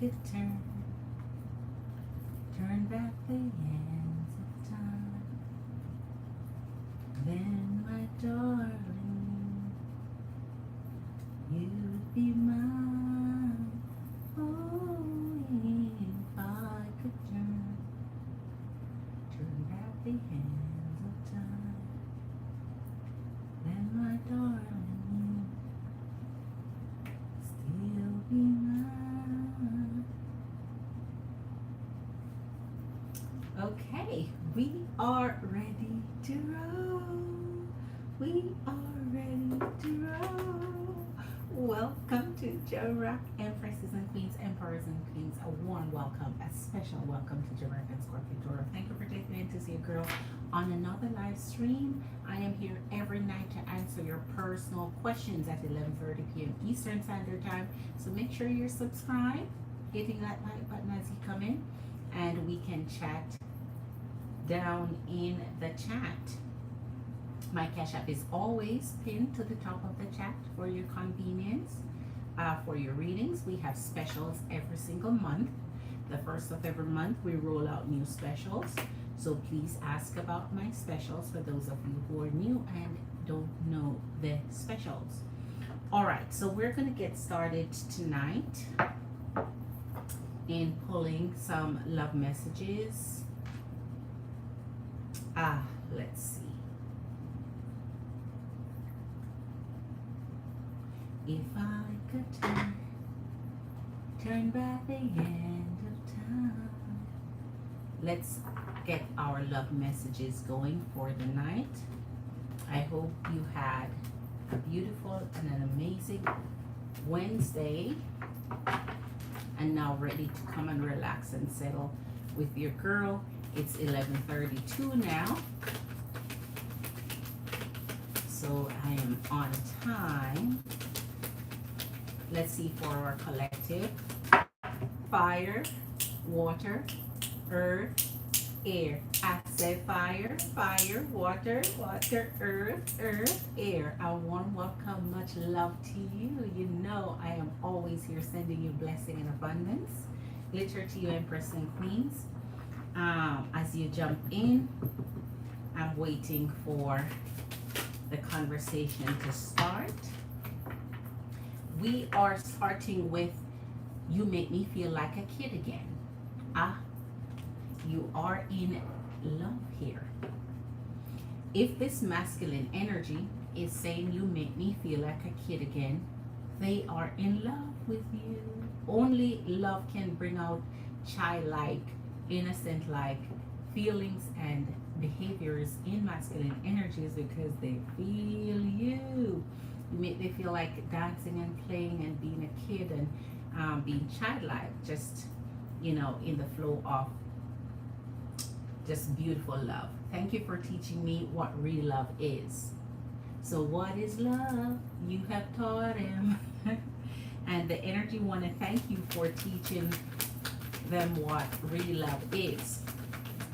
could turn back the hands of time, then my darling, you'd be mine. Oh, if I could turn back the hands of time, then my darling, still be mine. Okay, we are ready to roll. We are ready to roll. Welcome to Joe Rock, Empresses and Queens, Emperors and Queens. A warm welcome, a special welcome to JamericanScorpio. Thank you for taking in to see a girl on another live stream. I am here every night to answer your personal questions at 11:30 p.m. Eastern Standard Time. So make sure you're subscribed, hitting that like button as you come in, and we can chat down in the chat. My Cash App is always pinned to the top of the chat for your convenience. For your readings, we have specials every single month. The first of every month, we roll out new specials. So please ask about my specials for those of you who are new and don't know the specials. All right, so we're going to get started tonight in pulling some love messages. Let's see. If I could turn back the end of time. Let's get our love messages going for the night. I hope you had a beautiful and an amazing Wednesday, and now ready to come and relax and settle with your girl. It's 11:32 now, so I am on time. Let's see for our collective: fire, water, earth, air. I said fire, fire, water, water, earth, air. A warm welcome, much love to you. You know I am always here sending you blessing and abundance. Glitter to you, Empress and Queens. As you jump in, I'm waiting for the conversation to start. We are starting with "You Make Me Feel Like a Kid Again." You are in love here. If this masculine energy is saying "You make me feel like a kid again," they are in love with you. Only love can bring out childlike, innocent-like feelings and behaviors in masculine energies, because they feel you. You make them feel like dancing and playing and being a kid and being childlike, just, you know, in the flow of just beautiful love. Thank you for teaching me what real love is. So what is love? You have taught him. And the energy want to thank you for teaching them what real love is.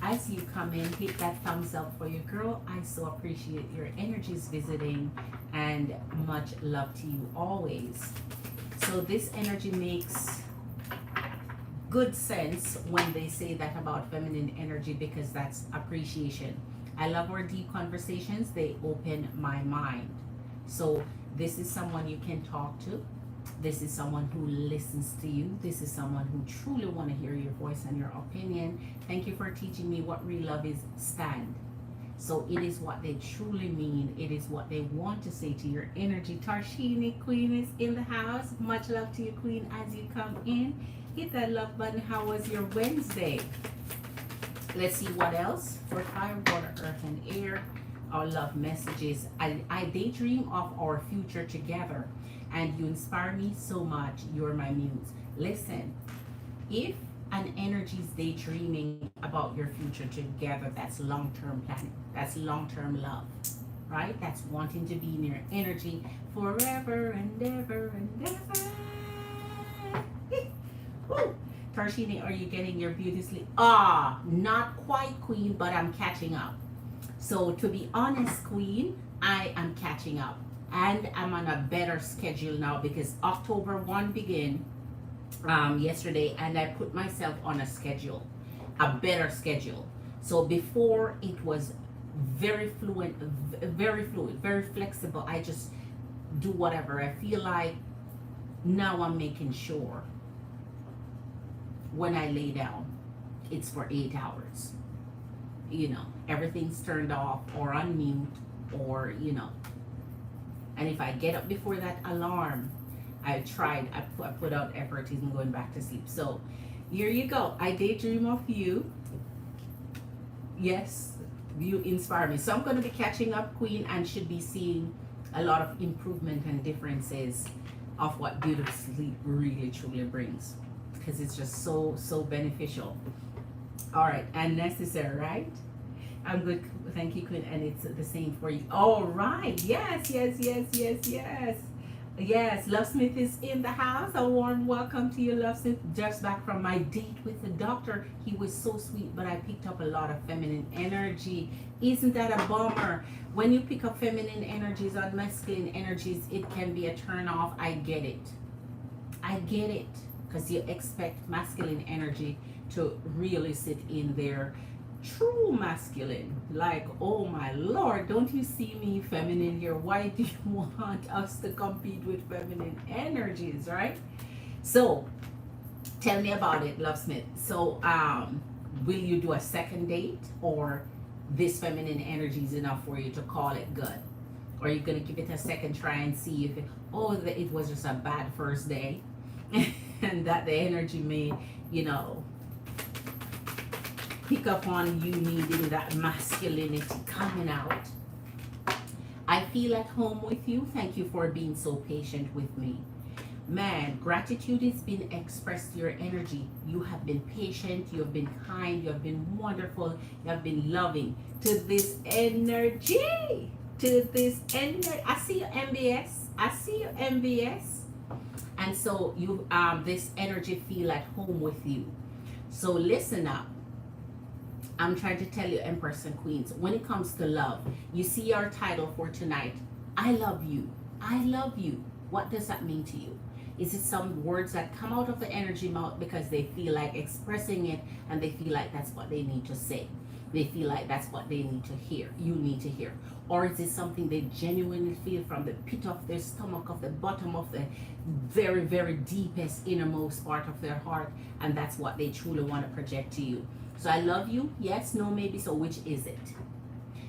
As you come in, hit that thumbs up for your girl. I so appreciate your energies visiting, and much love to you always. So this energy makes good sense when they say that about feminine energy, because that's appreciation. I love our deep conversations. They open my mind. So this is someone you can talk to. This is someone who listens to you. This is someone who truly want to hear your voice and your opinion. Thank you for teaching me what real love is. Stand. So it is what they truly mean. It is what they want to say to your energy. Tarshini Queen is in the house. Much love to you, Queen, as you come in. Hit that love button. How was your Wednesday? Let's see what else. For fire, water, earth, and air, our love messages. I daydream of our future together, and you inspire me so much. You're my muse. Listen, if an energy is daydreaming about your future together, that's long-term planning. That's long-term love, right? That's wanting to be in your energy forever and ever and ever. Woo. Tarshini, are you getting your beauty sleep? Not quite, Queen, but I'm catching up. So to be honest, Queen, I am catching up. And I'm on a better schedule now, because October 1 begin. yesterday, and I put myself on a schedule, a better schedule. So before it was very fluent, very fluid, very flexible. I just do whatever I feel like. Now I'm making sure when I lay down, it's for 8 hours. You know, everything's turned off or on mute, or, you know. And if I get up before that alarm, I put out effort even going back to sleep. So here you go. I daydream of you. Yes, you inspire me. So I'm going to be catching up, Queen, and should be seeing a lot of improvement and differences of what beautiful sleep really truly brings, because it's just so beneficial. All right, and necessary, right? I'm good. Thank you, Queen. And it's the same for you. All right. Yes. Yes, Love Smith is in the house. A warm welcome to you, Love Smith. Just back from my date with the doctor. He was so sweet, but I picked up a lot of feminine energy. Isn't that a bummer? When you pick up feminine energies on masculine energies, it can be a turn off. I get it. Because you expect masculine energy to really sit in there. True masculine, like, oh my Lord, don't you see me feminine here? Why do you want us to compete with feminine energies, right? So tell me about it, Love Smith. So will you do a second date, or this feminine energy is enough for you to call it good? Or are you gonna give it a second try and see if it was just a bad first day and that the energy may, you know, pick up on you needing that masculinity coming out. I feel at home with you. Thank you for being so patient with me. Man, gratitude has been expressed, your energy. You have been patient, you have been kind, you have been wonderful, you have been loving to this energy. To this energy. I see you, MBS. And so you this energy feel at home with you. So listen up. I'm trying to tell you, Empress and Queens, when it comes to love, you see our title for tonight, I love you. I love you. What does that mean to you? Is it some words that come out of the energy mouth because they feel like expressing it, and they feel like that's what they need to say? They feel like that's what they need to hear. You need to hear. Or is it something they genuinely feel from the pit of their stomach, of the bottom of the very, very deepest, innermost part of their heart, and that's what they truly want to project to you? So I love you, yes, no, maybe, so which is it?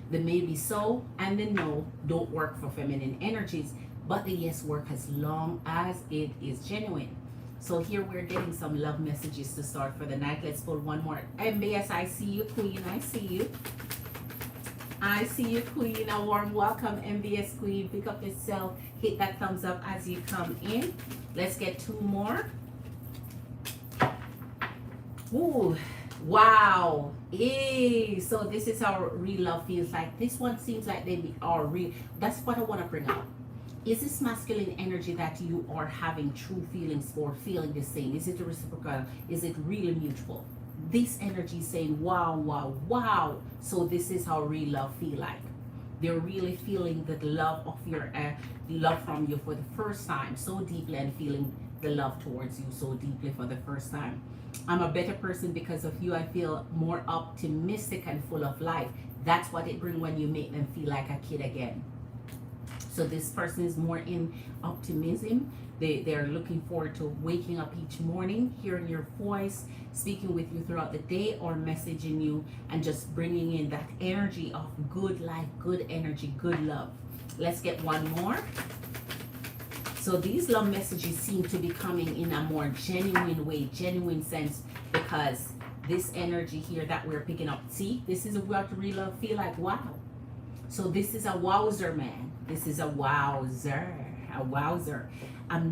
The maybe so and the no don't work for feminine energies, but the yes work as long as it is genuine. So here we're getting some love messages to start for the night. Let's pull one more. MBS, I see you, Queen, I see you. I see you, Queen. A warm welcome, MBS Queen. Pick up yourself, hit that thumbs up as you come in. Let's get two more. Ooh. Wow. Hey, so this is how real love feels like. This one seems like they are real. That's what I want to bring out. Is this masculine energy that you are having true feelings for, feeling the same? Is it reciprocal? Is it really mutual? This energy is saying, wow, wow, wow. So this is how real love feel like. They're really feeling the love of your love from you for the first time so deeply, and feeling the love towards you so deeply for the first time. I'm a better person because of you. I feel more optimistic and full of life. That's what it brings when you make them feel like a kid again. So this person is more in optimism. They're looking forward to waking up each morning, hearing your voice, speaking with you throughout the day, or messaging you and just bringing in that energy of good life, good energy, good love. Let's get one more. So these love messages seem to be coming in a more genuine way, genuine sense, because this energy here that we're picking up, see, this is what real love feel like. Wow. So this is a wowzer, man. This is a wowzer, a wowzer. I've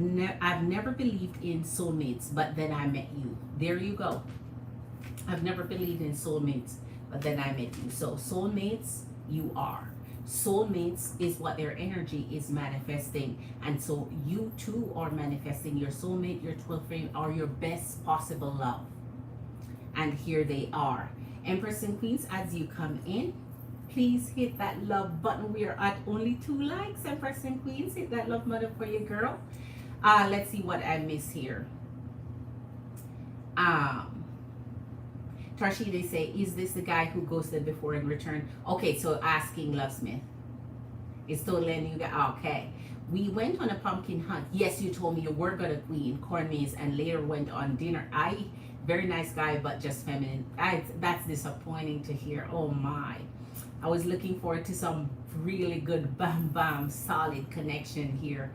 never believed in soulmates, but then I met you. There you go. I've never believed in soulmates, but then I met you. So soulmates, you are. Soulmates is what their energy is manifesting, and so you too are manifesting your soulmate, your 12th frame, or your best possible love. And here they are. Empress and Queens, as you come in, please hit that love button. We are at only 2 likes. Empress and Queens, hit that love button for your girl. Let's see what I miss here. Um, Tarshi, they say, is this the guy who ghosted before in return? Okay, so asking Lovesmith. It's totally a new guy. Okay. We went on a pumpkin hunt. Yes, you told me you were gonna queen, corn maze, and later went on dinner. Very nice guy, but just feminine. That's disappointing to hear. Oh my. I was looking forward to some really good bam bam solid connection here.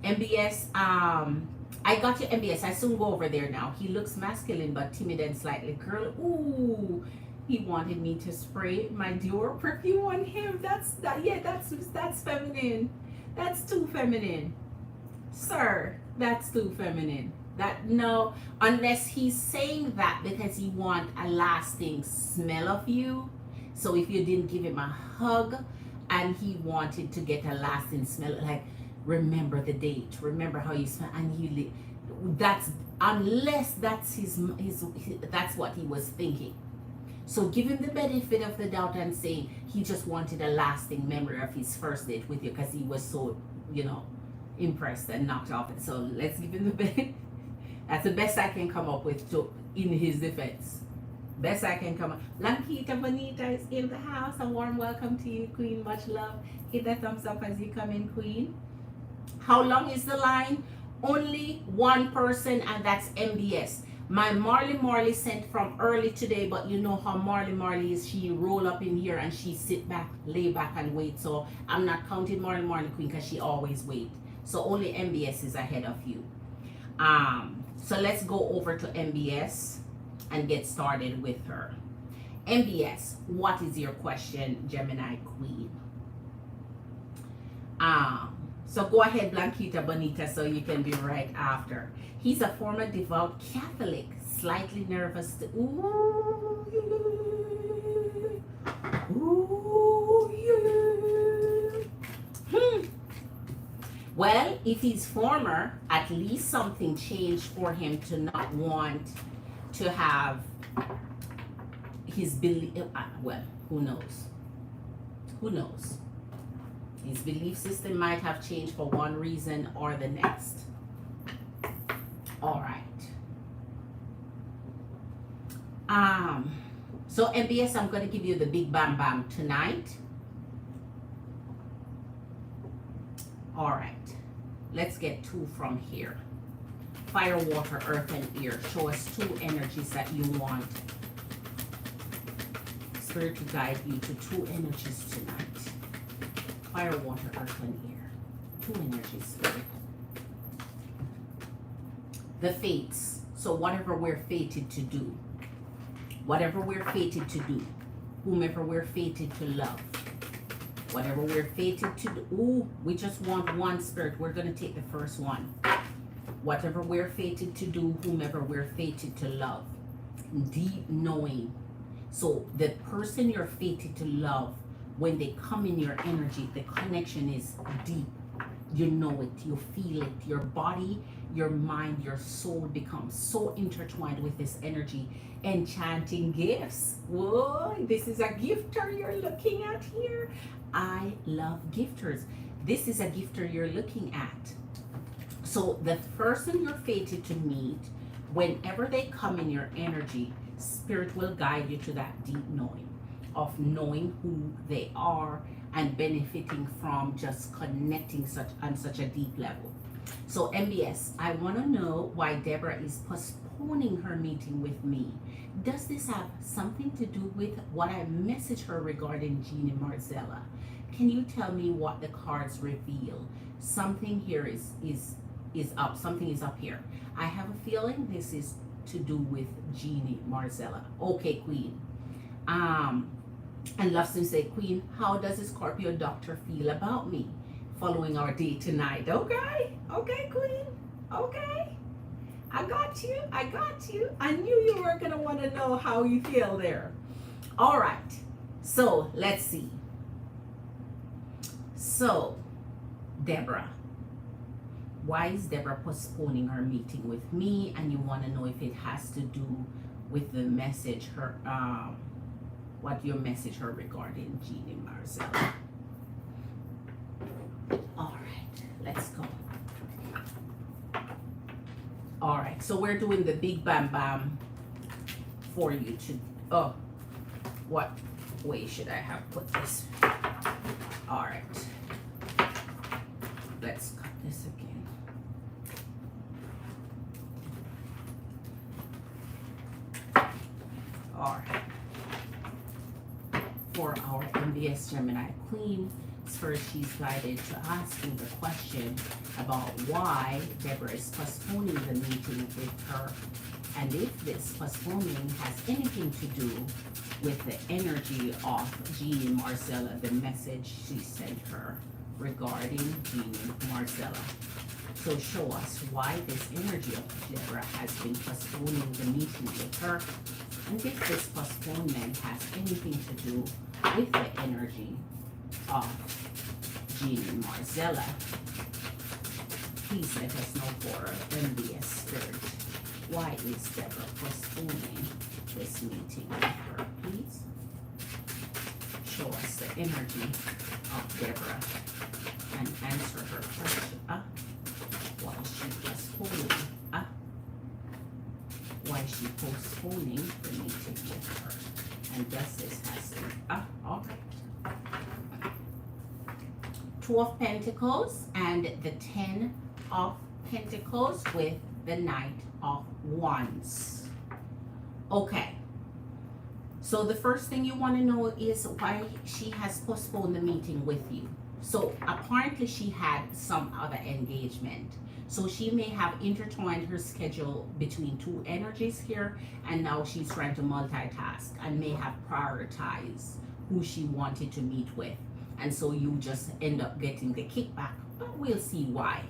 MBS, I got your MBS. I soon go over there now. He looks masculine but timid and slightly girly. Ooh, he wanted me to spray my Dior perfume on him. That's feminine. That's too feminine. Sir, that's too feminine. That no, unless he's saying that because he want a lasting smell of you. So if you didn't give him a hug and he wanted to get a lasting smell, like remember the date, remember how you smell, and that's unless that's his that's what he was thinking. So give him the benefit of the doubt and say he just wanted a lasting memory of his first date with you because he was so, impressed and knocked off. So let's give him the benefit. That's the best I can come up with in his defense. Best I can come up. Lankita Bonita is in the house. A warm welcome to you, Queen. Much love. Hit that thumbs up as you come in, Queen. How long is the line? Only one person, and that's MBS. My Marley sent from early today, but you know how Marley is. She roll up in here and she sit back, lay back and wait. So I'm not counting Marley Queen because she always wait. So only MBS is ahead of you. So let's go over to MBS and get started with her. MBS, what is your question, Gemini Queen? So go ahead, Blanquita Bonita, so you can be right after. He's a former devout Catholic, slightly nervous. Well, if he's former, at least something changed for him to not want to have his belief. Well, who knows? Who knows? His belief system might have changed for one reason or the next. All right. So MBS, I'm going to give you the big bam bam tonight. All right. Let's get two from here. Fire, water, earth, and air. Show us two energies that you want Spirit to guide you to two energies tonight. Fire, water, earth, and air. Two energies, Spirit. The fates. So whatever we're fated to do. Whatever we're fated to do. Whomever we're fated to love. Whatever we're fated to do. Ooh, we just want one, Spirit. We're going to take the first one. Whatever we're fated to do, whomever we're fated to love. Deep knowing. So the person you're fated to love, when they come in your energy, the connection is deep. You know it, you feel it. Your body, your mind, your soul becomes so intertwined with this energy. Enchanting gifts. Whoa, this is a gifter you're looking at here. I love gifters. This is a gifter you're looking at. So the person you're fated to meet, whenever they come in your energy, Spirit will guide you to that deep knowing of knowing who they are and benefiting from just connecting on such a deep level. So MBS, I want to know why Deborah is postponing her meeting with me. Does this have something to do with what I messaged her regarding Jeannie Marzella? Can you tell me what the cards reveal? Something here is up. Something is up here. I have a feeling this is to do with Jeannie Marzella. Okay, Queen. And loves to say, Queen, how does the Scorpio doctor feel about me following our date tonight? Okay, Queen. Okay. I got you. I knew you were going to want to know how you feel there. All right. So let's see. So, Deborah. Why is Deborah postponing her meeting with me? And you want to know if it has to do with the message what your message her regarding Jeannie Marzella. All right, let's go. All right, So we're doing the big bam bam for you to, oh, what way should I have put this? All right. Let's cut this again. All right. For our MBS Gemini Queen, first she's guided to asking the question about why Deborah is postponing the meeting with her, and if this postponing has anything to do with the energy of Jean and Marcella, the message she sent her regarding Jean and Marcella. So show us why this energy of Deborah has been postponing the meeting with her, and if this postponement has anything to do with the energy of Jean and Marcella. Please let us know for MBS Spirit. Why is Deborah postponing this meeting with her? Please show us the energy of Deborah and answer her question. Why is she postponing? Why is she postponing the meeting with her? And does this has to, all right. Two of Pentacles and the 10 of Pentacles with the Knight of Wands. Okay. So the first thing you want to know is why she has postponed the meeting with you. So apparently she had some other engagement. So she may have intertwined her schedule between two energies here, and now she's trying to multitask and may have prioritized who she wanted to meet with. And so you just end up getting the kickback, but we'll see why.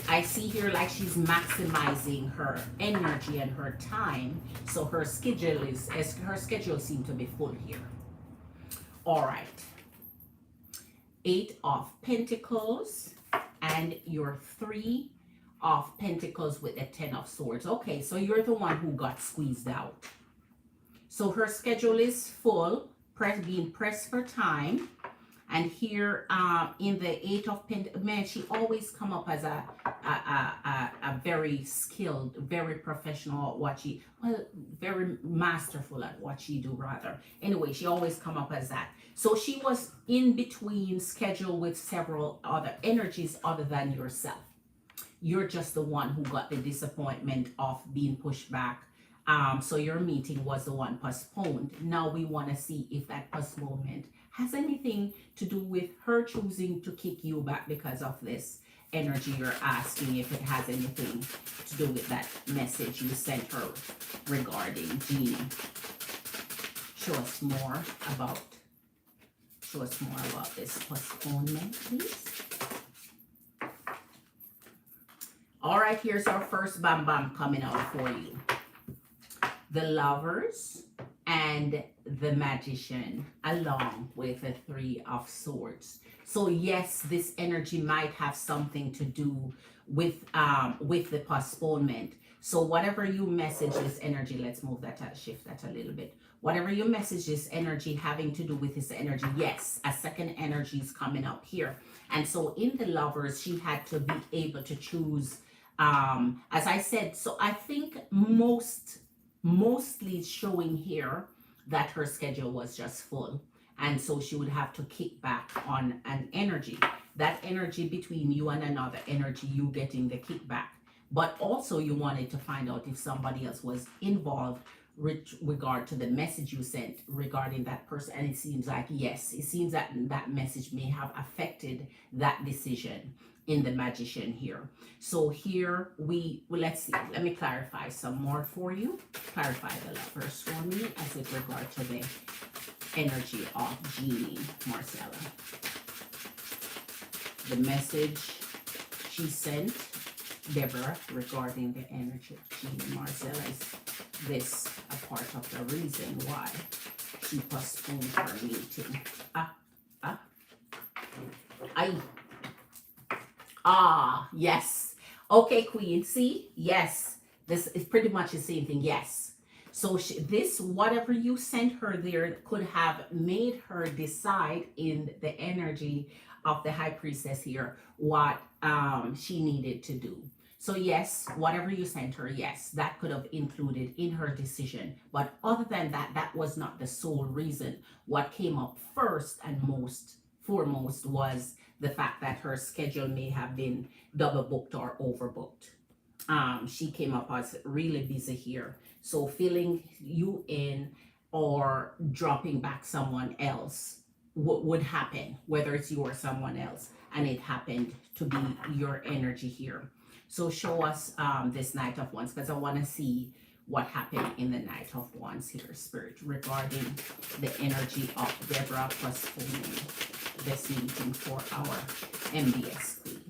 I see here like she's maximizing her energy and her time, so her schedule seems to be full here. All right. 8 of Pentacles and your 3 of Pentacles with the 10 of Swords. Okay, so you're the one who got squeezed out. So her schedule is full, being pressed for time. And here in the 8 of Pentacles, man, she always come up as a very skilled, very professional at what she, well, very masterful at what she do rather. Anyway, she always come up as that. So she was in between schedule with several other energies other than yourself. You're just the one who got the disappointment of being pushed back. So your meeting was the one postponed. Now we want to see if that postponement has anything to do with her choosing to kick you back because of this energy. You're asking if it has anything to do with that message you sent her regarding Jean. Show us more about this postponement, please. All right, here's our first bam bam coming out for you. The Lovers and the Magician, along with the 3 of Swords. So yes, this energy might have something to do with the postponement. So whatever you message this energy, let's move that, shift that a little bit. Whatever you message this energy having to do with this energy, yes, a second energy is coming up here. And so in the Lovers, she had to be able to choose, as I said, so I think mostly showing here that her schedule was just full, and so she would have to kick back on an energy, that energy between you and another energy, you getting the kickback. But also you wanted to find out if somebody else was involved with regard to the message you sent regarding that person, and it seems like yes, it seems that that message may have affected that decision in the Magician here. So here let's see, let me clarify some more for you. Clarify the Lovers for me as it regard to the energy of Jean Marcella. The message she sent Deborah regarding the energy of Jean Marcella, is this a part of the reason why she postponed her meeting? Yes. Okay, Queen. See? Yes. This is pretty much the same thing. Yes. So this, whatever you sent her there, could have made her decide in the energy of the high priestess here what she needed to do. So yes, whatever you sent her, yes, that could have included in her decision. But other than that, that was not the sole reason. What came up first and most foremost was the fact that her schedule may have been double booked or overbooked. She came up as really busy here. So filling you in or dropping back someone else would happen, whether it's you or someone else. And it happened to be your energy here. So show us this Knight of Wands, because I want to see what happened in the Knight of Wands here, Spirit, regarding the energy of Deborah postponing this meeting for our MBS Queen.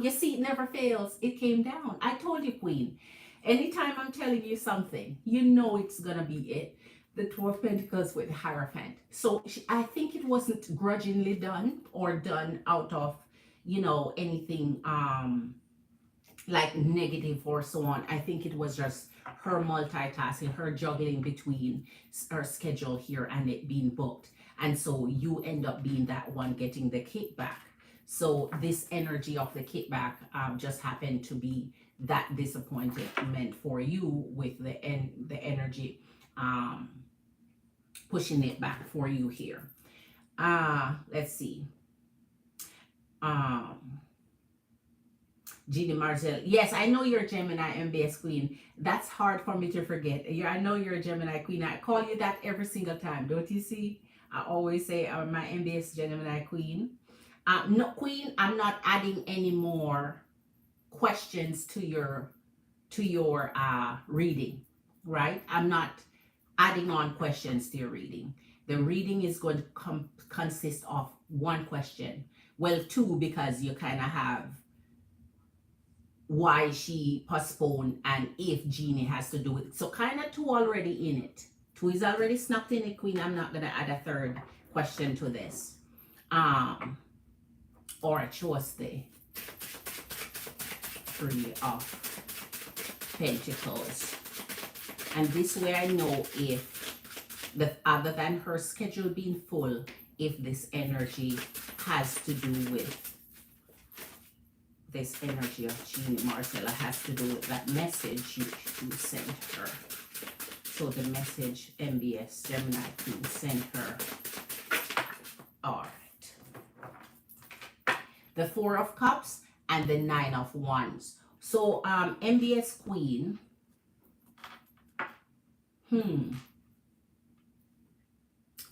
You see, it never fails. It came down. I told you, Queen. Anytime I'm telling you something, you know it's going to be it. The Two of Pentacles with Hierophant. So I think it wasn't grudgingly done or done out of, anything like negative or so on. I think it was just her multitasking, her juggling between her schedule here and it being booked. And so you end up being that one getting the kickback. So this energy of the kickback just happened to be that disappointment for you with the energy pushing it back for you here. Let's see. Jeannie Marzel. Yes, I know you're a Gemini MBS Queen. That's hard for me to forget. I know you're a Gemini Queen. I call you that every single time. Don't you see? I always say I'm my MBS Gemini Queen. No, Queen, I'm not adding any more questions to your reading, right? I'm not adding on questions to your reading. The reading is going to consist of one question. Well, two, because you kind of have why she postponed and if Jeannie has to do it. So kind of two already in it. Two is already snuck in it, Queen. I'm not going to add a third question to this. Or I chose the Three of Pentacles. And this way I know if, other than her schedule being full, if this energy has to do with, this energy of Jeannie Marcella has to do with that message you sent her. So the message MBS Gemini Queen sent her. All right. The Four of Cups and the Nine of Wands. So MBS Queen,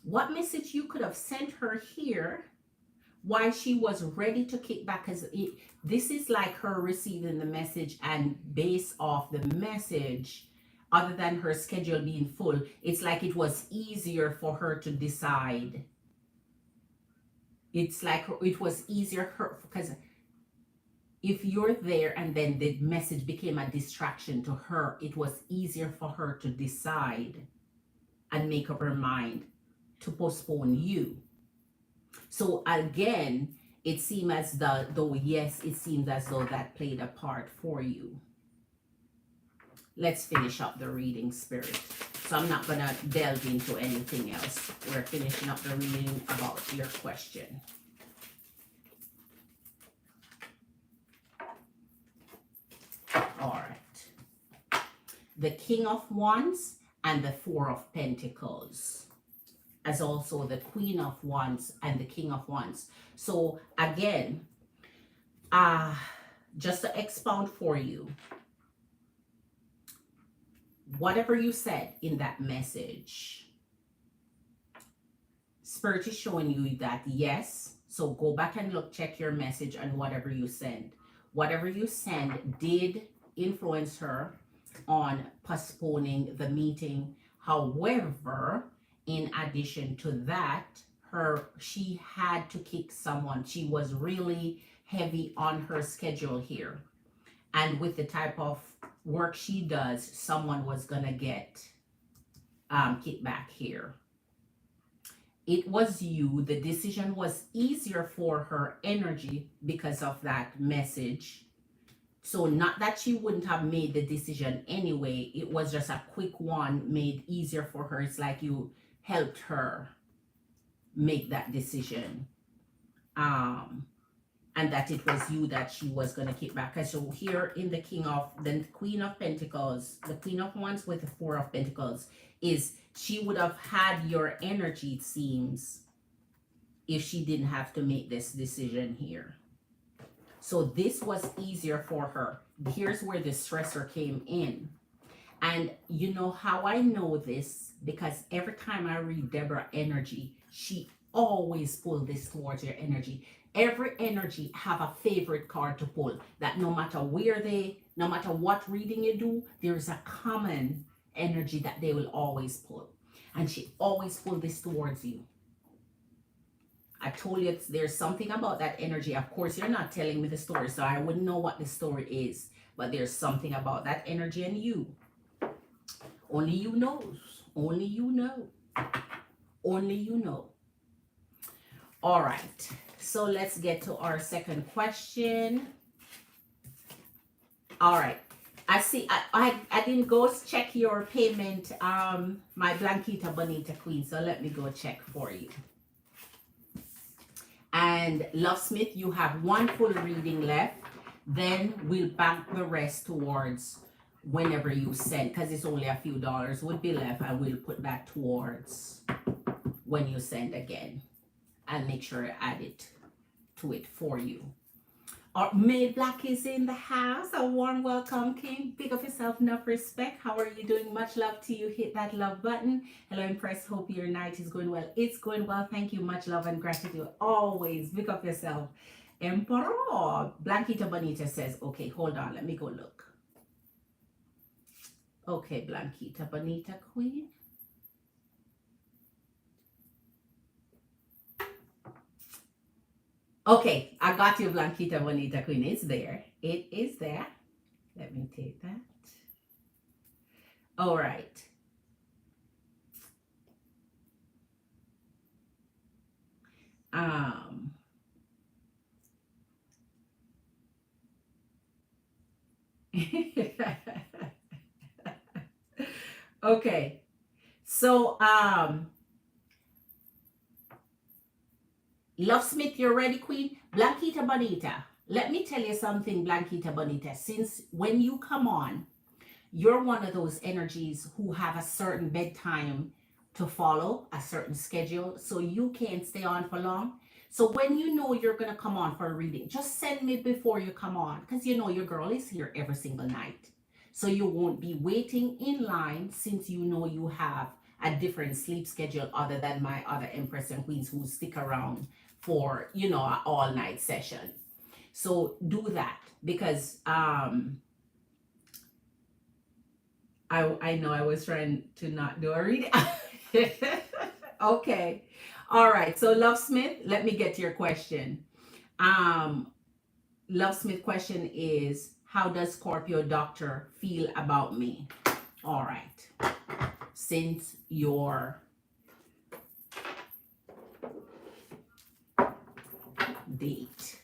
what message you could have sent her here, why she was ready to kick back, because this is like her receiving the message, and based off the message, other than her schedule being full, it's like it was easier for her to decide. It's like it was easier because if you're there and then the message became a distraction to her, it was easier for her to decide and make up her mind to postpone you. So again, it seemed as though, yes, it seemed as though that played a part for you. Let's finish up the reading, Spirit. So I'm not going to delve into anything else. We're finishing up the reading about your question. All right. The King of Wands and the Four of Pentacles, as also the Queen of Wands and the King of Wands. So again, just to expound for you, whatever you said in that message, Spirit is showing you that yes. So go back and check your message and whatever you send. Whatever you send did influence her on postponing the meeting. However, in addition to that, she had to kick someone. She was really heavy on her schedule here. And with the type of work she does, someone was gonna get kicked back here. It was you. The decision was easier for her energy because of that message. So not that she wouldn't have made the decision anyway. It was just a quick one made easier for her. It's like you helped her make that decision. And that it was you that she was going to keep back. And so here in the Queen of Pentacles, the Queen of Wands with the Four of Pentacles, is she would have had your energy, it seems, if she didn't have to make this decision here. So this was easier for her. Here's where the stressor came in. And you know how I know this? Because every time I read Deborah energy, she always pulls this towards your energy. Every energy have a favorite card to pull, that no matter no matter what reading you do, there is a common energy that they will always pull. And she always pulled this towards you. I told you there's something about that energy. Of course, you're not telling me the story, so I wouldn't know what the story is. But there's something about that energy and you. Only you knows. Only you know. Only you know. All right. So let's get to our second question. All right. I see. I didn't go check your payment. My Blanquita Bonita Queen. So let me go check for you. And Love Smith, you have one full reading left. Then we'll bank the rest towards whenever you send, because it's only a few dollars would be left. I will put that towards when you send again. I'll make sure I add it to it for you. Maid Black is in the house. A warm welcome, King. Big of yourself, enough respect. How are you doing? Much love to you. Hit that love button. Hello, Impress. Hope your night is going well. It's going well. Thank you. Much love and gratitude. Always. Big of yourself. Emperor. Blanquita Bonita says, okay, hold on. Let me go look. Okay, Blanquita Bonita Queen. Okay, I got you, Blanquita Bonita Queen. It's there. It is there. Let me take that. All right. Okay. So, Love Smith, you're ready, Queen? Blanquita Bonita, let me tell you something, Blanquita Bonita. Since when you come on, you're one of those energies who have a certain bedtime to follow, a certain schedule, so you can't stay on for long. So when you know you're going to come on for a reading, just send me before you come on, because you know your girl is here every single night. So you won't be waiting in line, since you know you have a different sleep schedule other than my other Empress and Queens who stick around for, you know, an all-night session. So do that, because I know I was trying to not do a reading. Okay. All right. So Love Smith, let me get to your question. Love Smith question is, how does Scorpio doctor feel about me? All right. Since your date.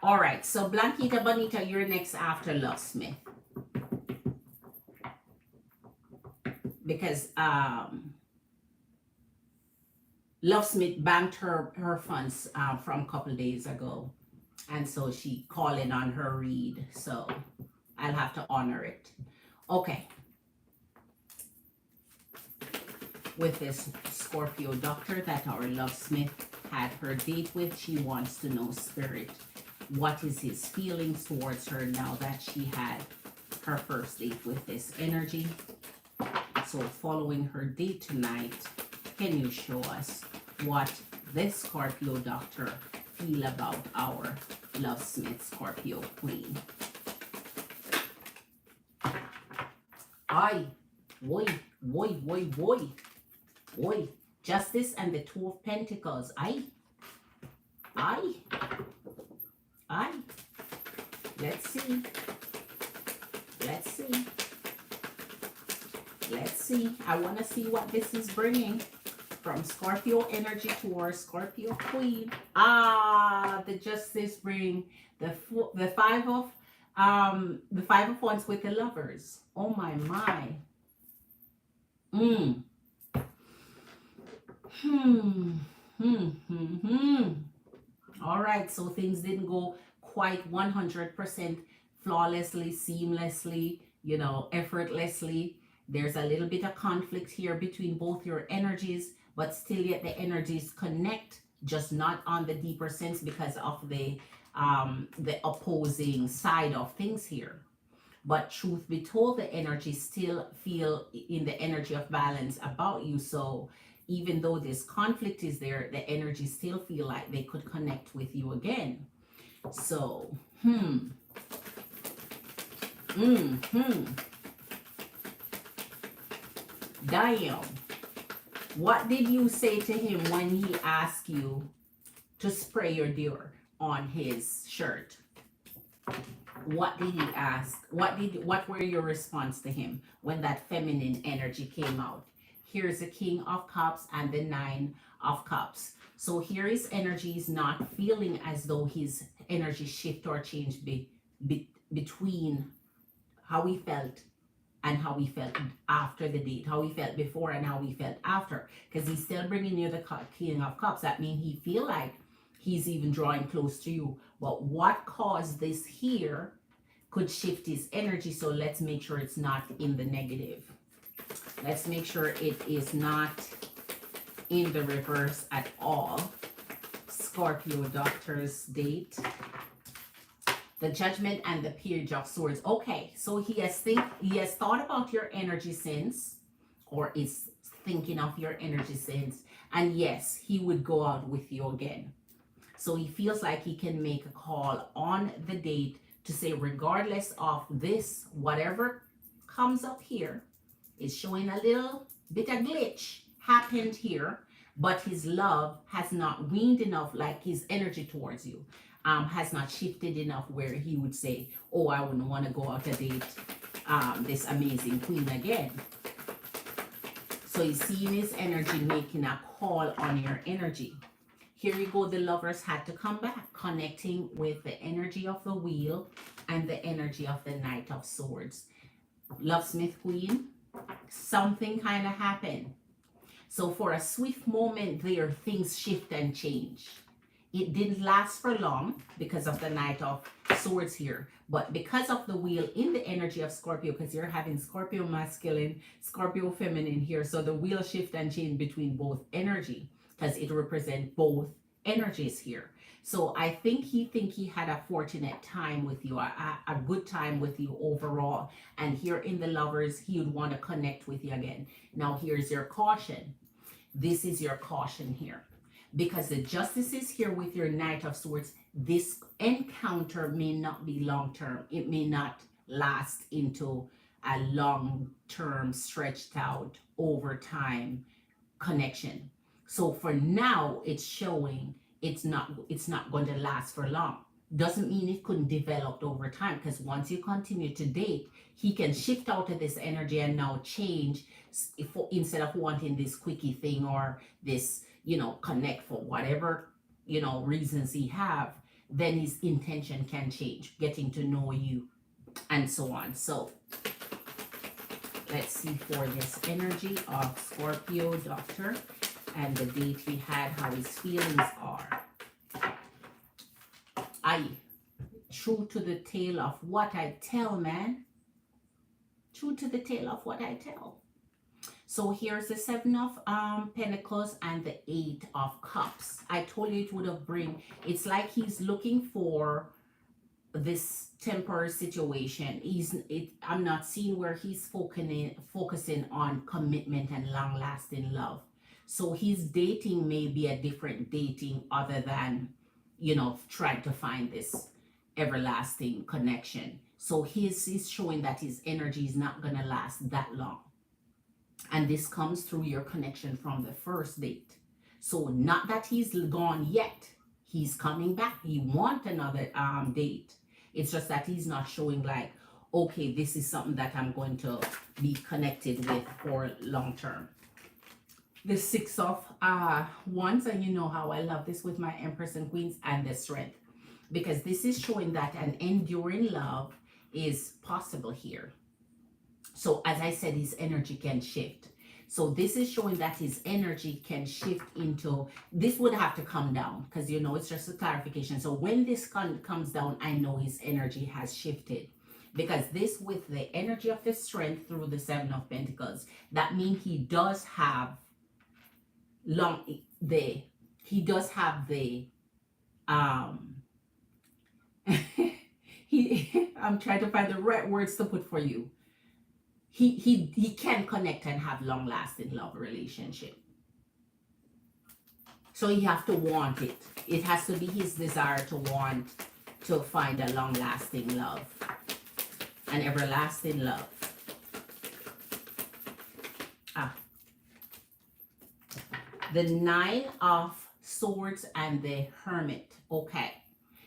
All right, so Blanquita Bonita, you're next after Love Smith. Because Love Smith banked her funds from a couple days ago. And so she calling on her read. So I'll have to honor it. Okay. With this Scorpio doctor that our Love Smith had her date with, she wants to know, Spirit, what is his feelings towards her now that she had her first date with this energy. So following her date tonight, can you show us what this Scorpio doctor feel about our Love Smith Scorpio Queen? Ay, boy, boy, boy, boy. Boy, Justice and the Two of Pentacles. Aye. Aye. Aye. Let's see. Let's see. Let's see. I want to see what this is bringing. from Scorpio energy to our Scorpio queen. The Justice bring the five of wands with the Lovers. Oh my. Mm. All right, so things didn't go quite 100% flawlessly, seamlessly, effortlessly. There's a little bit of conflict here between both your energies, but still yet the energies connect, just not on the deeper sense because of the opposing side of things here. But truth be told, the energy still feel in the energy of balance about you. So even though this conflict is there, the energy still feel like they could connect with you again. So, Damn. What did you say to him when he asked you to spray your deodorant on his shirt? What did he ask? What were your response to him when that feminine energy came out? Here's the King of Cups and the Nine of Cups. So here his energy is not feeling as though his energy shift or change between how he felt and how he felt after the date, how he felt before and how he felt after, because he's still bringing you the King of Cups. That means he feel like he's even drawing close to you. But what caused this here could shift his energy. So let's make sure it's not in the negative. Let's make sure it is not in the reverse at all. Scorpio Doctor's date. The Judgment and the Page of Swords. Okay, so he has thought about your energy since, or is thinking of your energy since, and yes, he would go out with you again. So he feels like he can make a call on the date to say, regardless of this, whatever comes up here is showing a little bit of glitch happened here, but his love has not weaned enough, like his energy towards you has not shifted enough where he would say, oh, I wouldn't want to go out to date this amazing queen again. So he's seeing his energy making a call on your energy. Here you go, the Lovers had to come back, connecting with the energy of the Wheel and the energy of the Knight of Swords. Lovesmith Queen, something kind of happened. So for a swift moment there, things shift and change. It didn't last for long because of the Knight of Swords here. But because of the Wheel in the energy of Scorpio, because you're having Scorpio masculine, Scorpio feminine here. So the Wheel shift and change between both energy, because it represents both energies here. So I think he had a fortunate time with you, a good time with you overall. And here in the Lovers, he would want to connect with you again. Now here's your caution. This is your caution here. Because the Justice is here with your Knight of Swords, this encounter may not be long-term. It may not last into a long-term, stretched out, over time connection. So for now, it's showing it's not going to last for long. Doesn't mean it couldn't develop over time, because once you continue to date, he can shift out of this energy and now change instead of wanting this quickie thing or this, connect for whatever, reasons he have, then his intention can change, getting to know you and so on. So let's see for this energy of Scorpio Doctor and the date we had, how his feelings are. True to the tale of what I tell, man. True to the tale of what I tell. So here's the Seven of Pentacles and the Eight of Cups. I told you it would have it's like he's looking for this temporary situation. I'm not seeing where he's focusing on commitment and long-lasting love. So his dating may be a different dating other than, trying to find this everlasting connection. So he's showing that his energy is not going to last that long. And this comes through your connection from the first date. So not that he's gone yet. He's coming back. He wants another date. It's just that he's not showing like, okay, this is something that I'm going to be connected with for long term. the Six of Wands, and you know how I love this with my Empress and Queens, and the Strength, because this is showing that an enduring love is possible here. So as I said, his energy can shift. So this is showing that his energy can shift into, this would have to come down, because you know it's just a clarification. So when this comes down, I know his energy has shifted, because this, with the energy of the Strength through the Seven of Pentacles, that means he does have long the he does have the um he I'm trying to find the right words to put for you. He can connect and have long lasting love relationship. So you have to want it. It has to be his desire to want to find a long lasting love, an everlasting love. The Nine of Swords and the Hermit. Okay,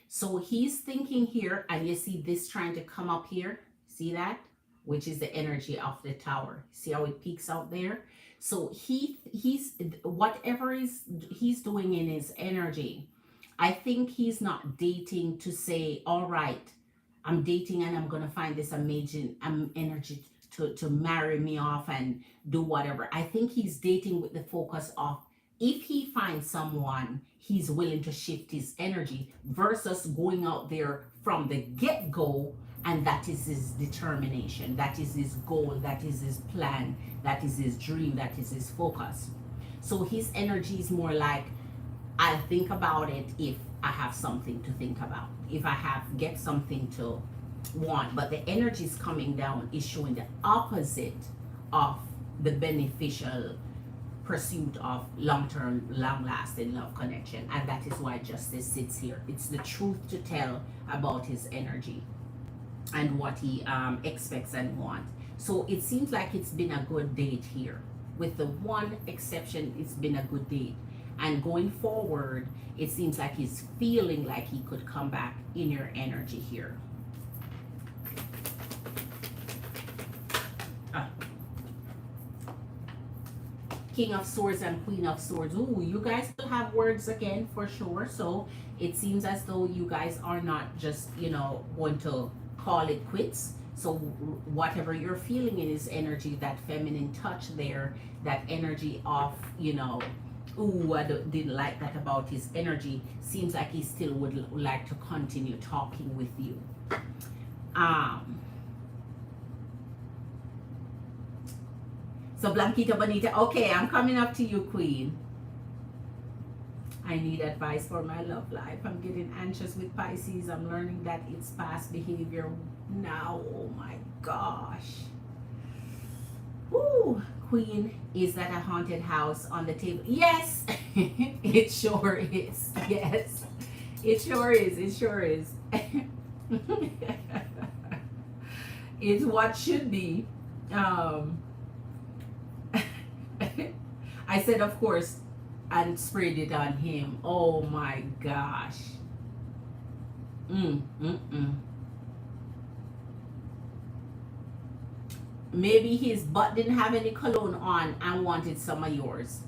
so he's thinking here, and you see this trying to come up here. See that? Which is the energy of the Tower. See how it peaks out there? So he's whatever he's doing in his energy, I think he's not dating to say, all right, I'm dating and I'm gonna find this amazing energy to marry me off and do whatever. I think he's dating with the focus of, if he finds someone, he's willing to shift his energy, versus going out there from the get-go, and that is his determination, that is his goal, that is his plan, that is his dream, that is his focus. So his energy is more like, I'll think about it if I have something to think about, if I get something to want. But the energy is coming down, is showing the opposite of the beneficial pursuit of long-term, long-lasting love connection. And that is why Justice sits here. It's the truth to tell about his energy and what he expects and wants. So it seems like it's been a good date here. With the one exception, it's been a good date. And going forward, it seems like he's feeling like he could come back in your energy here. King of Swords and Queen of Swords. Ooh, you guys still have words again for sure. So it seems as though you guys are not just, you know, going to call it quits. So whatever you're feeling in his energy, that feminine touch there, that energy of, you know, ooh, I didn't like that about his energy, seems like he still would like to continue talking with you. So Blanquita Bonita, okay, I'm coming up to you, Queen. I need advice for my love life. I'm getting anxious with Pisces. I'm learning that it's past behavior now. Oh my gosh. Ooh, Queen, is that a haunted house on the table? Yes, it sure is. Yes, it sure is. It sure is. It's what should be. I said, of course, and sprayed it on him. Oh my gosh. Maybe his butt didn't have any cologne on and wanted some of yours.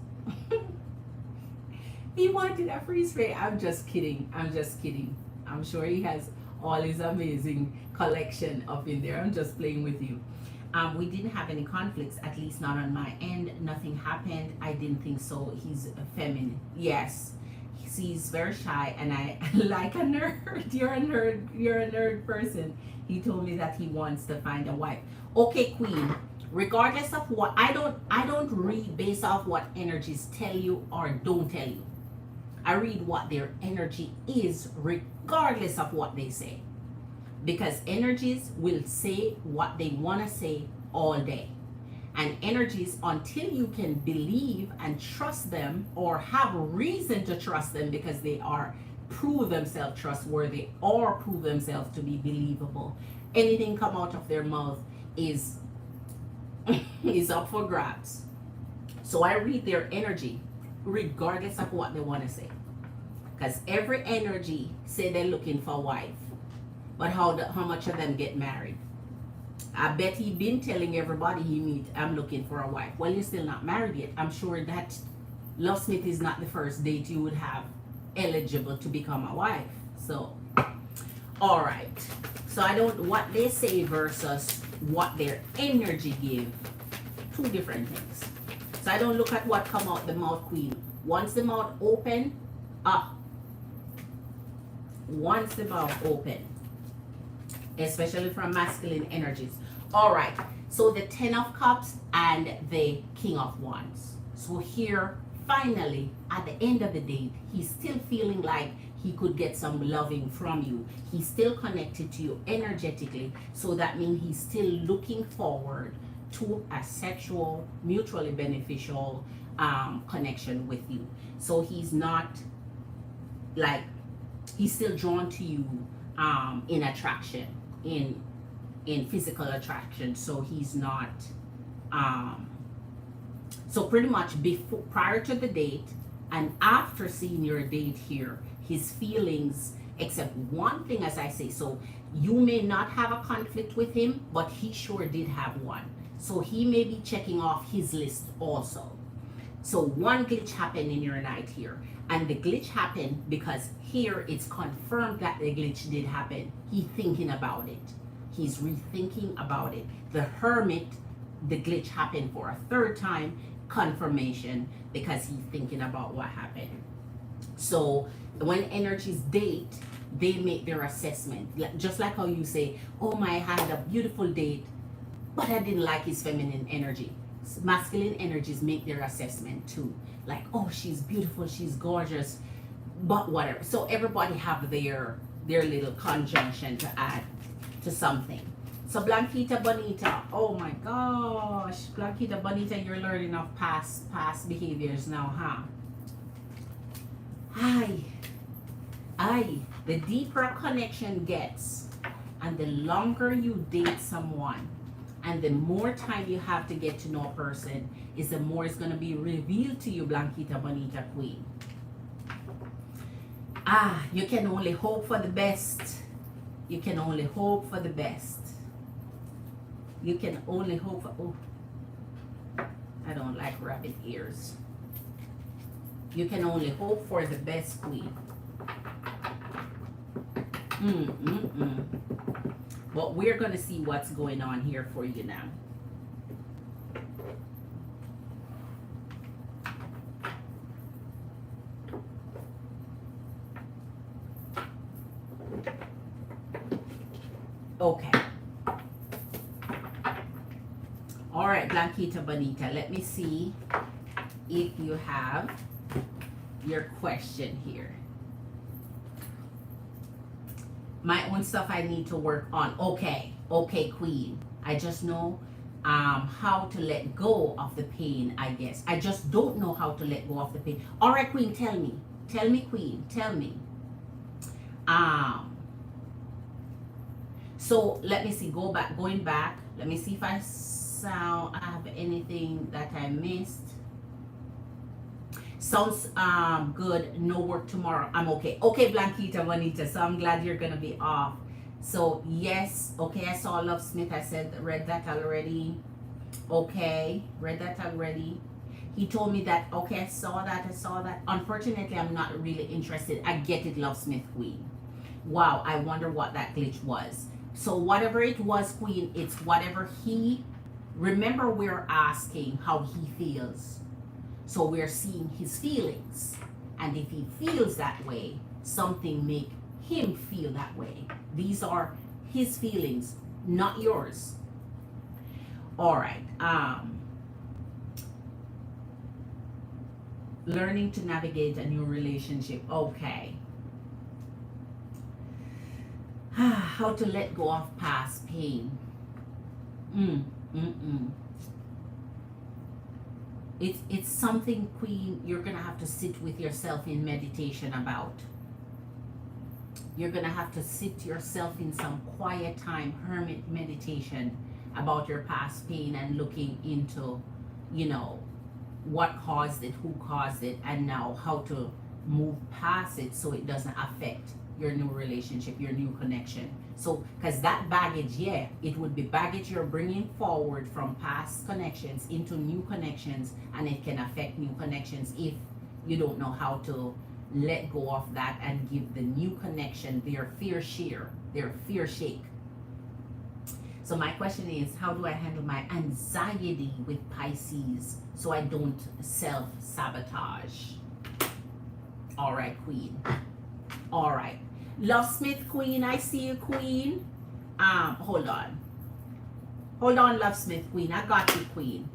He wanted a free spray. I'm just kidding. I'm just kidding. I'm sure he has all his amazing collection up in there. I'm just playing with you. We didn't have any conflicts, at least not on my end. Nothing happened. I didn't think so. He's feminine. Yes. He's very shy, and I like a nerd. You're a nerd. You're a nerd person. He told me that he wants to find a wife. Okay, Queen. Regardless of what, I don't read based off what energies tell you or don't tell you. I read what their energy is, regardless of what they say. Because energies will say what they want to say all day. And energies, until you can believe and trust them, or have a reason to trust them because they are prove themselves trustworthy or prove themselves to be believable, anything come out of their mouth is up for grabs. So I read their energy regardless of what they want to say. Because every energy say they're looking for a wife. But how much of them get married? I bet he been telling everybody he meet, I'm looking for a wife. Well, you're still not married yet. I'm sure that Love Smith is not the first date you would have eligible to become a wife. So, all right. So I don't, what they say versus what their energy give, two different things. So I don't look at what come out the mouth, Queen. Once the mouth open, once the mouth open, especially from masculine energies. All right, so the 10 of cups and the King of Wands. So here, finally, at the end of the day, he's still feeling like he could get some loving from you. He's still connected to you energetically. So that means he's still looking forward to a sexual, mutually beneficial connection with you. So he's not like, he's still drawn to you in attraction, in physical attraction. So he's not so pretty much before, prior to the date and after seeing your date here, his feelings, except one thing, as I say, so you may not have a conflict with him, but he sure did have one. So he may be checking off his list also. So one glitch happened in your night here, and the glitch happened because here it's confirmed that the glitch did happen. He's thinking about it. He's rethinking about it. The Hermit, the glitch happened for a third time, confirmation, because he's thinking about what happened. So when energies date, they make their assessment. Just like how you say, oh my, I had a beautiful date, but I didn't like his feminine energy. Masculine energies make their assessment too. Like, oh, she's beautiful, she's gorgeous, but whatever. So everybody have their little conjunction to add to something. So Blanquita Bonita, oh my gosh, Blanquita Bonita, you're learning of past behaviors now, huh? The deeper a connection gets, and the longer you date someone, and the more time you have to get to know a person, is the more it's going to be revealed to you, Blanquita Bonita Queen. You can only hope for the best. You can only hope for the best. You can only hope for, oh, I don't like rabbit ears. You can only hope for the best, Queen. But we're going to see what's going on here for you now. Okay. All right, Blanquita Bonita, let me see if you have your question here. My own stuff I need to work on. Okay, Queen. I just know how to let go of the pain, I guess. I just don't know how to let go of the pain. All right, Queen, tell me. Tell me, Queen. Tell me. So let me see. Going back. Let me see if I have anything that I missed. Sounds good. No work tomorrow. I'm okay. Okay, Blanquita Bonita. So I'm glad you're gonna be off. So yes, okay, I saw Love Smith. I read that already. Okay, read that already. He told me that, okay, I saw that. Unfortunately, I'm not really interested. I get it, Love Smith Queen. Wow, I wonder what that glitch was. So whatever it was, Queen, it's whatever he, remember we're asking how he feels. So we're seeing his feelings. And if he feels that way, something make him feel that way. These are his feelings, not yours. All right. Learning to navigate a new relationship. Okay. How to let go of past pain. It's something, Queen, you're gonna have to sit with yourself in meditation about. You're gonna have to sit yourself in some quiet time, hermit meditation about your past pain and looking into, you know, what caused it, who caused it, and now how to move past it so it doesn't affect your new relationship, your new connection So, because that baggage, yeah, it would be baggage you're bringing forward from past connections into new connections, and it can affect new connections if you don't know how to let go of that and give the new connection their fair share, their fair shake. So my question is, how do I handle my anxiety with Pisces so I don't self-sabotage? All right, Queen. All right. Love Smith, Queen. I see you, Queen. Hold on. Hold on, Love Smith, Queen. I got you, Queen.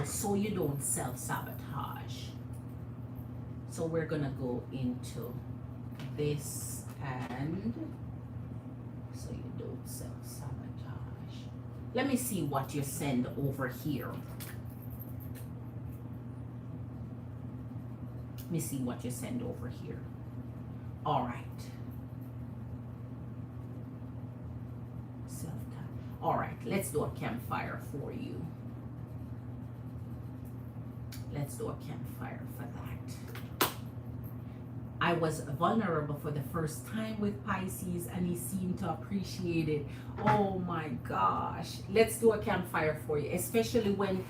So you don't self-sabotage. So we're gonna go into this, and so you don't self-sabotage. Let me see what you send over here. Let me see what you send over here. All right. Self-time. All right, let's do a campfire for you. Let's do a campfire for that. I was vulnerable for the first time with Pisces, and he seemed to appreciate it. Oh my gosh. Let's do a campfire for you, especially when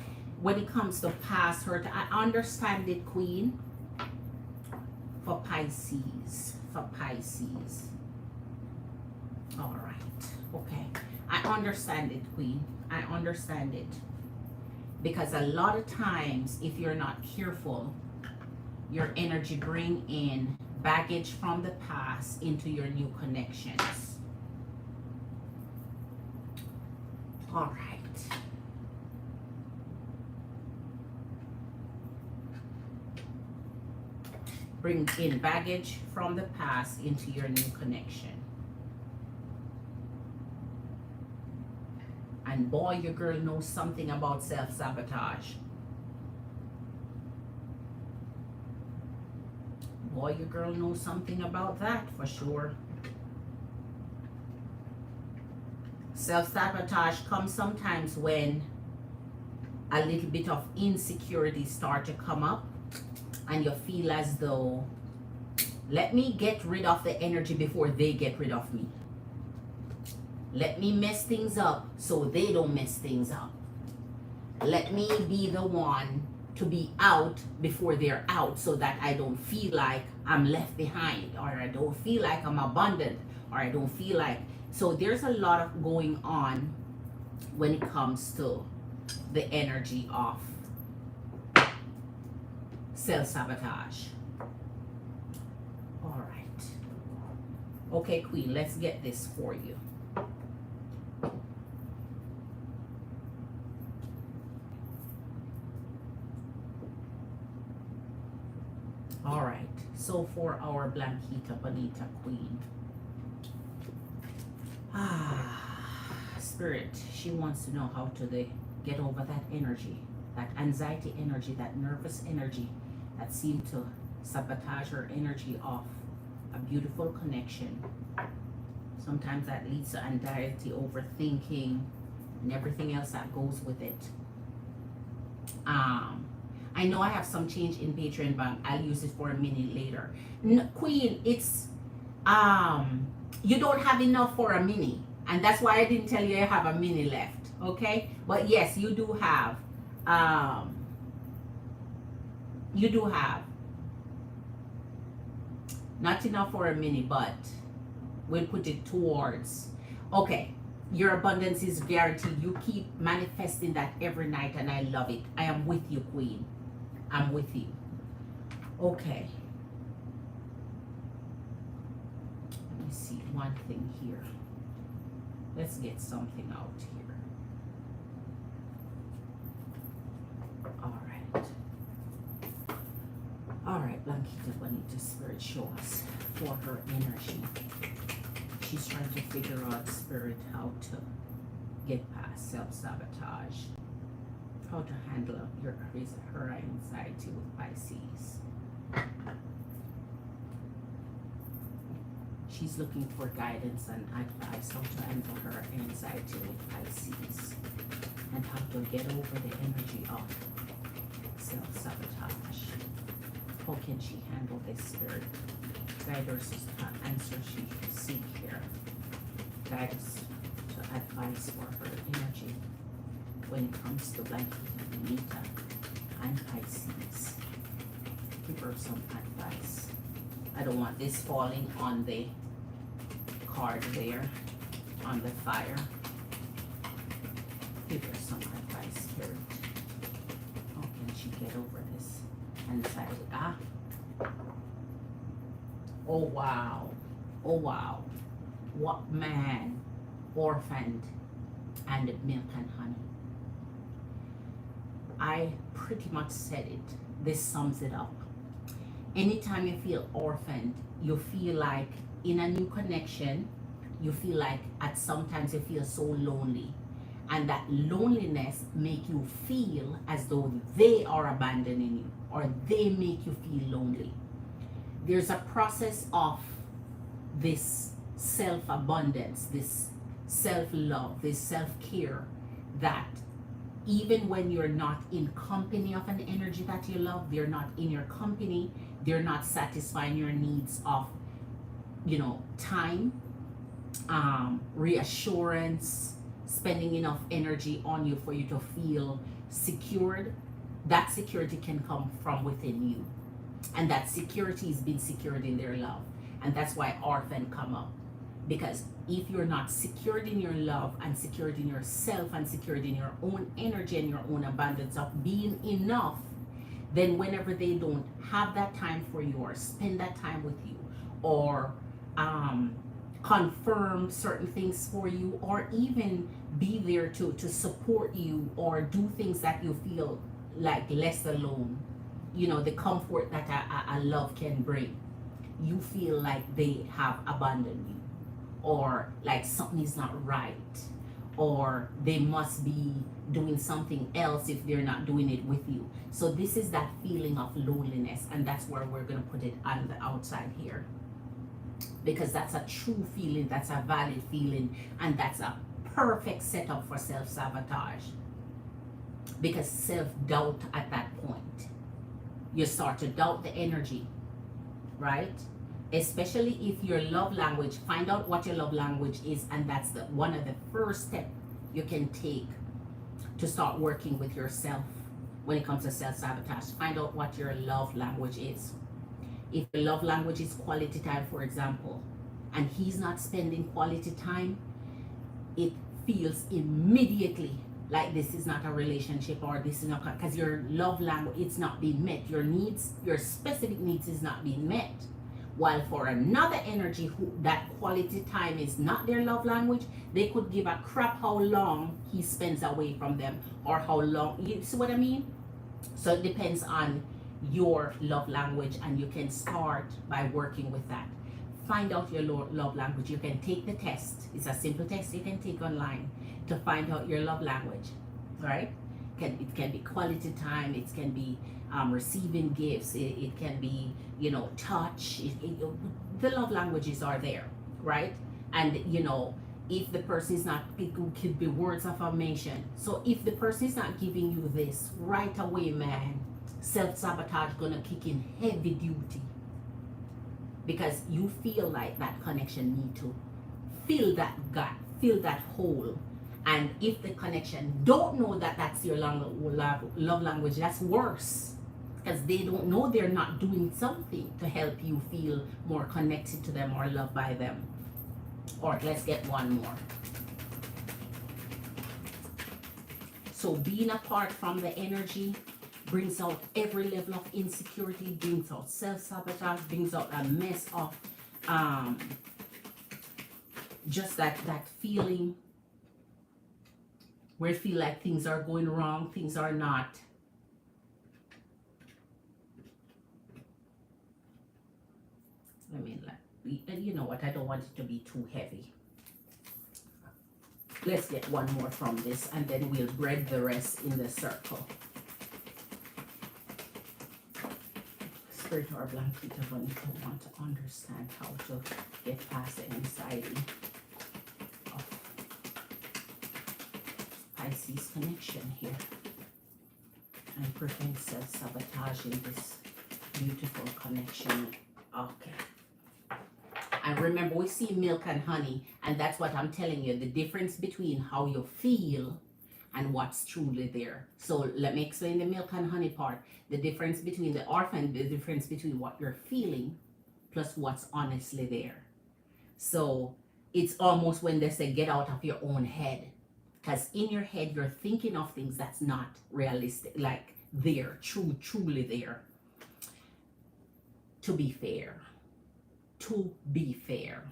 it comes to past hurt. I understand it, Queen. For Pisces. For Pisces. All right. Okay. I understand it, Queen. I understand it. Because a lot of times, if you're not careful, your energy bring in baggage from the past into your new connections. All right. Bring in baggage from the past into your new connection. And boy, your girl knows something about self-sabotage. Boy, your girl knows something about that for sure. Self-sabotage comes sometimes when a little bit of insecurity start to come up and you feel as though, let me get rid of the energy before they get rid of me. Let me mess things up so they don't mess things up. Let me be the one to be out before they're out, so that I don't feel like I'm left behind, or I don't feel like I'm abandoned, or I don't feel like... So there's a lot of going on when it comes to the energy of self-sabotage. All right. Okay, Queen, let's get this for you. All right, so for our Blanquita Bonita Queen, Spirit, she wants to know how to get over that energy, that anxiety energy, that nervous energy that seemed to sabotage her energy of a beautiful connection. Sometimes that leads to anxiety, overthinking, and everything else that goes with it. I know I have some change in Patreon bank. I'll use it for a minute later. Queen, it's you don't have enough for a mini, and that's why I didn't tell you I have a mini left. Okay, but yes, you do have not enough for a mini, but we'll put it towards. Okay, your abundance is guaranteed. You keep manifesting that every night, and I love it. I am with you, Queen. I'm with you. Okay. Let me see one thing here. Let's get something out here. All right. All right, Blanquita Bonita, Spirit, show us for her energy. She's trying to figure out, Spirit, how to get past self-sabotage. How to handle her anxiety with Pisces. She's looking for guidance and advice how to handle her anxiety with Pisces and how to get over the energy of self-sabotage. How can she handle this, Spirit? Guide her to answer she seek here. guidance to advise for her energy when it comes to Blanket, Nita, and Pisces. Give her some advice. I don't want this falling on the card there, on the fire. Give her some advice, Spirit. How can she get over this anxiety? Ah. Oh, wow. Oh, wow. What man, orphaned, and milk and honey. I pretty much said it. This sums it up. Anytime you feel orphaned, you feel like in a new connection, you feel like at sometimes you feel so lonely. And that loneliness make you feel as though they are abandoning you, or they make you feel lonely. There's a process of this self-abundance, this self-love, this self-care, that even when you're not in company of an energy that you love, they're not in your company, they're not satisfying your needs of, time, reassurance, spending enough energy on you for you to feel secured. That security can come from within you. And that security is being secured in their love. And that's why orphan come up. Because if you're not secured in your love and secured in yourself and secured in your own energy and your own abundance of being enough, then whenever they don't have that time for you or spend that time with you or confirm certain things for you or even be there to support you or do things that you feel like less alone, the comfort that a love can bring, you feel like they have abandoned you, or like something is not right, or they must be doing something else if they're not doing it with you. So this is that feeling of loneliness, and that's where we're going to put it on the outside here, because that's a true feeling, that's a valid feeling, and that's a perfect setup for self-sabotage. Because self-doubt at that point, you start to doubt the energy, right? Especially if your love language, find out what your love language is, and that's one of the first steps you can take to start working with yourself when it comes to self-sabotage. Find out what your love language is. If your love language is quality time, for example, and he's not spending quality time, it feels immediately like this is not a relationship, or this is not, because your love language, it's not being met. Your needs, your specific needs is not being met. While for another energy who that quality time is not their love language, they could give a crap how long he spends away from them or how long, you see what I mean? So it depends on your love language, and you can start by working with that. Find out your love language. You can take the test. It's a simple test you can take online to find out your love language, right? It can be quality time, it can be receiving gifts, it can be, touch. The love languages are there, right? And, if the person is not, it could be words of affirmation. So if the person is not giving you this right away, man, self-sabotage gonna kick in heavy duty, because you feel like that connection need to fill that gap, fill that hole. And if the connection don't know that that's your love language, that's worse, because they don't know they're not doing something to help you feel more connected to them or loved by them. Or let's get one more. So being apart from the energy brings out every level of insecurity, brings out self-sabotage, brings out a mess of just that feeling where you feel like things are going wrong, things are not. I mean, like, you know what, I don't want it to be too heavy. Let's get one more from this, and then we'll break the rest in the circle. Spirit or Blanket of Bonita want to understand how to get past the anxiety of Pisces connection here and prevent self-sabotage in this beautiful connection. Okay. And remember, we see milk and honey, and that's what I'm telling you, the difference between how you feel and what's truly there. So let me explain the milk and honey part. The difference between the orphan, the difference between what you're feeling plus what's honestly there. So it's almost when they say get out of your own head. Because in your head, you're thinking of things that's not realistic, like there, truly there. To be fair. To be fair.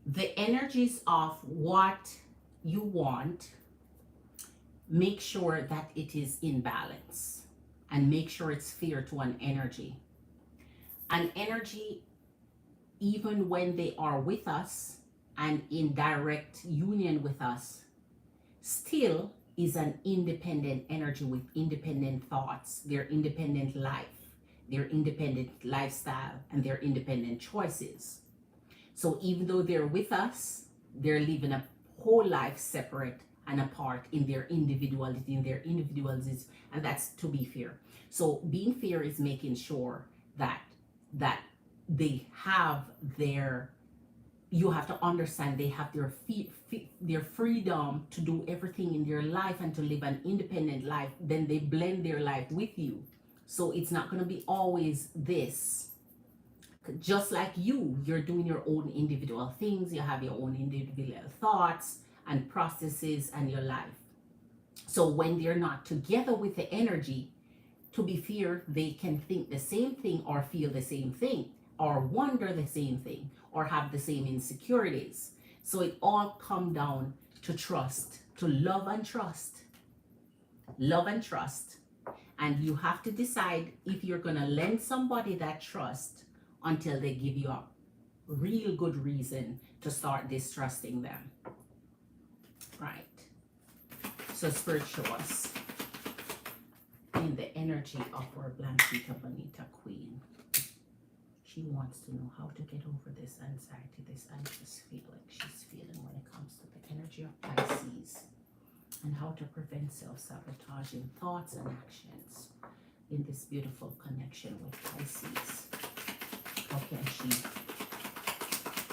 The energies of what you want, make sure that it is in balance and make sure it's fair to an energy. An energy, even when they are with us and in direct union with us, still is an independent energy with independent thoughts, their independent life, their independent lifestyle, and their independent choices. So even though they're with us, they're living a whole life separate and apart in their individuality, and that's to be fair. So being fair is making sure that they have their, you have to understand they have their freedom to do everything in their life and to live an independent life. Then they blend their life with you. So it's not going to be always this. Just like you're doing your own individual things, you have your own individual thoughts and processes and your life. So when they're not together with the energy, to be fair, they can think the same thing or feel the same thing or wonder the same thing or have the same insecurities. So it all comes down to trust, to love and trust. Love and trust. And you have to decide if you're going to lend somebody that trust until they give you a real good reason to start distrusting them. Right. So Spirit, show us in the energy of our Blanquita Bonita Queen. She wants to know how to get over this anxiety, this anxious feeling she's feeling when it comes to the energy of Pisces, and how to prevent self-sabotaging thoughts and actions in this beautiful connection with Pisces. How can she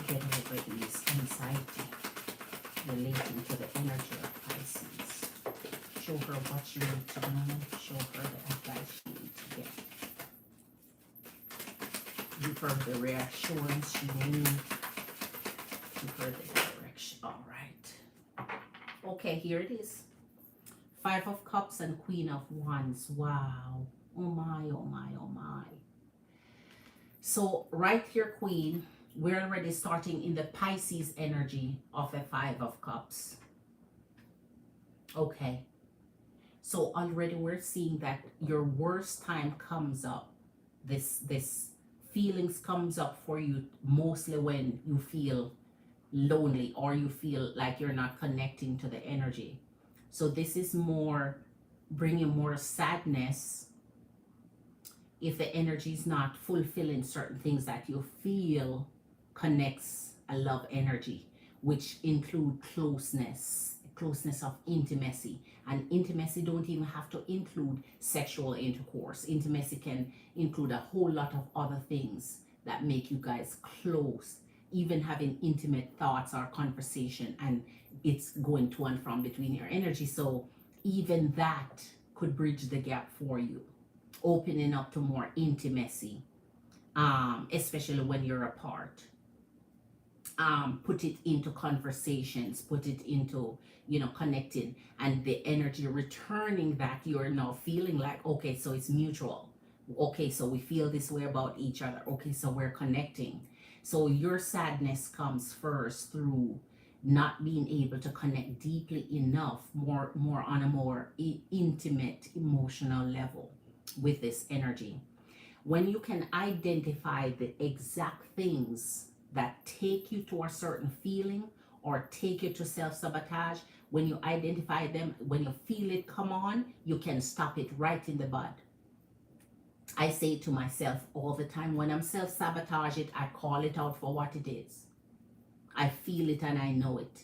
get over these anxiety relating to the energy of Pisces? Show her what she needs to know. Show her the advice she needs to get. Give her the reassurance she needs. Give her the direction. All right. Okay, here it is. 5 of Cups and Queen of Wands. Wow. Oh my, oh my, oh my. So right here, Queen, we're already starting in the Pisces energy of the 5 of Cups. Okay. So already we're seeing that your worst time comes up. This feelings comes up for you mostly when you feel lonely or you feel like you're not connecting to the energy. So this is more bringing more sadness if the energy is not fulfilling certain things that you feel connects a love energy, which include closeness of intimacy. And intimacy don't even have to include sexual intercourse. Intimacy can include a whole lot of other things that make you guys close, even having intimate thoughts or conversation, and it's going to and from between your energy. So even that could bridge the gap for you, opening up to more intimacy, especially when you're apart. Put it into conversations, put it into, connecting, and the energy returning that you're now feeling like, okay, so it's mutual. Okay, so we feel this way about each other. Okay, so we're connecting. So your sadness comes first through not being able to connect deeply enough, more on a more intimate emotional level with this energy. When you can identify the exact things that take you to a certain feeling or take you to self-sabotage, when you identify them, when you feel it come on, you can stop it right in the bud. I say to myself all the time, when I'm self-sabotage it, I call it out for what it is. I feel it and I know it.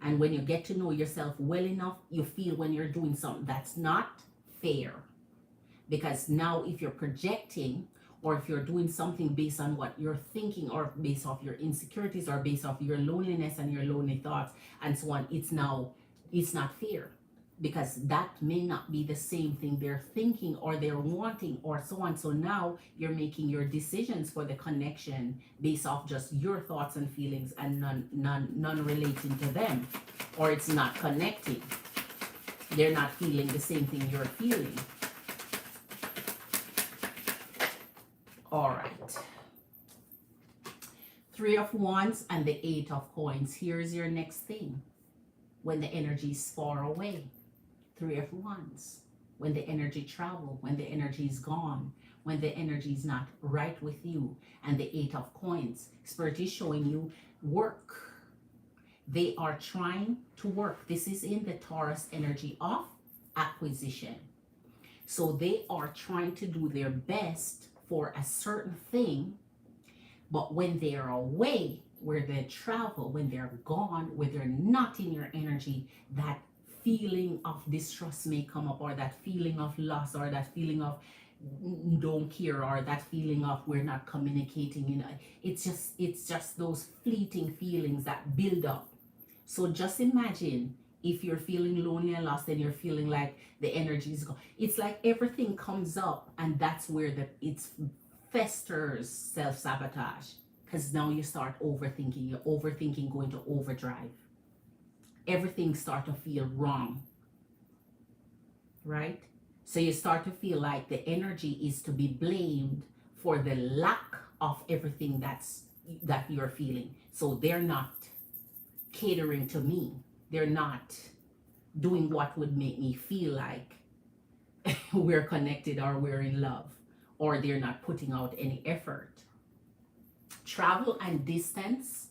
And when you get to know yourself well enough, you feel when you're doing something that's not fair. Because now if you're projecting or if you're doing something based on what you're thinking, or based off your insecurities, or based off your loneliness and your lonely thoughts and so on, it's not fair, because that may not be the same thing they're thinking or they're wanting, or so on. So now you're making your decisions for the connection based off just your thoughts and feelings, and none relating to them, or it's not connecting. They're not feeling the same thing you're feeling. All right. 3 of Wands and the 8 of Coins. Here's your next thing. When the energy is far away. 3 of Wands. When the energy travels, when the energy is gone, when the energy is not right with you. And the 8 of Coins. Spirit is showing you work. They are trying to work. This is in the Taurus energy of acquisition. So they are trying to do their best for a certain thing, but when they are away, where they travel, when they're gone, where they're not in your energy, that feeling of distrust may come up, or that feeling of loss, or that feeling of don't care, or that feeling of we're not communicating. You know, it's just those fleeting feelings that build up. So just imagine if you're feeling lonely and lost, and you're feeling like the energy is gone. It's like everything comes up, and that's where it festers self-sabotage, because now you start overthinking. You're overthinking, going to overdrive. Everything start to feel wrong, right? So you start to feel like the energy is to be blamed for the lack of everything that you're feeling. So they're not catering to me. They're not doing what would make me feel like we're connected, or we're in love, or they're not putting out any effort. Travel and distance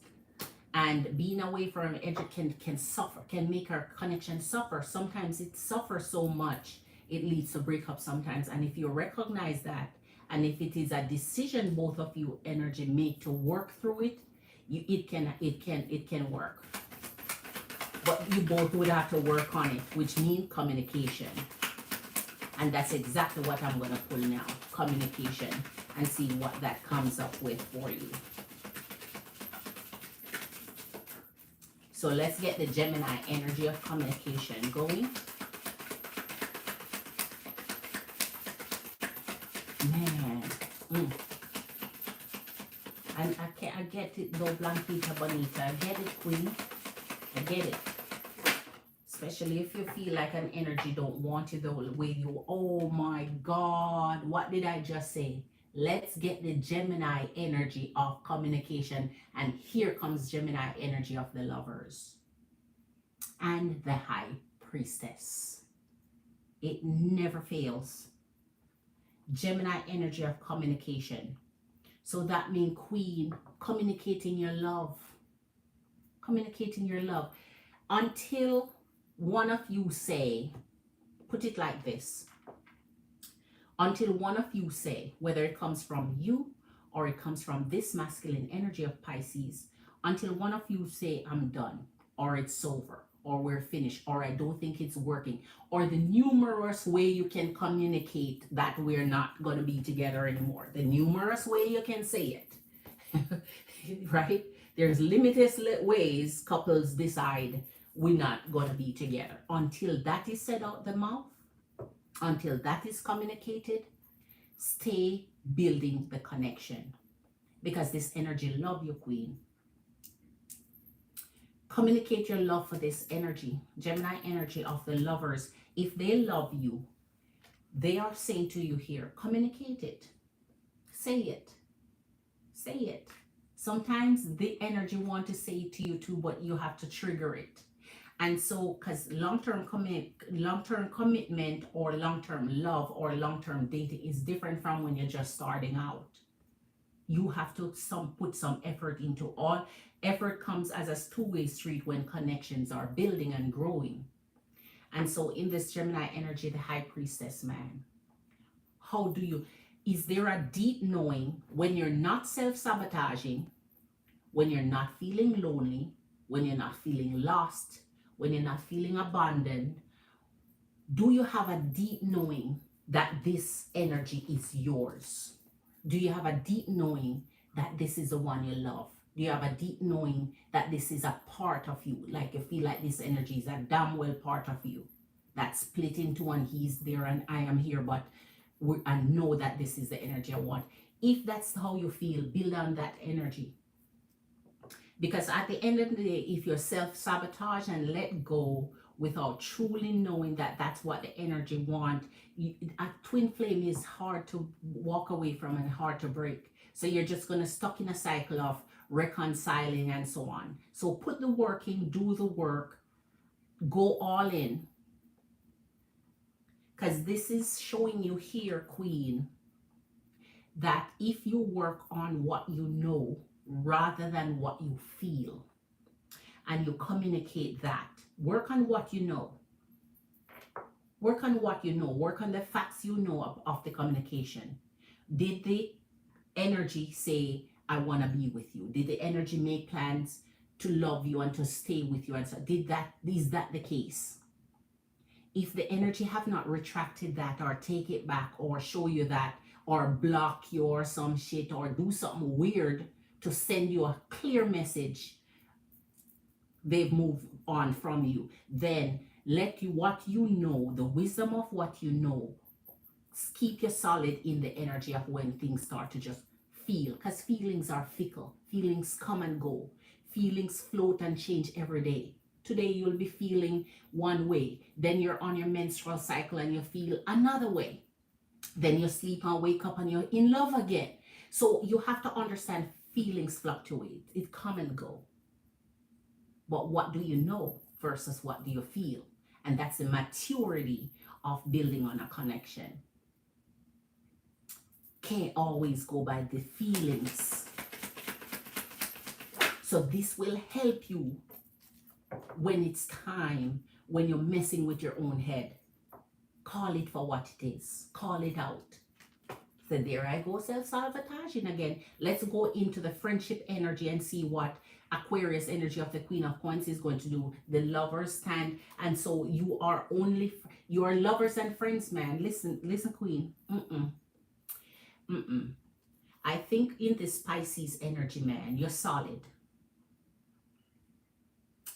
and being away from it can suffer, can make our connection suffer. Sometimes it suffers so much it leads to breakup sometimes. And if you recognize that, and if it is a decision both of you energy make to work through it, it can work. But you both would have to work on it, which means communication. And that's exactly what I'm going to pull now. Communication. And see what that comes up with for you. So let's get the Gemini energy of communication going. Man. And I get it, though, Blanquita Bonita. I get it, Queen. I get it. Especially if you feel like an energy don't want you the way you, oh my God, what did I just say? Let's get the Gemini energy of communication. And here comes Gemini energy of the Lovers. And the High Priestess. It never fails. Gemini energy of communication. So that means, Queen, communicating your love. Communicating your love. Until one of you say, put it like this, until one of you say, whether it comes from you or it comes from this masculine energy of Pisces, until one of you say, I'm done, or it's over, or we're finished, or I don't think it's working, or the numerous way you can communicate that we're not going to be together anymore. The numerous way you can say it, right? There's limitless ways couples decide we're not going to be together. Until that is said out the mouth, until that is communicated, stay building the connection. Because this energy love you, Queen. Communicate your love for this energy. Gemini energy of the Lovers. If they love you, they are saying to you here, communicate it. Say it. Say it. Sometimes the energy want to say it to you too, but you have to trigger it. And so, because long-term commitment or long-term love or long-term dating is different from when you're just starting out. You have to put some effort into all. Effort comes as a two-way street when connections are building and growing. And so in this Gemini energy, the High Priestess, man, how do you, is there a deep knowing when you're not self-sabotaging, when you're not feeling lonely, when you're not feeling lost, when you're not feeling abandoned? Do you have a deep knowing that this energy is yours? Do you have a deep knowing that this is the one you love? Do you have a deep knowing that this is a part of you? Like you feel like this energy is a damn well part of you that's split into, and he's there and I am here, but I know that this is the energy I want. If that's how you feel, build on that energy. Because at the end of the day, if you self-sabotage and let go without truly knowing that that's what the energy want, a twin flame is hard to walk away from and hard to break. So you're just going to stuck in a cycle of reconciling and so on. So put the work in, do the work, go all in. Because this is showing you here, Queen, that if you work on what you know rather than what you feel, and you communicate that, work on what you know. Work on what you know. Work on the facts you know of the communication. Did the energy say, I want to be with you? Did the energy make plans to love you and to stay with you? And so is that the case? If the energy have not retracted that or take it back or show you that or block you or some shit or do something weird to send you a clear message, they've moved on from you, then let you, what you know, the wisdom of what you know, keep you solid in the energy of when things start to just feel, because feelings are fickle. Feelings come and go. Feelings float and change every day. Today you'll be feeling one way, then you're on your menstrual cycle and you feel another way. Then you sleep and wake up and you're in love again. So you have to understand feelings fluctuate. It come and go. But what do you know versus what do you feel? And that's the maturity of building on a connection. Can't always go by the feelings. So this will help you when it's time, when you're messing with your own head. Call it for what it is. Call it out. So there I go, self-sabotaging again. Let's go into the friendship energy and see what Aquarius energy of the Queen of Coins is going to do. The lovers stand. And so you are lovers and friends, man. Listen, Queen. I think in this Pisces energy, man, you're solid.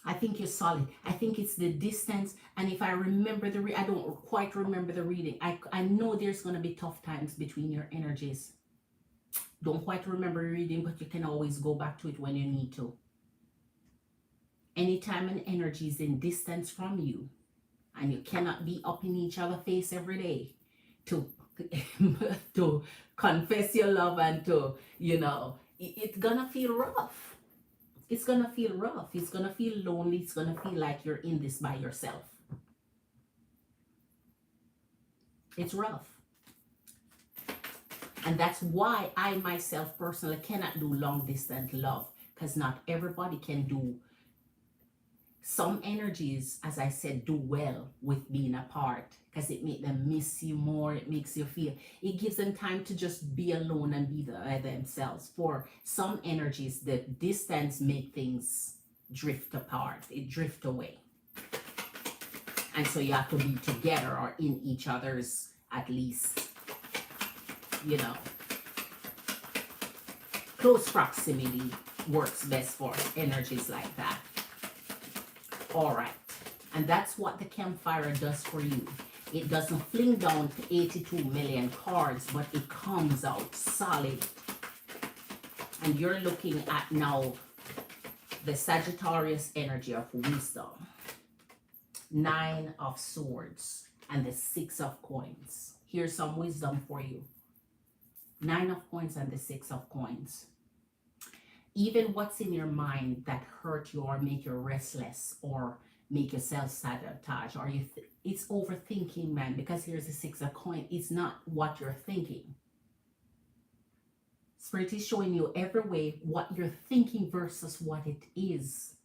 I think you're solid. I think it's the distance. And if I remember I don't quite remember the reading. I know there's going to be tough times between your energies. Don't quite remember reading, but you can always go back to it when you need to. Anytime an energy is in distance from you, and you cannot be up in each other's face every day to to confess your love and to, it's gonna feel rough. It's gonna feel rough. It's gonna feel lonely. It's gonna feel like you're in this by yourself. It's rough. And that's why I myself personally cannot do long distance love, because not everybody can do. Some energies, as I said, do well with being apart because it makes them miss you more. It makes you feel, it gives them time to just be alone and be by themselves. For some energies, the distance make things drift apart. It drift away. And so you have to be together or in each other's, at least, close proximity works best for energies like that. All right, and that's what the campfire does for you. It doesn't fling down to 82 million cards, but it comes out solid. And you're looking at now the Sagittarius energy of wisdom, 9 of swords, and the 6 of coins. Here's some wisdom for you. 9 of coins and the 6 of coins. Even what's in your mind that hurt you or make you restless or make you self-sabotage, or it's overthinking, man, because here's the 6 of coins. It's not what you're thinking. Spirit is showing you every way what you're thinking versus what it is.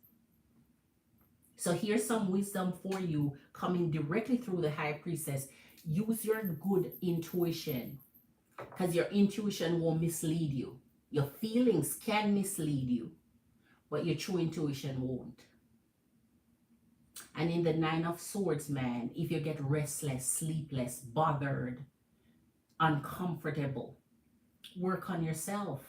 So here's some wisdom for you coming directly through the High Priestess. Use your good intuition, because your intuition won't mislead you. Your feelings can mislead you, but your true intuition won't. And in the 9 of swords, man, if you get restless, sleepless, bothered, uncomfortable, Work on yourself.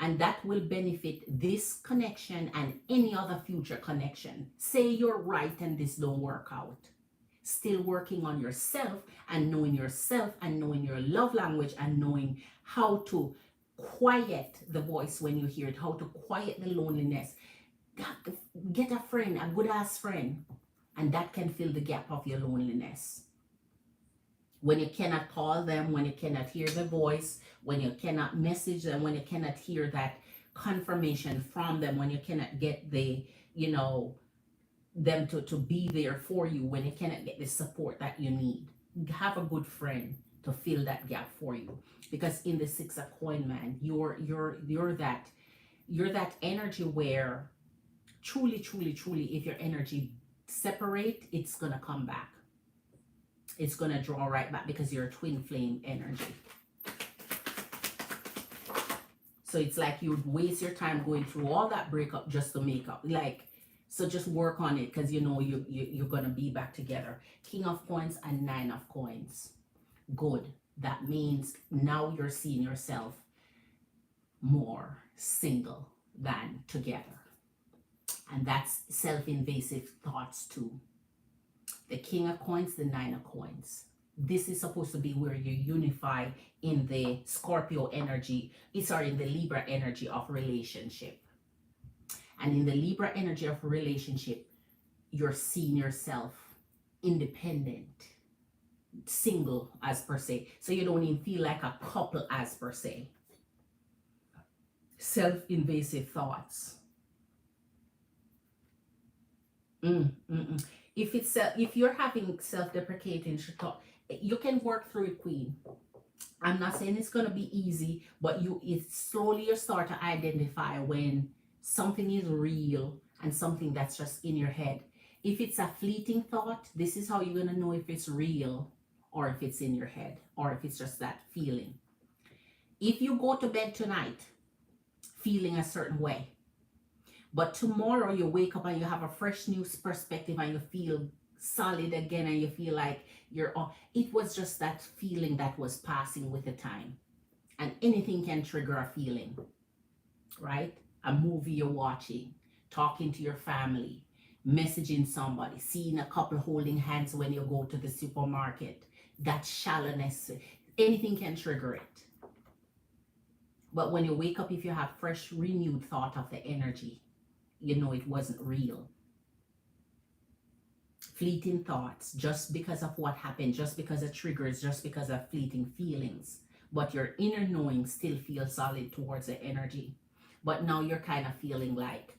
And that will benefit this connection and any other future connection. Say you're right and this don't work out. Still working on yourself and knowing your love language and knowing how to quiet the voice when you hear it, how to quiet the loneliness. Get a friend, a good ass friend, and that can fill the gap of your loneliness. When you cannot call them, when you cannot hear the voice, when you cannot message them, when you cannot hear that confirmation from them, when you cannot get the, them to be there for you, when you cannot get the support that you need, have a good friend to fill that gap for you. Because in the Six of Coin, man, you're that energy where truly, truly, truly, if your energy separate, it's gonna come back. It's going to draw right back because you're a twin flame energy. So it's like you would waste your time going through all that breakup just to make up. So just work on it because you're going to be back together. King of Coins and Nine of Coins. Good. That means now you're seeing yourself more single than together. And that's self-invasive thoughts too. The King of Coins, the Nine of Coins. This is supposed to be where you unify in the Scorpio energy. In the Libra energy of relationship. And in the Libra energy of relationship, you're seeing yourself independent, single as per se. So you don't even feel like a couple as per se. Self-invasive thoughts. If you're having self-deprecating thought, you can work through it, Queen. I'm not saying it's gonna be easy, but it's slowly you start to identify when something is real and something that's just in your head. If it's a fleeting thought, this is how you're gonna know if it's real or if it's in your head or if it's just that feeling. If you go to bed tonight feeling a certain way, but tomorrow you wake up and you have a fresh new perspective and you feel solid again and you feel like it was just that feeling that was passing with the time. And anything can trigger a feeling, right? A movie you're watching, talking to your family, messaging somebody, seeing a couple holding hands when you go to the supermarket, that shallowness, anything can trigger it. But when you wake up, if you have fresh, renewed thought of the energy, you know it wasn't real. Fleeting thoughts, just because of what happened, just because of triggers, just because of fleeting feelings. But your inner knowing still feels solid towards the energy. But now you're kind of feeling like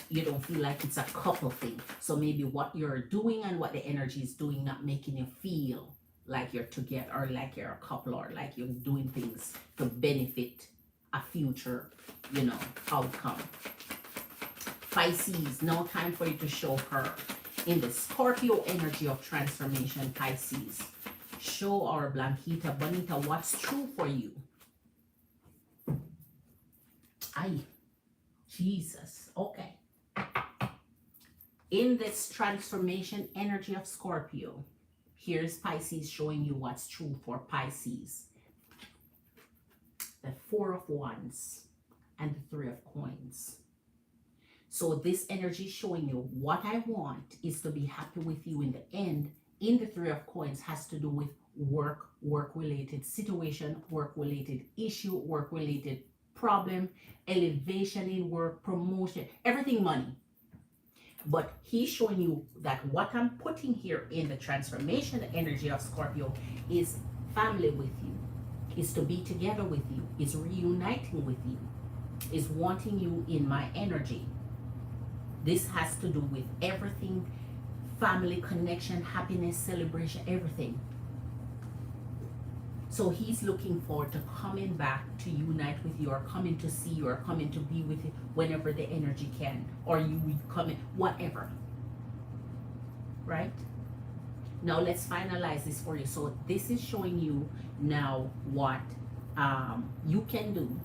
you don't feel like it's a couple thing. So maybe what you're doing and what the energy is doing not making you feel like you're together or like you're a couple or like you're doing things to benefit a future, outcome. Pisces, now time for you to show her in the Scorpio energy of transformation. Pisces, show our Blanquita Bonita what's true for you. Ay, Jesus. Okay. In this transformation energy of Scorpio, here's Pisces showing you what's true for Pisces. The Four of Wands and the Three of Coins. So this energy is showing you what I want is to be happy with you in the end. In the Three of Coins has to do with work-related situation, work-related issue, work-related problem, elevation in work, promotion, everything money. But he's showing you that what I'm putting here in the transformation energy of Scorpio is family with you, is to be together with you, is reuniting with you, is wanting you in my energy. This has to do with everything, family connection, happiness, celebration, everything. So he's looking forward to coming back to unite with you or coming to see you or coming to be with you whenever the energy can, or you will come in, whatever. Right? Now let's finalize this for you. So this is showing you now what you can do.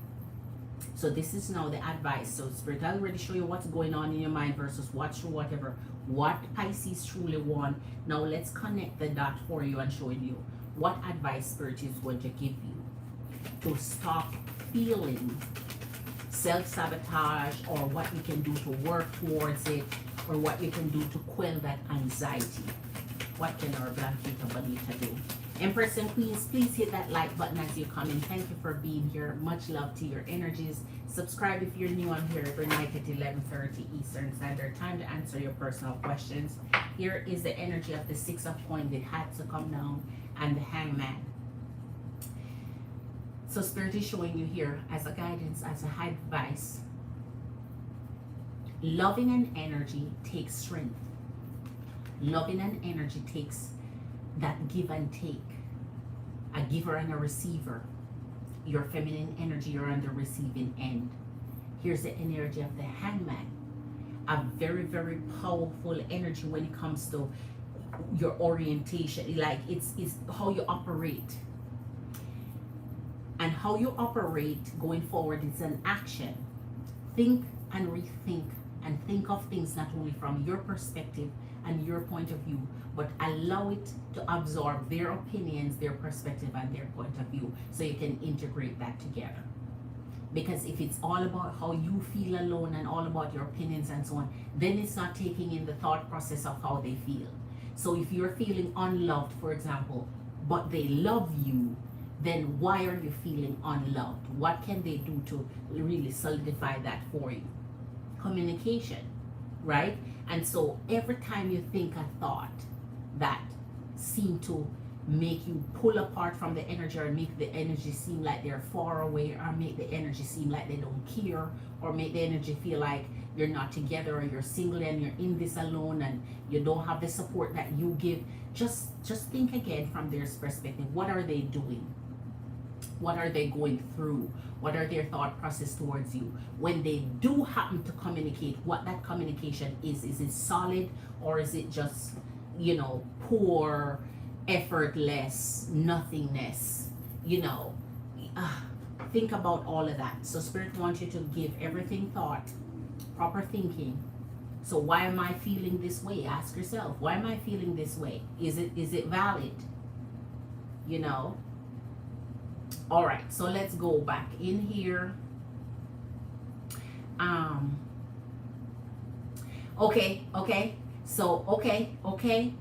So this is now the advice. So Spirit already show you what's going on in your mind versus what's true, whatever. What Pisces truly want. Now let's connect the dot for you and showing you what advice Spirit is going to give you. to stop feeling self-sabotage, or what you can do to work towards it, or what you can do to quell that anxiety. What can our Blanquita Bonita do? Empress and Queens, please hit that like button as you come in. Thank you for being here. Much love to your energies. Subscribe if you're new. I'm here every night at 11:30 Eastern Standard Time to answer your personal questions. Here is the energy of the Six of Coins. It had to come down, and the Hangman. So Spirit is showing you here as a guidance, as a advice. Loving an energy takes strength. Loving an energy takes that give and take. A giver and a receiver. Your feminine energy, you're on the receiving end. Here's the energy of the Hangman. A very, very powerful energy when it comes to your orientation. Like it's how you operate. And how you operate going forward is an action. Think and rethink, and think of things not only from your perspective and your point of view, but allow it to absorb their opinions, their perspective, and their point of view, so you can integrate that together. Because if it's all about how you feel alone and all about your opinions and so on, then it's not taking in the thought process of how they feel. So if you're feeling unloved, for example, but they love you, then why are you feeling unloved? What can they do to really solidify that for you? Communication, right? And so every time you think a thought that seem to make you pull apart from the energy, or make the energy seem like they're far away, or make the energy seem like they don't care, or make the energy feel like you're not together, or you're single and you're in this alone and you don't have the support that you give, just think again from their perspective. What are they doing? What are they going through? What are their thought process towards you? When they do happen to communicate, what that communication is it solid, or is it just, poor, effortless, nothingness? Think about all of that. So Spirit wants you to give everything thought, proper thinking. So why am I feeling this way? Ask yourself, why am I feeling this way? Is it valid? All right, so let's go back in here. Okay. So, okay.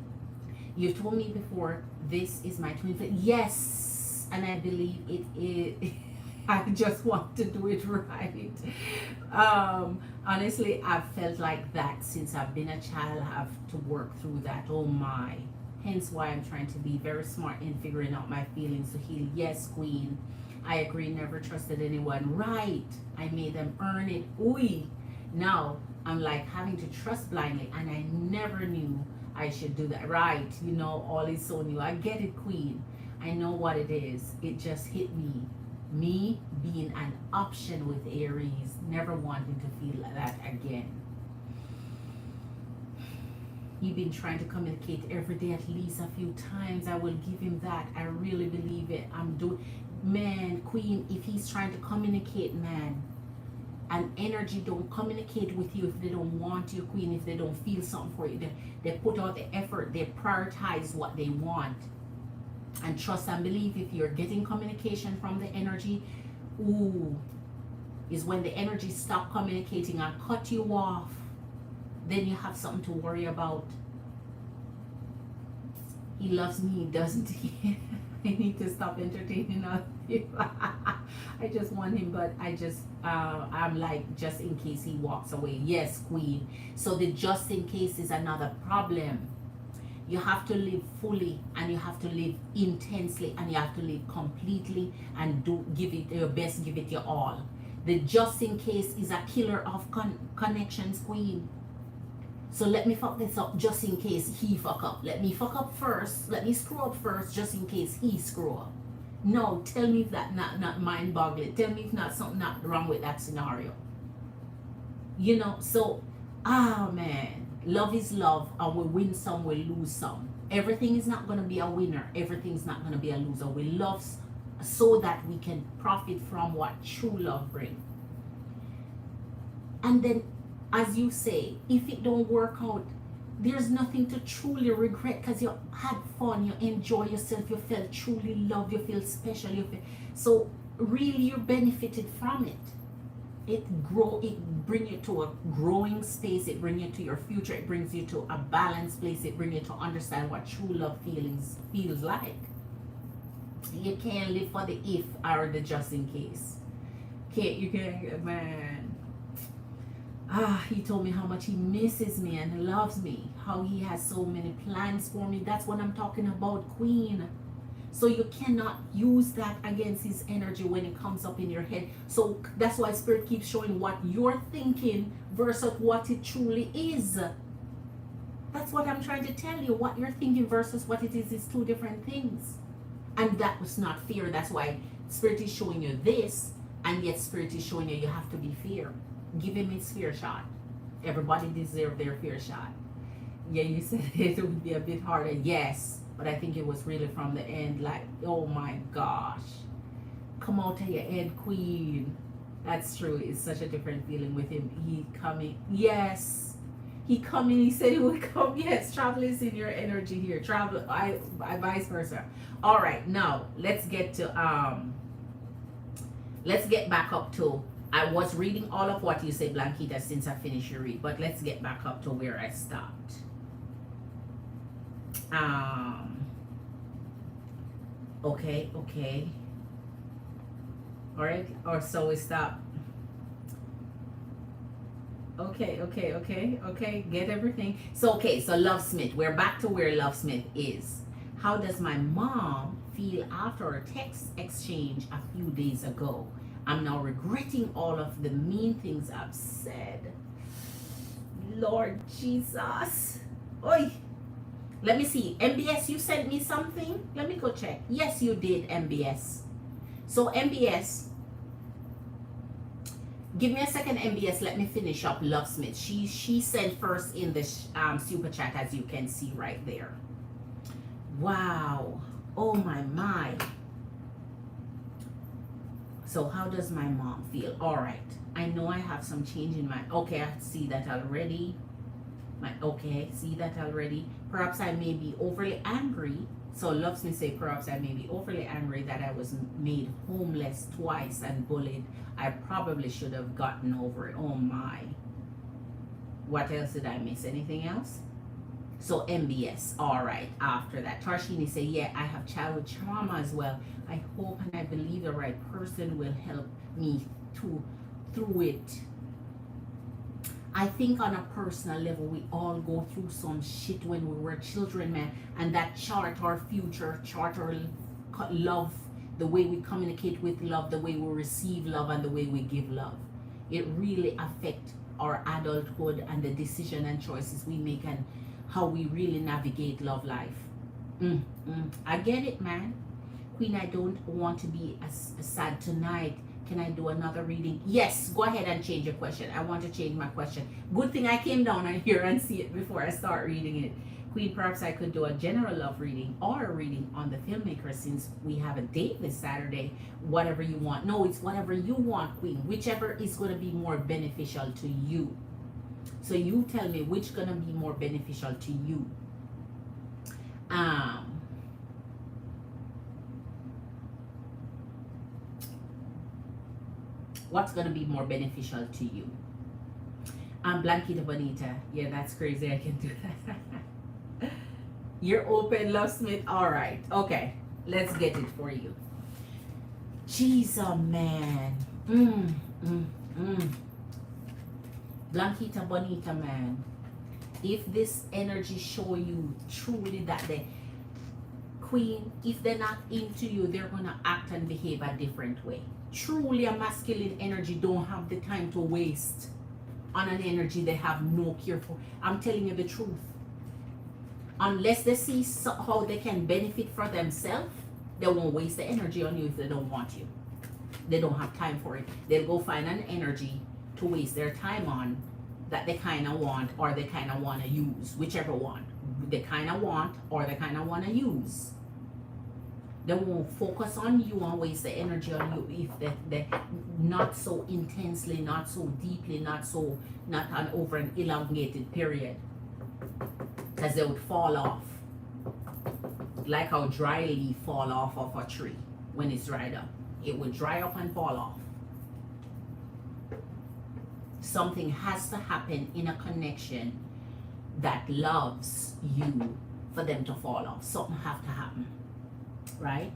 You told me before, this is my twin flame. Yes, and I believe it is. I just want to do it right. Honestly, I've felt like that since I've been a child. I have to work through that. Oh my. Hence why I'm trying to be very smart in figuring out my feelings to heal. Yes, Queen. I agree, never trusted anyone. Right. I made them earn it. Ooh. Now, I'm like having to trust blindly, and I never knew I should do that. Right. All is so new. I get it, Queen. I know what it is. It just hit me. Me being an option with Aries, never wanting to feel like that again. You've been trying to communicate every day at least a few times. I will give him that. I really believe it. I'm doing, man, Queen, if he's trying to communicate, man, and energy don't communicate with you if they don't want you, Queen, if they don't feel something for you. They put out the effort. They prioritize what they want. And trust and believe, if you're getting communication from the energy, is when the energy stop communicating and cut you off. Then you have something to worry about. He loves me, doesn't he? I need to stop entertaining other people. I just want him, but I'm like, just in case he walks away. Yes, Queen. So the just in case is another problem. You have to live fully, and you have to live intensely, and you have to live completely, and give it your best, give it your all. The just in case is a killer of connections, Queen. So let me fuck this up just in case he fuck up. Let me fuck up first. Let me screw up first just in case he screw up. No, tell me if that not mind boggling. Tell me if not something not wrong with that scenario. So, man, love is love, and we win some, we lose some. Everything is not going to be a winner. Everything's not going to be a loser. We love so that we can profit from what true love brings. And then, as you say, if it don't work out, there's nothing to truly regret, because you had fun, you enjoy yourself, you felt truly loved, you feel special. So really you benefited from it. It bring you to a growing space. It bring you to your future. It brings you to a balanced place. It bring you to understand what true love feels like. You can't live for the if or the just in case. You can't, man. He told me how much he misses me and loves me. How he has so many plans for me. That's what I'm talking about, Queen. So you cannot use that against his energy when it comes up in your head. So that's why Spirit keeps showing what you're thinking versus what it truly is. That's what I'm trying to tell you. What you're thinking versus what it is two different things. And that was not fear. That's why Spirit is showing you this, and yet Spirit is showing you have to be fear. Give him his fear shot. Everybody deserves their fear shot. Yeah, you said it would be a bit harder. Yes. But I think it was really from the end, like, oh my gosh. Come out of your head, Queen. That's true. It's such a different feeling with him. He coming. Yes. He coming. He said he would come. Yes. Travel is in your energy here. Travel. I vice versa. All right. Now let's get to let's get back up to, I was reading all of what you said, Blanquita, since I finished your read, but let's get back up to where I stopped. Okay. All right, or so we stop. Okay, get everything. So Love Smith, we're back to where Love Smith is. How does my mom feel after a text exchange a few days ago? I'm now regretting all of the mean things I've said. Lord Jesus. Oi. Let me see. MBS, you sent me something? Let me go check. Yes, you did, MBS. So, MBS, give me a second, MBS. Let me finish up Love Smith. She said first in the super chat, as you can see right there. Wow. Oh, my. So, how does my mom feel? All right. I know I have some change in my... Okay, I see that already. See that already. Perhaps I may be overly angry. So Loves Me say, perhaps I may be overly angry that I was made homeless twice and bullied. I probably should have gotten over it. Oh my. What else did I miss? Anything else? So MBS. All right. After that, Tarshini say, yeah, I have childhood trauma as well. I hope and I believe the right person will help me through it. I think on a personal level, we all go through some shit when we were children, man. And that chart our future, chart our love, the way we communicate with love, the way we receive love, and the way we give love. It really affects our adulthood and the decision and choices we make and how we really navigate love life. I get it, man. Queen, I don't want to be sad tonight. Can I do another reading? Yes, go ahead and change your question. I want to change my question. Good thing I came down here and see it before I start reading it. Queen, perhaps I could do a general love reading or a reading on the filmmaker since we have a date this Saturday. Whatever you want. No, it's whatever you want, Queen. Whichever is going to be more beneficial to you. So you tell me which going to be more beneficial to you. What's going to be more beneficial to you? Blanquita Bonita. Yeah, that's crazy. I can do that. You're open, Love Smith. All right. Okay. Let's get it for you. Jeez, oh man. Blanquita Bonita, man. If this energy show you truly that the Queen, if they're not into you, they're going to act and behave a different way. Truly a masculine energy don't have the time to waste on an energy they have no care for. I'm telling you the truth. Unless they see how they can benefit for themselves, they won't waste the energy on you if they don't want you. They don't have time for it. They'll go find an energy to waste their time on that they kind of want or they kind of want to use. Whichever one. They kind of want or they kind of want to use. They won't focus on you and waste the energy on you if they not so intensely, not so deeply, not over an elongated period. Because they would fall off. Like how dry leaf fall off of a tree when it's dried up. It would dry up and fall off. Something has to happen in a connection that loves you for them to fall off. Something have to happen, right?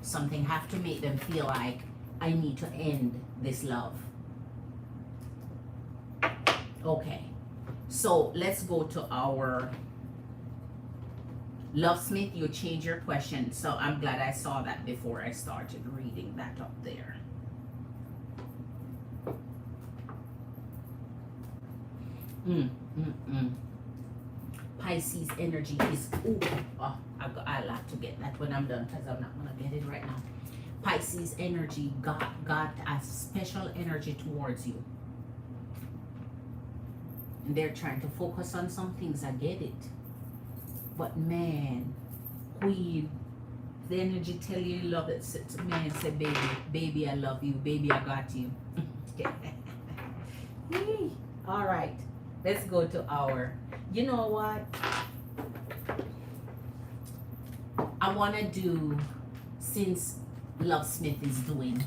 Something have to make them feel like I need to end this love. Okay, so let's go to our Lovesmith. You change your question, so I'm glad I saw that before I started reading that up there. Pisces energy is, I'll have to get that when I'm done because I'm not gonna get it right now. Pisces energy got a special energy towards you. And they're trying to focus on some things, I get it. But man, Queen, the energy tell you you love it. Man, say baby, I love you. Baby, I got you. All right, let's go to our, you know what? I want to do, since Lovesmith is doing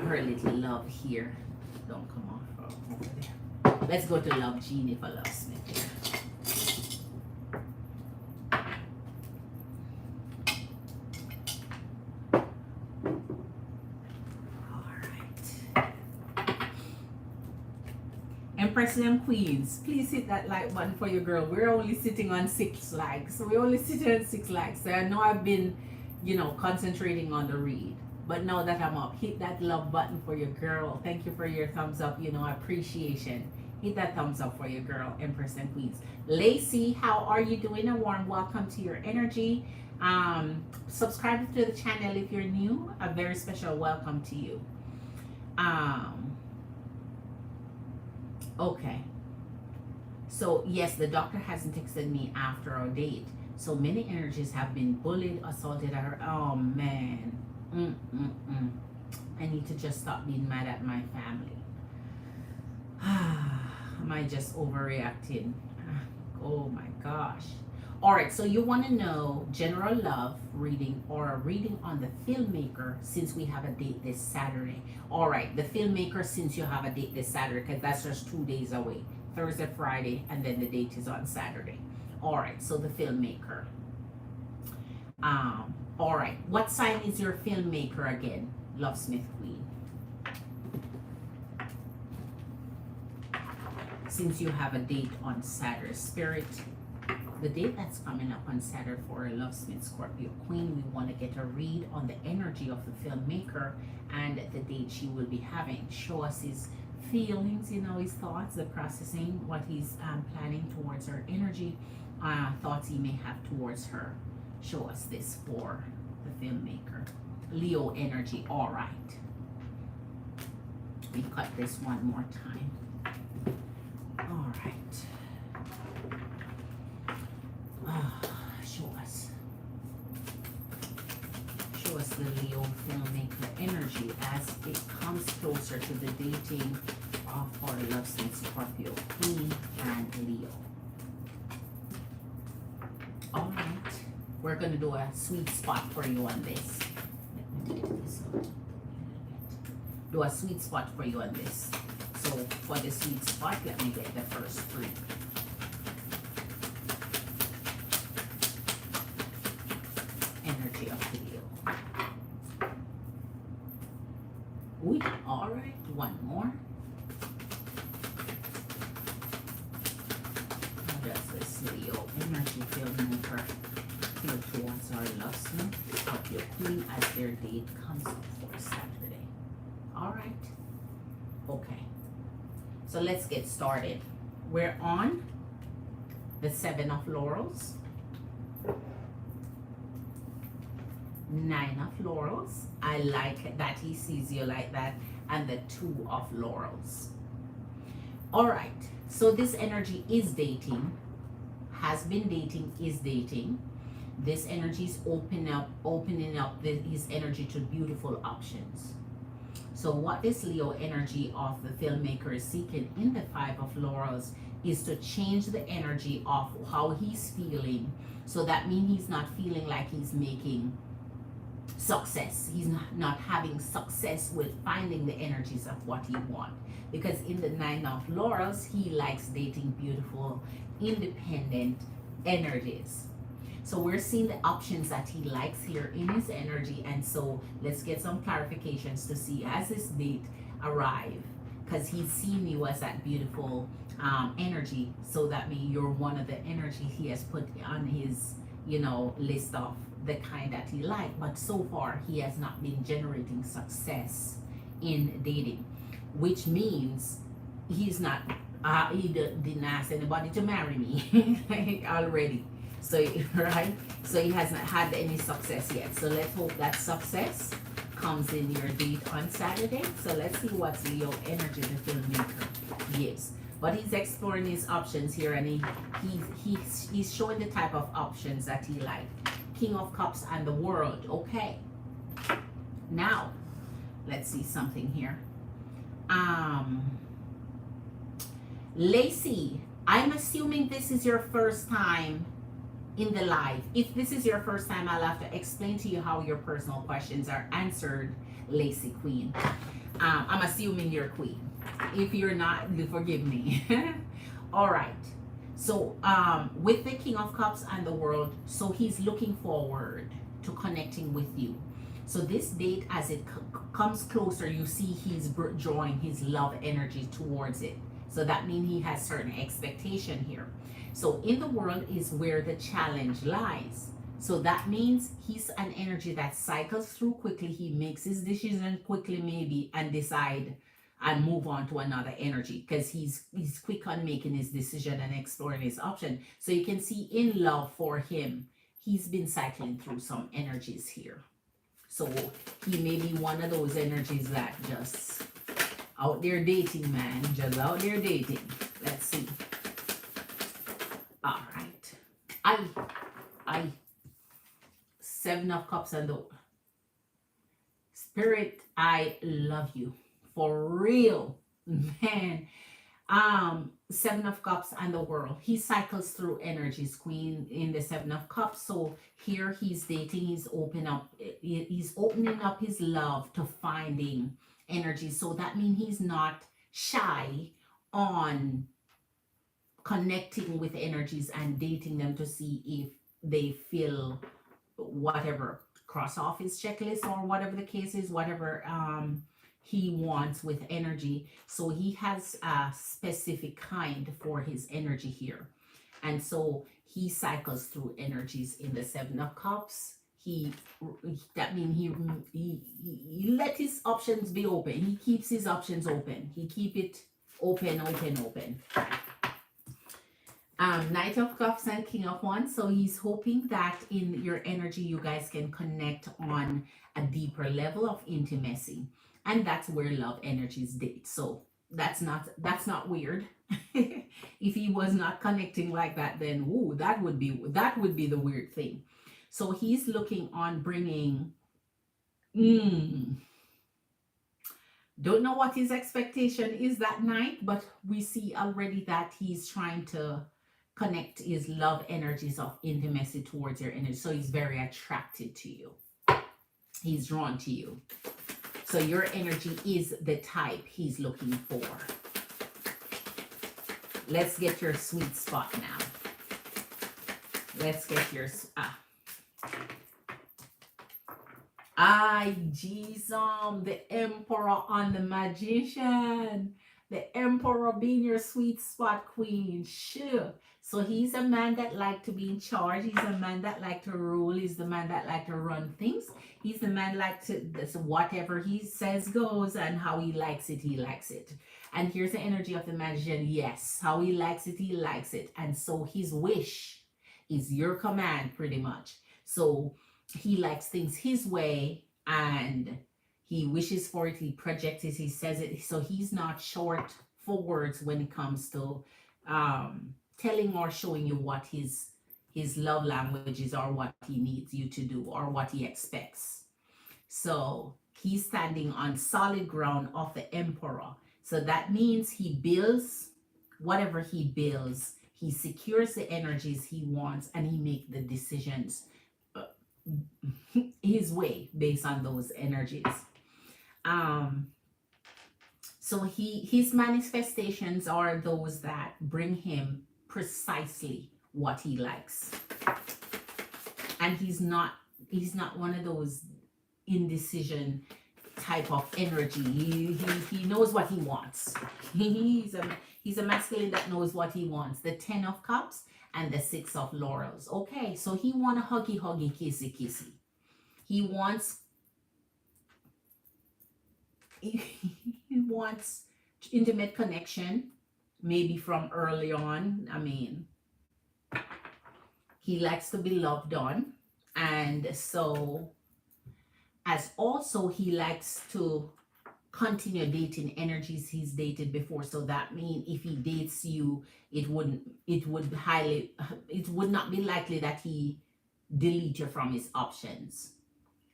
her little love here. Don't come off over there. Let's go to Love Genie for Lovesmith here. Empress and Queens, please hit that like button for your girl. We're only sitting on 6 likes. So we're only sitting on 6 likes. So I know I've been, you know, concentrating on the read. But now that I'm up, hit that love button for your girl. Thank you for your thumbs up. You know, appreciation. Hit that thumbs up for your girl, Empress and Queens. Lacey, how are you doing? A warm welcome to your energy. Subscribe to the channel if you're new. A very special welcome to you. Okay. So yes, the doctor hasn't texted me after our date. So many energies have been bullied, assaulted. Oh man. I need to just stop being mad at my family. Am I just overreacting? Oh my gosh. All right, so you want to know general love reading or a reading on the filmmaker since we have a date this Saturday. All right, the filmmaker since you have a date this Saturday, because that's just 2 days away. Thursday, Friday, and then the date is on Saturday. All right, so the filmmaker. All right, what sign is your filmmaker again? Lovesmith Queen. Since you have a date on Saturday, Spirit, the date that's coming up on Saturday for a Lovesmith Scorpio Queen, we want to get a read on the energy of the filmmaker and the date she will be having. Show us his feelings, you know, his thoughts, the processing, what he's planning towards her energy, thoughts he may have towards her. Show us this for the filmmaker. Leo energy. All right. We cut this one more time. All right. Show us the Leo filmmaker energy as it comes closer to the dating of our Lovesmith Scorpio Queen and Leo. All right, we're gonna do a sweet spot for you on this. Let me move this up a little bit. Do a sweet spot for you on this. So for the sweet spot, let me get the first 3. Energy of Leo. Ooh, all right, one more. How does this Leo energy filmmaker feel towards our Lovesmith Scorpio Queen as their date comes up for Saturday? All right. Okay. So let's get started. We're on the 7 of Laurels, 9 of Laurels. I like that he sees you like that. And the 2 of Laurels. All right. So this energy is dating, has been dating, is dating. This energy is opening up his energy to beautiful options. So what this Leo energy of the filmmaker is seeking in the Five of Laurels is to change the energy of how he's feeling. So that means he's not feeling like he's making success. He's not having success with finding the energies of what he wants. Because in the Nine of Laurels, he likes dating beautiful, independent energies. So we're seeing the options that he likes here in his energy. And so let's get some clarifications to see as this date arrive, because he's seen you as that beautiful energy. So that means you're one of the energy he has put on his, list of the kind that he liked. But so far, he has not been generating success in dating, which means he's not, he didn't ask anybody to marry me already. So, right? So he hasn't had any success yet. So let's hope that success comes in your date on Saturday. So let's see what Leo energy the filmmaker gives. But he's exploring his options here, and he's showing the type of options that he likes. King of Cups and the World. Okay. Now, let's see something here. Lacey, I'm assuming this is your first time in the live. If this is your first time, I'll have to explain to you how your personal questions are answered, Lacey Queen. I'm assuming you're Queen. If you're not, forgive me. All right. So with the King of Cups and the World, so he's looking forward to connecting with you. So this date, as it comes closer, you see he's drawing his love energy towards it. So that means he has certain expectation here. So in the World is where the challenge lies. So that means he's an energy that cycles through quickly. He makes his decision quickly maybe and decide and move on to another energy, because he's quick on making his decision and exploring his option. So you can see in love for him, he's been cycling through some energies here. So he may be one of those energies that just out there dating, man, just out there dating. Let's see. All right. I Seven of Cups and the Spirit, I love you. For real, man. Seven of Cups and the World. He cycles through energies, Queen, in the Seven of Cups. So here he's dating, he's opening up his love to finding energy. So that means he's not shy on connecting with energies and dating them to see if they feel whatever, cross off his checklist or whatever the case is, whatever he wants with energy. So he has a specific kind for his energy here. And so he cycles through energies in the Seven of Cups. That means he let his options be open. He keeps his options open. He keep it open. Knight of Cups and King of Wands. So he's hoping that in your energy you guys can connect on a deeper level of intimacy, and that's where love energies date. So that's not weird. If he was not connecting like that, then that would be the weird thing. So he's looking on bringing. Don't know what his expectation is that night, but we see already that he's trying to connect his love energies of intimacy towards your energy. So he's very attracted to you. He's drawn to you. So your energy is the type he's looking for. Let's get your sweet spot now. Let's get your... Jesus, the Emperor on the Magician. The Emperor being your sweet spot, Queen. Sure. So he's a man that like to be in charge. He's a man that like to rule. He's the man that like to run things. He's the man like to, whatever he says goes, and how he likes it, he likes it. And here's the energy of the Magician. Yes, how he likes it, he likes it. And so his wish is your command, pretty much. So he likes things his way, and he wishes for it, he projects it, he says it. So he's not short for words when it comes to telling or showing you what his love language is, or what he needs you to do, or what he expects. So he's standing on solid ground of the emperor. So that means he builds whatever he builds, he secures the energies he wants, and he make the decisions uh, his way based on those energies. Um, so his manifestations are those that bring him precisely what he likes. And he's not one of those indecision type of energy. He knows what he wants. He's a masculine that knows what he wants. The 10 of Cups and the 6 of Laurels. Okay, so he want a huggy huggy kissy kissy. He wants he wants intimate connection, maybe from early on. I mean, he likes to be loved on, and so as also he likes to continue dating energies he's dated before. So that means if he dates you, it would not be likely that he delete you from his options.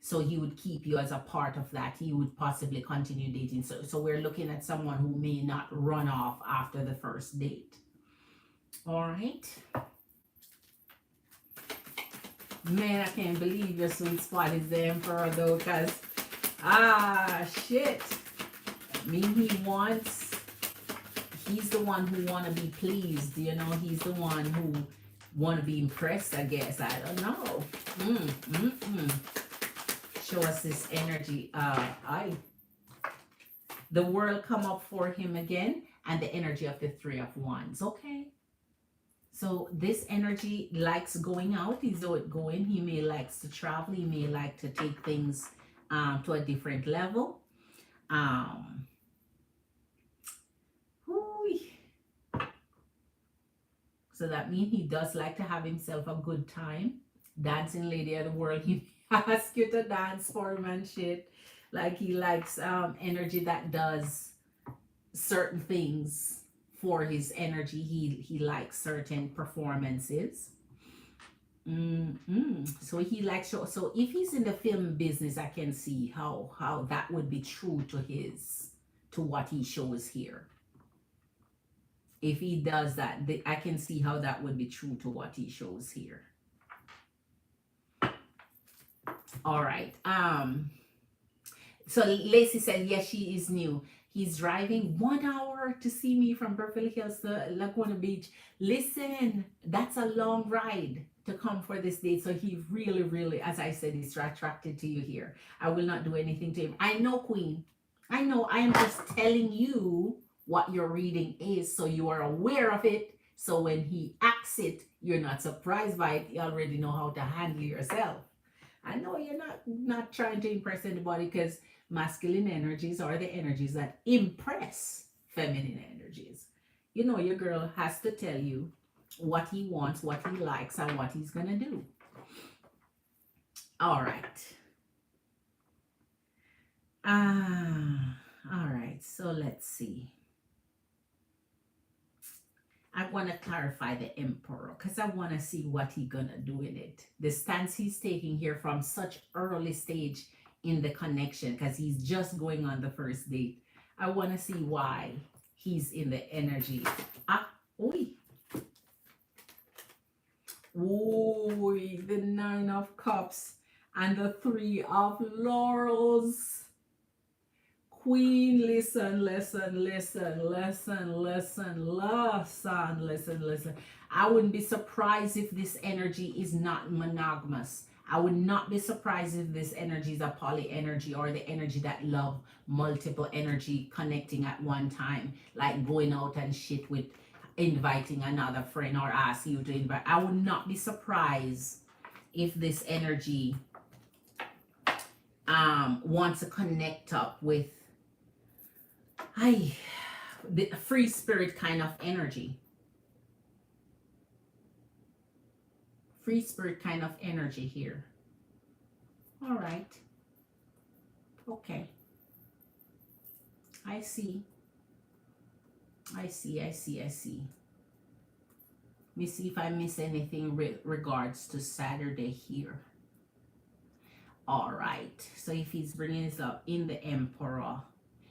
So he would keep you as a part of that. He would possibly continue dating. So we're looking at someone who may not run off after the first date. All right. Man, I can't believe your sweet spot is the Emperor though, because shit. I mean, he's the one who want to be pleased, you know. He's the one who want to be impressed, I guess. I don't know. Show us this energy. The world come up for him again, and the energy of the 3 of Wands. Okay. So this energy likes going out. He's outgoing. He may likes to travel. He may like to take things to a different level. So that means he does like to have himself a good time. Dancing lady of the world. He ask you to dance for him and shit. Like he likes energy that does certain things for his energy. He likes certain performances. So he likes, so if he's in the film business, I can see how that would be true to what he shows here. If he does that, I can see how that would be true to what he shows here. All right. So Lacey said, yes, she is new. He's driving 1 hour to see me from Beverly Hills to Laguna Beach. Listen, that's a long ride to come for this date. So he really, really, as I said, is attracted to you here. I will not do anything to him. I know, Queen. I know. I am just telling you what your reading is, so you are aware of it. So when he acts it, you're not surprised by it. You already know how to handle yourself. I know you're not trying to impress anybody, because masculine energies are the energies that impress feminine energies. You know, your girl has to tell you what he wants, what he likes, and what he's gonna do. All right. All right, so let's see. I want to clarify the Emperor, because I want to see what he's gonna do in it. The stance he's taking here from such early stage in the connection, because he's just going on the first date. I want to see why he's in the energy. The 9 of Cups and the 3 of Laurels. Queen, listen. I wouldn't be surprised if this energy is not monogamous. I would not be surprised if this energy is a poly energy, or the energy that love multiple energy connecting at one time, like going out and shit with inviting another friend or asking you to invite. I would not be surprised if this energy wants to connect up with the free spirit kind of energy. Free spirit kind of energy here. All right. Okay. I see. Let me see if I miss anything regards to Saturday here. All right. So if he's bringing this up in the Emperor,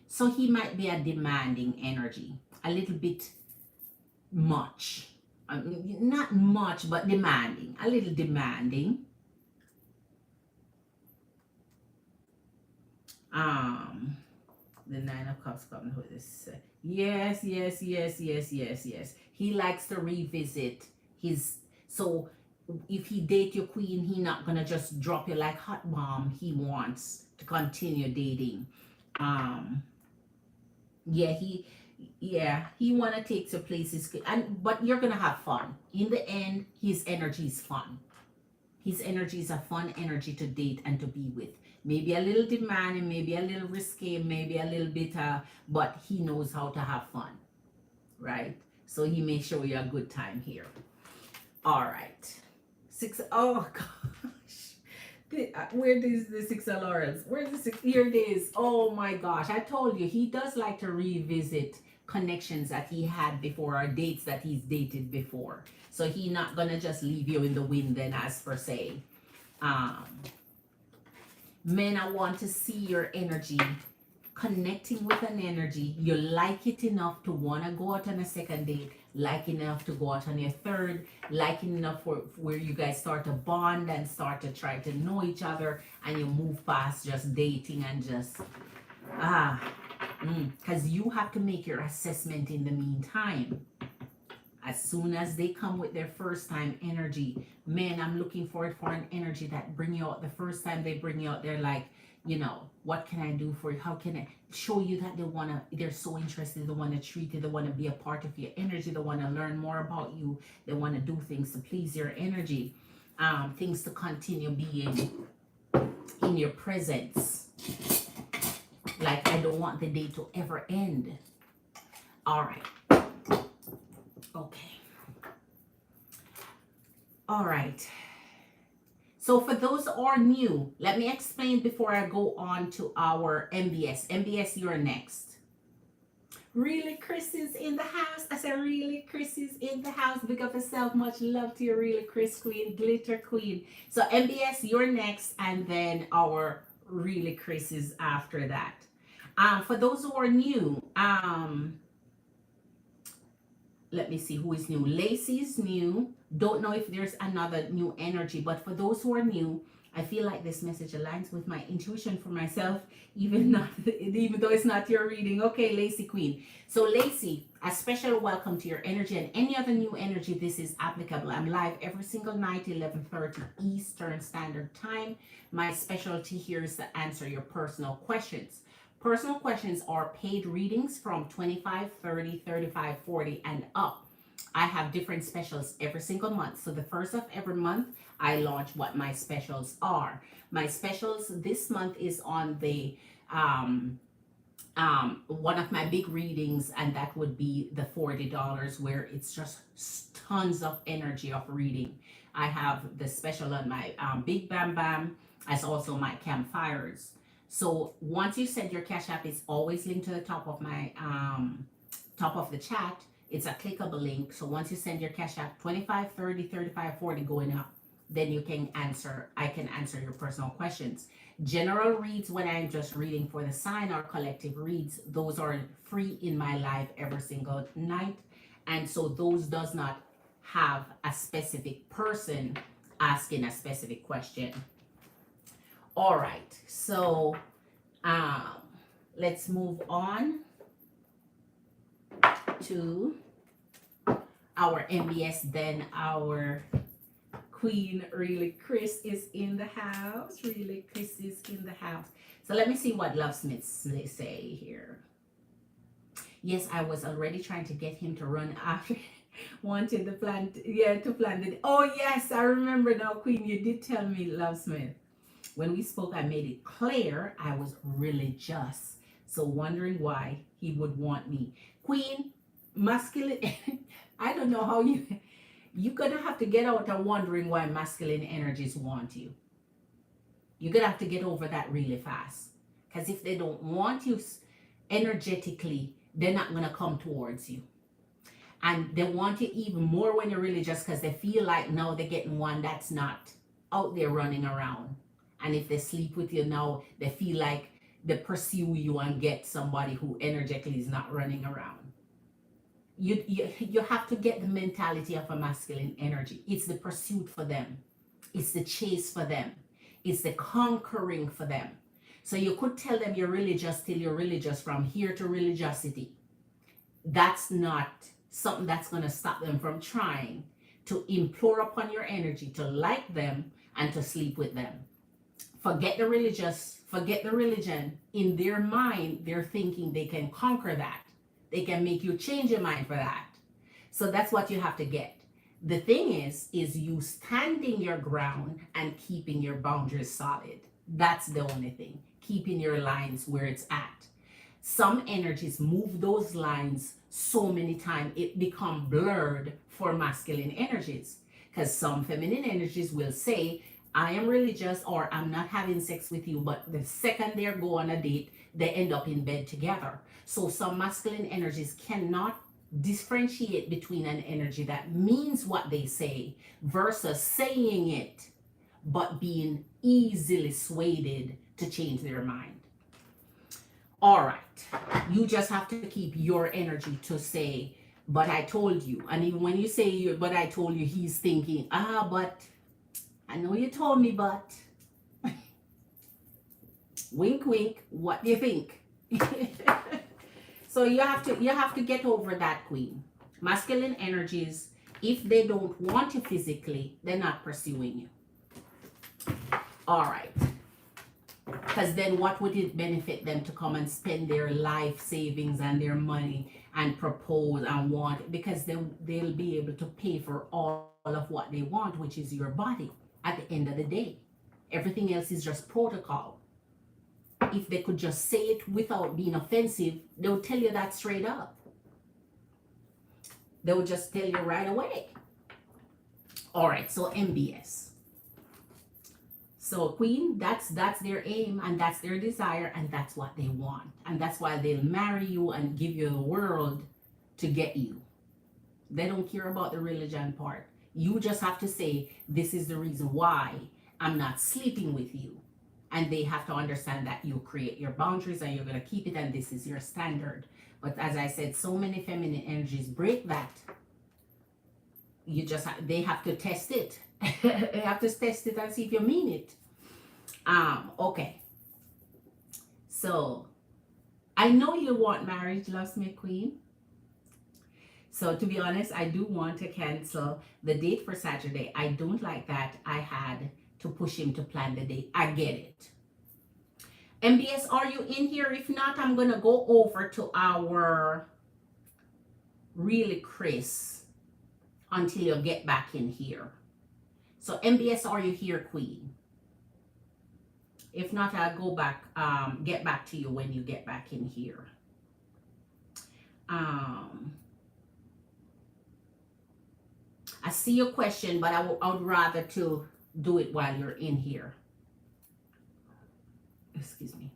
so he might be a demanding energy, a little bit much. Not much, but demanding, a little demanding. The Nine of Cups coming with this. Yes, yes, yes, yes, yes, yes. He likes to revisit his. So if he date your queen, he not gonna just drop you like hot bomb. He wants to continue dating. Um, yeah, he wanna take to places, and but you're gonna have fun. In the end, his energy is fun. His energy is a fun energy to date and to be with. Maybe a little demanding, maybe a little risky, maybe a little bit, but he knows how to have fun, right? So he may show you a good time here. All right. Oh gosh. Where is the Six of Laurels? Where's the six? Here it is. Oh my gosh. I told you, he does like to revisit connections that he had before or dates that he's dated before. So he not gonna just leave you in the wind then, as per se. Men, I want to see your energy connecting with an energy. You like it enough to want to go out on a second date, like enough to go out on your third, like enough for where you guys start to bond and start to try to know each other, and you move past just dating and just because you have to make your assessment in the meantime. As soon as they come with their first time energy, man, I'm looking forward for an energy that bring you out. The first time they bring you out, they're like, what can I do for you? How can I show you that they're so interested, they want to treat you, they want to be a part of your energy, they want to learn more about you, they want to do things to please your energy, things to continue being in your presence. Like, I don't want the day to ever end. All right. Okay. All right. So for those who are new, let me explain before I go on to our MBS. MBS, you're next. Really, Chris is in the house. I said, really, Chris is in the house. Big up yourself. Much love to you, really, Chris Queen, Glitter Queen. So MBS, you're next, and then our really Chris is after that. For those who are new, let me see who is new. Lacey's new. Don't know if there's another new energy, but for those who are new, I feel like this message aligns with my intuition for myself, even though it's not your reading. Okay, Lacey Queen. So Lacey, a special welcome to your energy and any other new energy. This is applicable. I'm live every single night, 11:30 Eastern Standard Time. My specialty here is to answer your personal questions. Personal questions are paid readings from 25, 30, 35, 40, and up. I have different specials every single month. So the first of every month, I launch what my specials are. My specials this month is on the one of my big readings, and that would be the $40, where it's just tons of energy of reading. I have the special on my Big Bam Bam, as also my campfires. So once you send your Cash App, it's always linked to the top of my top of the chat. It's a clickable link. So once you send your Cash App, 25, 30, 35, 40 going up, then you can I can answer your personal questions. General reads, when I'm just reading for the sign, or collective reads, those are free in my live every single night. And so those does not have a specific person asking a specific question. All right, so let's move on to our MBS. Then our Queen, really, Chris is in the house. Really, Chris is in the house. So let me see what Lovesmiths they say here. Yes, I was already trying to get him to run after wanted the plant. Yeah, to plant it. Oh yes, I remember now, Queen. You did tell me, Lovesmith. When we spoke, I made it clear I was religious. So wondering why he would want me. Queen, masculine, I don't know how you're going to have to get out of wondering why masculine energies want you. You're going to have to get over that really fast. Because if they don't want you energetically, they're not going to come towards you. And they want you even more when you're religious, because they feel like now they're getting one that's not out there running around. And if they sleep with you now, they feel like they pursue you and get somebody who energetically is not running around. You have to get the mentality of a masculine energy. It's the pursuit for them. It's the chase for them. It's the conquering for them. So you could tell them you're religious till you're religious, from here to religiosity. That's not something that's going to stop them from trying to implore upon your energy, to like them and to sleep with them. Forget the religious, forget the religion. In their mind, they're thinking they can conquer that. They can make you change your mind for that. So that's what you have to get. The thing is you standing your ground and keeping your boundaries solid. That's the only thing. Keeping your lines where it's at. Some energies move those lines so many times it become blurred for masculine energies. Because some feminine energies will say, I am religious, or I'm not having sex with you, but the second they go on a date, they end up in bed together. So some masculine energies cannot differentiate between an energy that means what they say versus saying it but being easily swayed to change their mind. All right, you just have to keep your energy to say, but I told you. And even when you say, but I told you, he's thinking, but I know you told me, but wink, wink, what do you think? So you have to get over that, Queen. Masculine energies, if they don't want you physically, they're not pursuing you. All right. Because then what would it benefit them to come and spend their life savings and their money and propose and want? Because they'll be able to pay for all of what they want, which is your body at the end of the day. Everything else is just protocol. If they could just say it without being offensive, they'll tell you that straight up. They'll just tell you right away. All right, so MBS. So Queen, that's their aim and that's their desire and that's what they want. And that's why they'll marry you and give you the world to get you. They don't care about the religion part. You just have to say, this is the reason why I'm not sleeping with you. And they have to understand that you create your boundaries and you're going to keep it and this is your standard. But as I said, so many feminine energies break that. You just they have to test it. They have to test it and see if you mean it. Okay. So I know you want marriage, loves me, Queen. So to be honest, I do want to cancel the date for Saturday. I don't like that. I had to push him to plan the date. I get it. MBS, are you in here? If not, I'm going to go over to our Really Chris until you get back in here. So MBS, are you here, Queen? If not, I'll go back, get back to you when you get back in here. I see your question, but I would rather to do it while you're in here. Excuse me.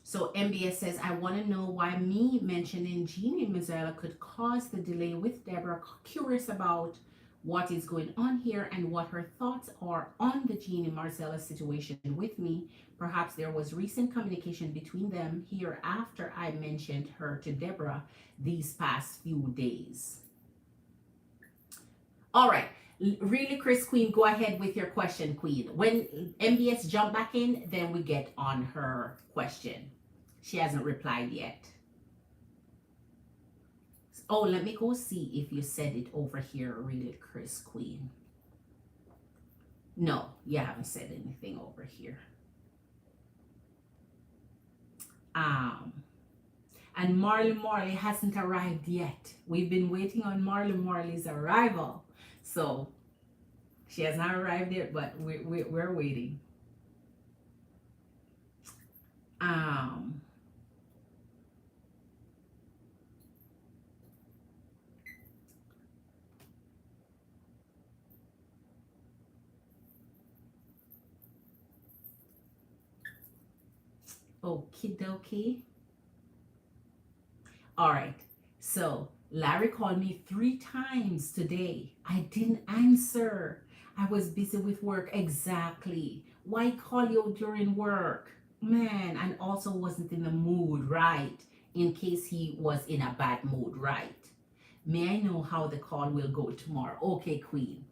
So MBS says, I want to know why me mentioning Jean and Mozilla could cause the delay with Deborah. Curious about what is going on here and what her thoughts are on the Jean and Marcella situation with me. Perhaps there was recent communication between them here after I mentioned her to Deborah these past few days. All right. Really, Chris, Queen, go ahead with your question, Queen. When MBS jump back in, then we get on her question. She hasn't replied yet. Oh, let me go see if you said it over here, really, Chris, Queen. No, you haven't said anything over here. And Marley hasn't arrived yet. We've been waiting on Marley's arrival. So she has not arrived yet, but we're waiting. Okie dokie. All right. So Larry called me 3 times today. I didn't answer. I was busy with work. Exactly. Why call you during work? Man, and also wasn't in the mood, right? In case he was in a bad mood, right? May I know how the call will go tomorrow? Okay, Queen.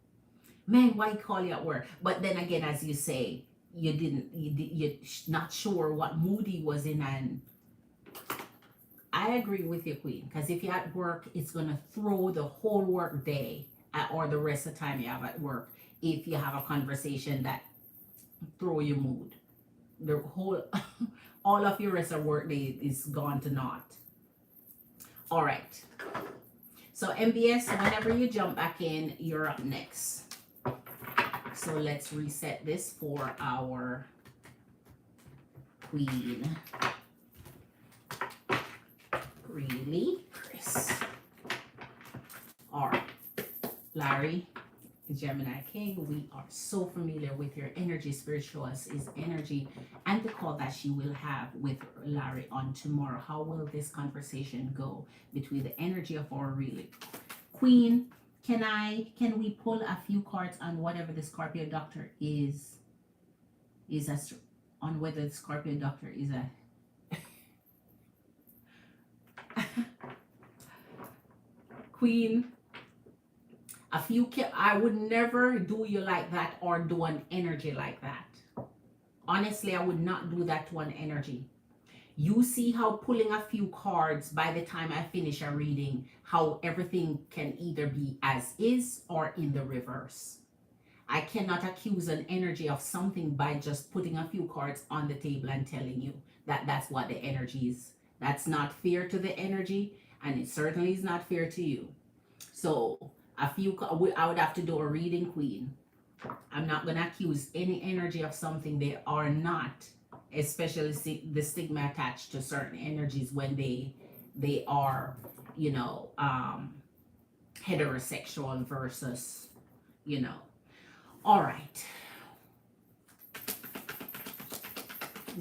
Man, why call you at work? But then again, as you say, you're not sure what mood he was in, and I agree with you, Queen, because if you're at work, it's gonna throw the whole work day or the rest of the time you have at work if you have a conversation that throw your mood. The whole all of your rest of work day is gone to naught. All right. So MBS, whenever you jump back in, you're up next. So let's reset this for our Queen. Really, Chris? All right, Larry, Gemini King, we are so familiar with your energy. Spirit show us is energy and the call that she will have with Larry on tomorrow. How will this conversation go between the energy of our really Queen? Can we pull a few cards on whatever the Scorpio doctor is on whether the Scorpio doctor is a Queen? I would never do you like that or do an energy like that. Honestly, I would not do that to an energy. You see how pulling a few cards by the time I finish a reading, how everything can either be as is or in the reverse. I cannot accuse an energy of something by just putting a few cards on the table and telling you that that's what the energy is. That's not fair to the energy, and it certainly is not fair to you. So I would have to do a reading, Queen. I'm not going to accuse any energy of something they are not, especially the stigma attached to certain energies when they are, heterosexual versus, all right.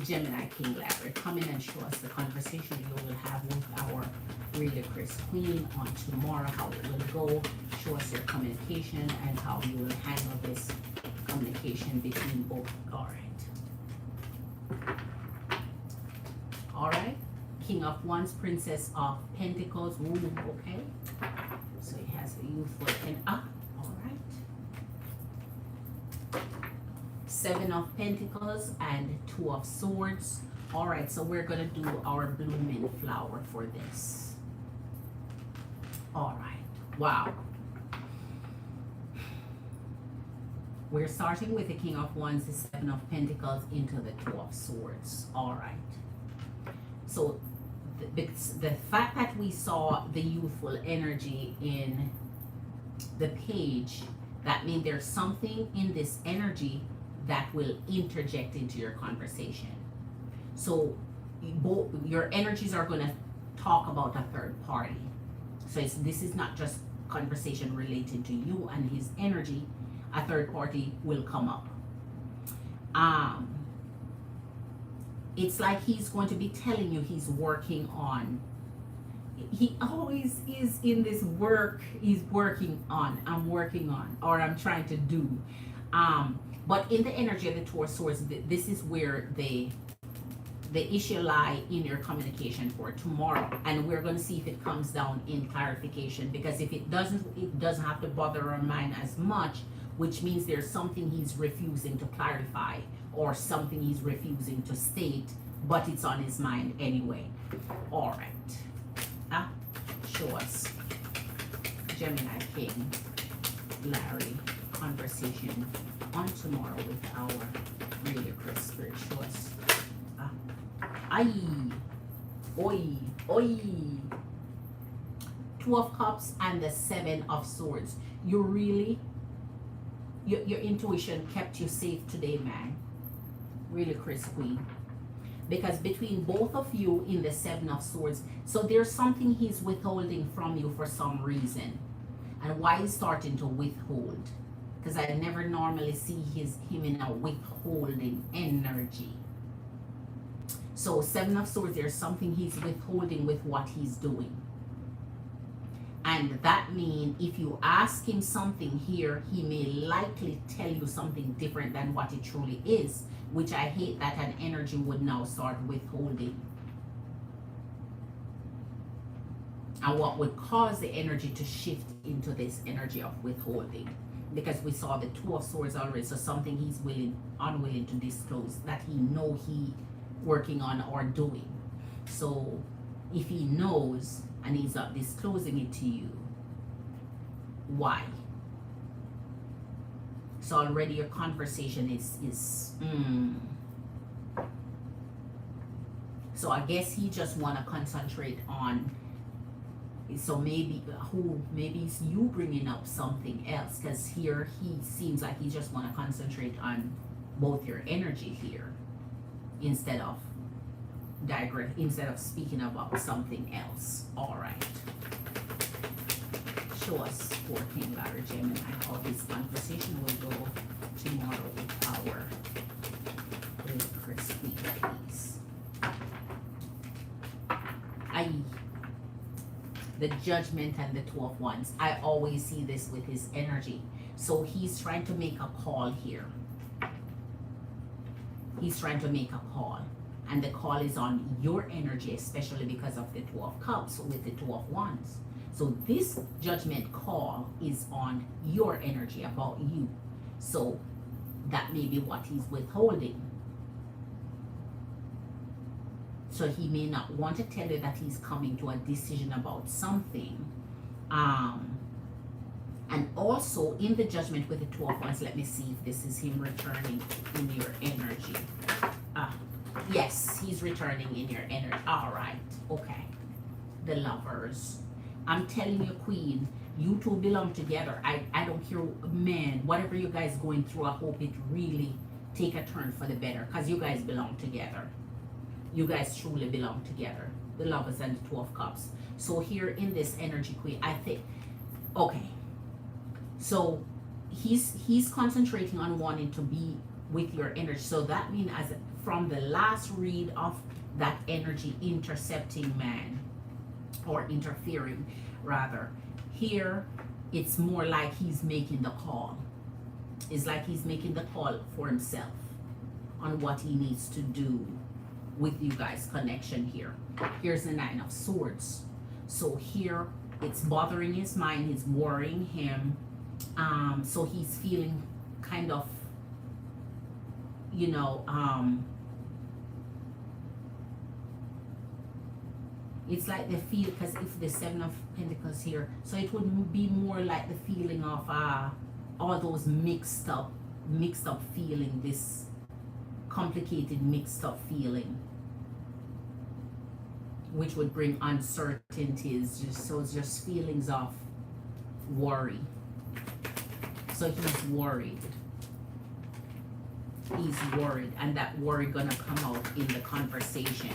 Gemini King Larry, come in and show us the conversation you will have with our Reader Chris Queen on tomorrow, how it will go. Show us your communication and how you will handle this communication between both. All right. All right. King of Wands, Princess of Pentacles. Ooh, okay. So he has a youthful and all right. Seven of Pentacles and Two of Swords. All right, so we're gonna do our blooming flower for this. All right, wow. We're starting with the King of Wands, the Seven of Pentacles into the Two of Swords. All right. So the fact that we saw the youthful energy in the page, that means there's something in this energy that will interject into your conversation. So both your energies are going to talk about a third party. So this is not just conversation related to you and his energy. A third party will come up. It's like he's going to be telling you he's working on. He always is in this work. He's working on. I'm working on, or I'm trying to do. But in the energy of the Two of Swords, this is where the issue lie in your communication for tomorrow, and we're going to see if it comes down in clarification, because if it doesn't have to bother our mind as much, which means there's something he's refusing to clarify or something he's refusing to state, but it's on his mind anyway. All right. Show us Gemini King Larry conversation on tomorrow with our Reader Chris Spirit. Show us. Oi. Two of Cups and the Seven of Swords. Your intuition kept you safe today, man. Really, Chris Queen. Because between both of you in the Seven of Swords, so there's something he's withholding from you for some reason. And why he's starting to withhold? Because I never normally see him in a withholding energy. So Seven of Swords, there's something he's withholding with what he's doing. And that means if you ask him something here, he may likely tell you something different than what it truly is, which I hate that an energy would now start withholding. And what would cause the energy to shift into this energy of withholding? Because we saw the Two of Swords already, so something he's unwilling to disclose that he know he working on or doing. So if he knows and he's not disclosing it to you, why? So already your conversation is So I guess he just want to concentrate on, so maybe it's you bringing up something else, because here he seems like he just want to concentrate on both your energy here instead of speaking about something else. All right, show us for King Larry Gemini how this conversation will go tomorrow with our little crispy ladies. The Judgment and the Two of Wands. I always see this with his energy. So he's trying to make a call here. He's trying to make a call. And the call is on your energy, especially because of the Two of Cups with the Two of Wands. So this judgment call is on your energy, about you. So that may be what he's withholding. So he may not want to tell you that he's coming to a decision about something. And also in the Judgment with the Two of Wands, let me see if this is him returning in your energy. Yes, he's returning in your energy. All right, okay. The Lovers. I'm telling you, Queen, you two belong together. I don't care, man, whatever you guys going through, I hope it really take a turn for the better, because you guys belong together. You guys truly belong together. The Lovers and the Two of Cups. So here in this energy, Queen, I think, okay. So he's concentrating on wanting to be with your energy. So that means, as from the last read of that energy intercepting man, or interfering rather, here it's more like he's making the call. It's like he's making the call for himself on what he needs to do with you guys' connection here. Here's the Nine of Swords. So here it's bothering his mind, it's worrying him. So he's feeling kind of, you know, it's like the feel, because if the Seven of Pentacles here, so it would be more like the feeling of all those mixed up feeling, this complicated mixed up feeling, which would bring uncertainties, just feelings of worry. So he's worried, and that worry gonna come out in the conversation.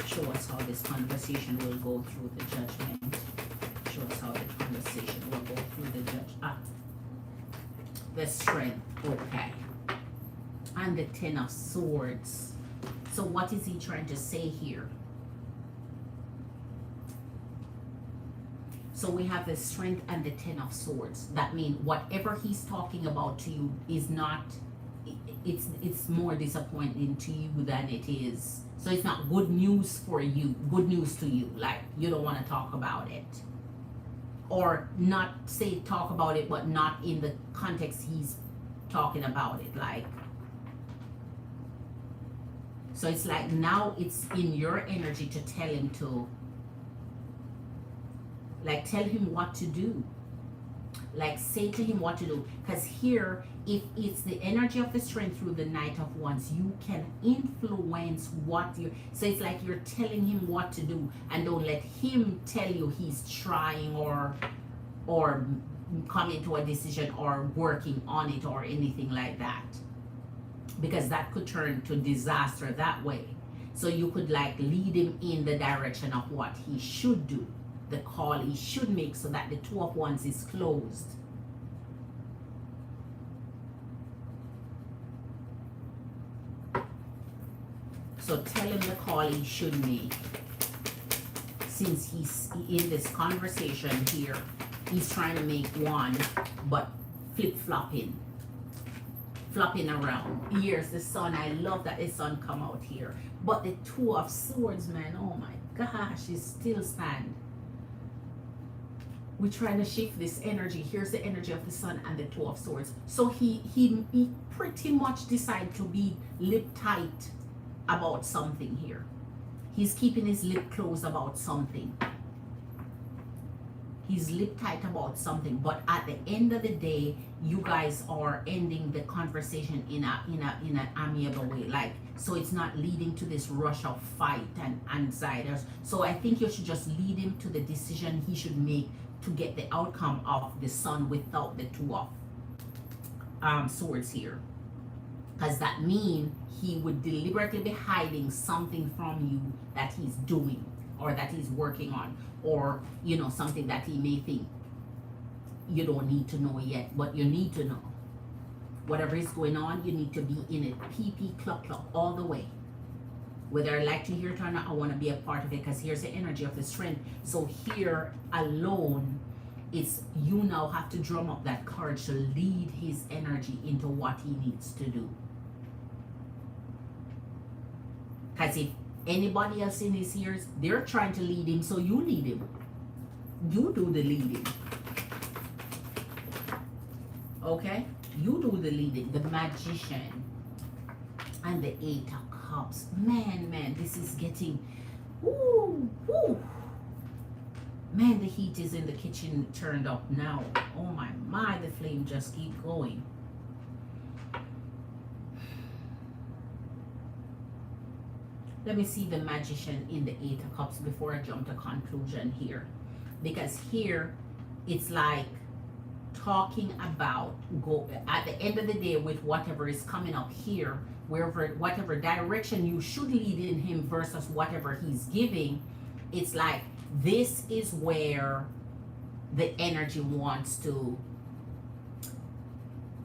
Show us how this conversation will go through the Judgment. Show us how the conversation will go through the the Strength. Okay. And the Ten of Swords. So what is he trying to say here? So we have the Strength and the Ten of Swords. That means whatever he's talking about to you is not, it's more disappointing to you than it is. So it's not good news for you, good news to you. Like, you don't want to talk about it. Or not say talk about it, but not in the context he's talking about it. Like, so it's like now it's in your energy to tell him to, like, tell him what to do. Like, say to him what to do. Because here, if it's the energy of the Strength through the Knight of Wands, you can influence what you, so it's like you're telling him what to do, and don't let him tell you he's trying or coming to a decision or working on it or anything like that, because that could turn to disaster that way. So you could like lead him in the direction of what he should do, the call he should make, so that the Two of Wands is closed. So tell him the call he should make, since he's in this conversation here, he's trying to make one, but flip-flopping around. Here's the sun. I love that the sun come out here. But the Two of Swords, man, oh my gosh, is still stand. We're trying to shift this energy. Here's the energy of the sun and the Two of Swords. So he pretty much decided to be lip tight about something here. He's keeping his lip closed about something. He's lip tight about something. But at the end of the day, you guys are ending the conversation in an amiable way. Like, so it's not leading to this rush of fight and anxiety. So I think you should just lead him to the decision he should make to get the outcome of the sun without the Two of Swords here. Because that means he would deliberately be hiding something from you that he's doing or that he's working on, or, you know, something that he may think you don't need to know yet, but you need to know. Whatever is going on, you need to be in it. PP, cluck, cluck, all the way. Whether I like to hear it or not, I want to be a part of it, because here's the energy of the strength. So here alone, it's you now have to drum up that courage to lead his energy into what he needs to do. Because if anybody else in his ears, they're trying to lead him, so you lead him. You do the leading. Okay? You do the leading. The Magician and the Eight of Cups. Man, this is getting, ooh. Man, the heat is in the kitchen turned up now. Oh my, the flame just keep going. Let me see the Magician in the Eight of Cups before I jump to conclusion here. Because here, it's like talking about, go at the end of the day with whatever is coming up here, whatever direction you should lead in him versus whatever he's giving, it's like this is where the energy wants to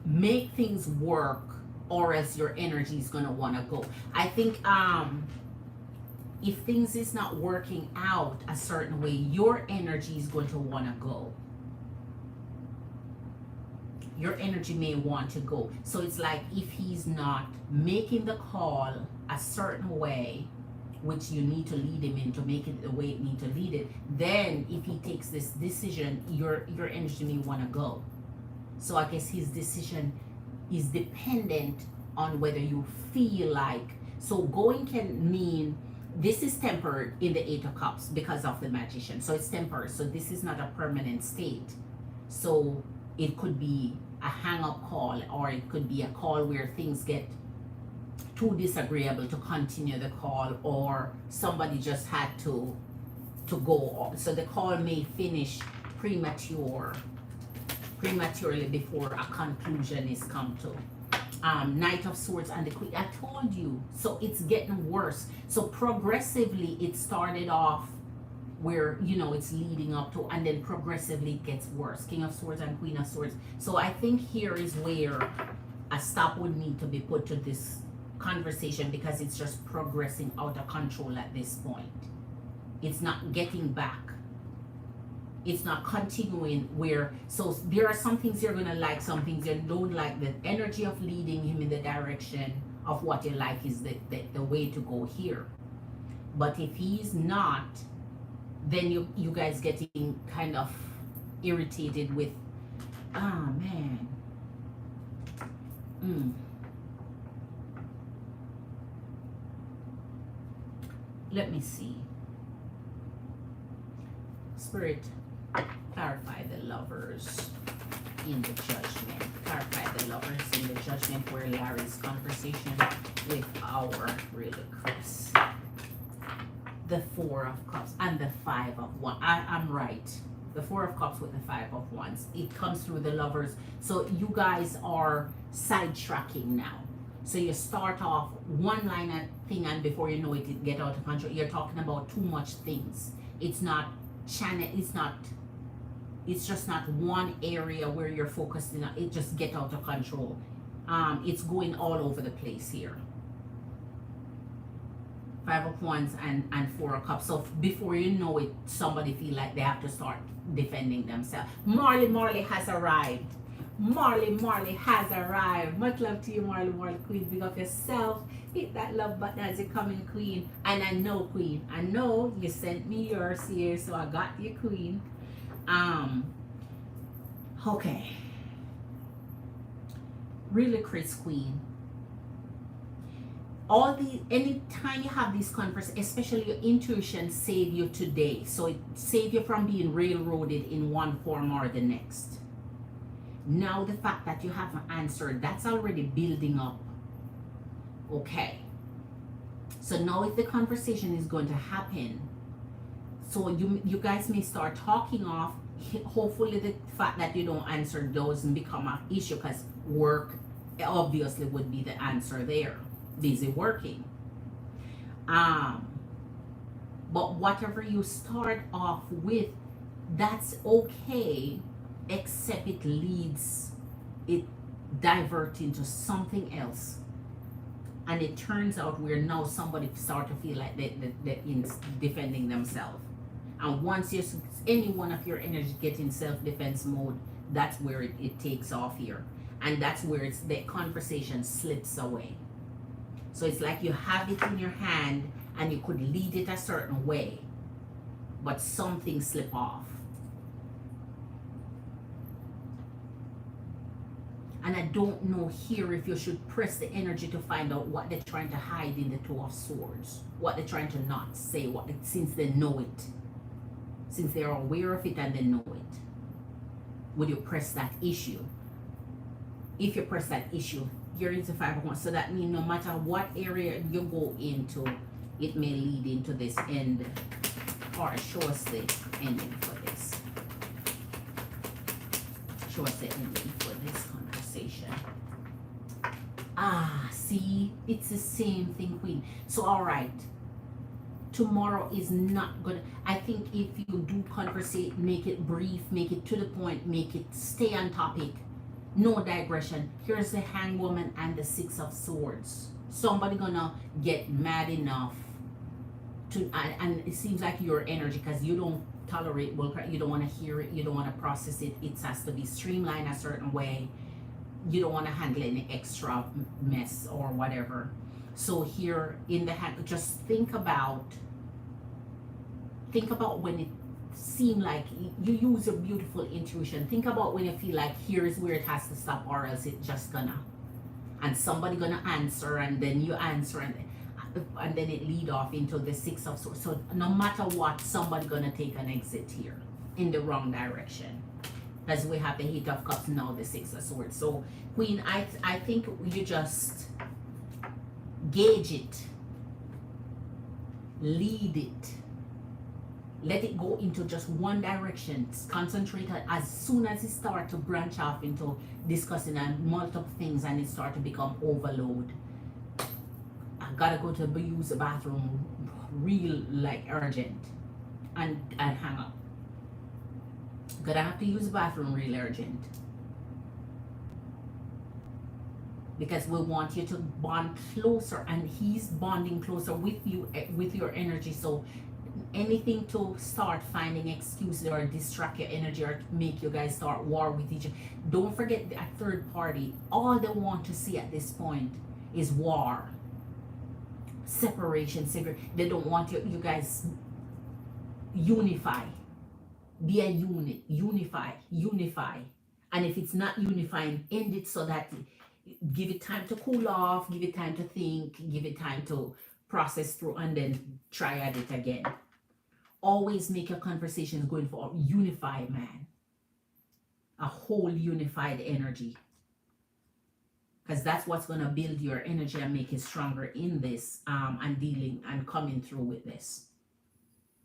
make things work, or else your energy is going to want to go. I think if things is not working out a certain way, your energy is going to want to go. Your energy may want to go. So it's like if he's not making the call a certain way, which you need to lead him in to make it the way it need to lead it, then if he takes this decision, your energy may want to go. So I guess his decision is dependent on whether you feel like, so going can mean, this is tempered in the Eight of Cups because of the Magician. So it's tempered. So this is not a permanent state. So it could be a hang-up call, or it could be a call where things get too disagreeable to continue the call, or somebody just had to go. So the call may finish prematurely before a conclusion is come to. Knight of Swords and the Queen. I told you. So it's getting worse. So progressively it started off where, you know, it's leading up to, and then progressively it gets worse. King of Swords and Queen of Swords. So I think here is where a stop would need to be put to this conversation, because it's just progressing out of control at this point. It's not getting back. It's not continuing where, so there are some things you're going to like, some things you don't like. The energy of leading him in the direction of what you like is the way to go here. But if he's not, then you guys getting kind of irritated with, man. Let me see. Spirit, clarify the Lovers in the Judgment. Clarify the Lovers in the Judgment, where Larry's conversation with our really Chris. The Four of Cups and the Five of Wands. I'm right. The Four of Cups with the Five of Wands. It comes through the Lovers. So you guys are sidetracking now. So you start off one line of thing, and before you know it, it get out of control. You're talking about too much things. It's not channel. It's just not one area where you're focused in. It just get out of control. It's going all over the place here. Five of Wands and Four of Cups. So before you know it, somebody feel like they have to start defending themselves. Marley has arrived. Marley has arrived. Much love to you, Marley Queen. Big up yourself. Hit that love button as you come in, Queen. And I know, Queen, I know you sent me yours here, so I got you, Queen. Okay. Really, Chris, Queen. Anytime you have these conversations, especially your intuition save you today. So it save you from being railroaded in one form or the next. Now the fact that you haven't answered, that's already building up. Okay. So now if the conversation is going to happen, so you guys may start talking off. Hopefully the fact that you don't answer doesn't become an issue, because work obviously would be the answer there. Busy working. But whatever you start off with, that's okay, except it diverts into something else, and it turns out where now somebody start to feel like they're defending themselves. And once any one of your energy get in self-defense mode, that's where it takes off here, and that's where the conversation slips away. So it's like you have it in your hand and you could lead it a certain way, but something slip off. And I don't know here if you should press the energy to find out what they're trying to hide in the Two of Swords, what they're trying to not say, since they know it, since they're aware of it and they know it. Would you press that issue? If you press that issue, you're into Five of Wands. So that means no matter what area you go into, it may lead into this end, or show us the ending for this. Show us the ending for this conversation. See, it's the same thing, Queen. So all right, tomorrow is not good. I think if you do conversate, make it brief, make it to the point, make it stay on topic. No digression. Here's the Hangwoman and the Six of Swords. Somebody gonna get mad enough to, and it seems like your energy, because you don't tolerate bullcrap, you don't want to hear it, you don't want to process it. It has to be streamlined a certain way. You don't want to handle any extra mess or whatever. So here in the hand, just think about when it seem like you use your beautiful intuition. Think about when you feel like here's where it has to stop, or else it just gonna, and somebody gonna answer, and then you answer, and then it lead off into the Six of Swords. So no matter what, somebody gonna take an exit here in the wrong direction, because we have the Eight of Cups, now the Six of Swords. So Queen, I think you just gauge it, lead it, let it go into just one direction. Concentrate. As soon as it starts to branch off into discussing and multiple things, and it start to become overload, I gotta go to use the bathroom real like urgent, and hang up. Gonna have to use the bathroom real urgent, because we want you to bond closer, and he's bonding closer with you, with your energy. So anything to start finding excuses or distract your energy or make you guys start war with each other. Don't forget a third party. All they want to see at this point is war, separation, they don't want you guys unify, be a unit, unify. And if it's not unifying, end it, so that give it time to cool off, give it time to think, give it time to process through, and then try at it again. Always make your conversations going for a unified man, a whole unified energy, because that's what's going to build your energy and make it stronger in this, and dealing and coming through with this.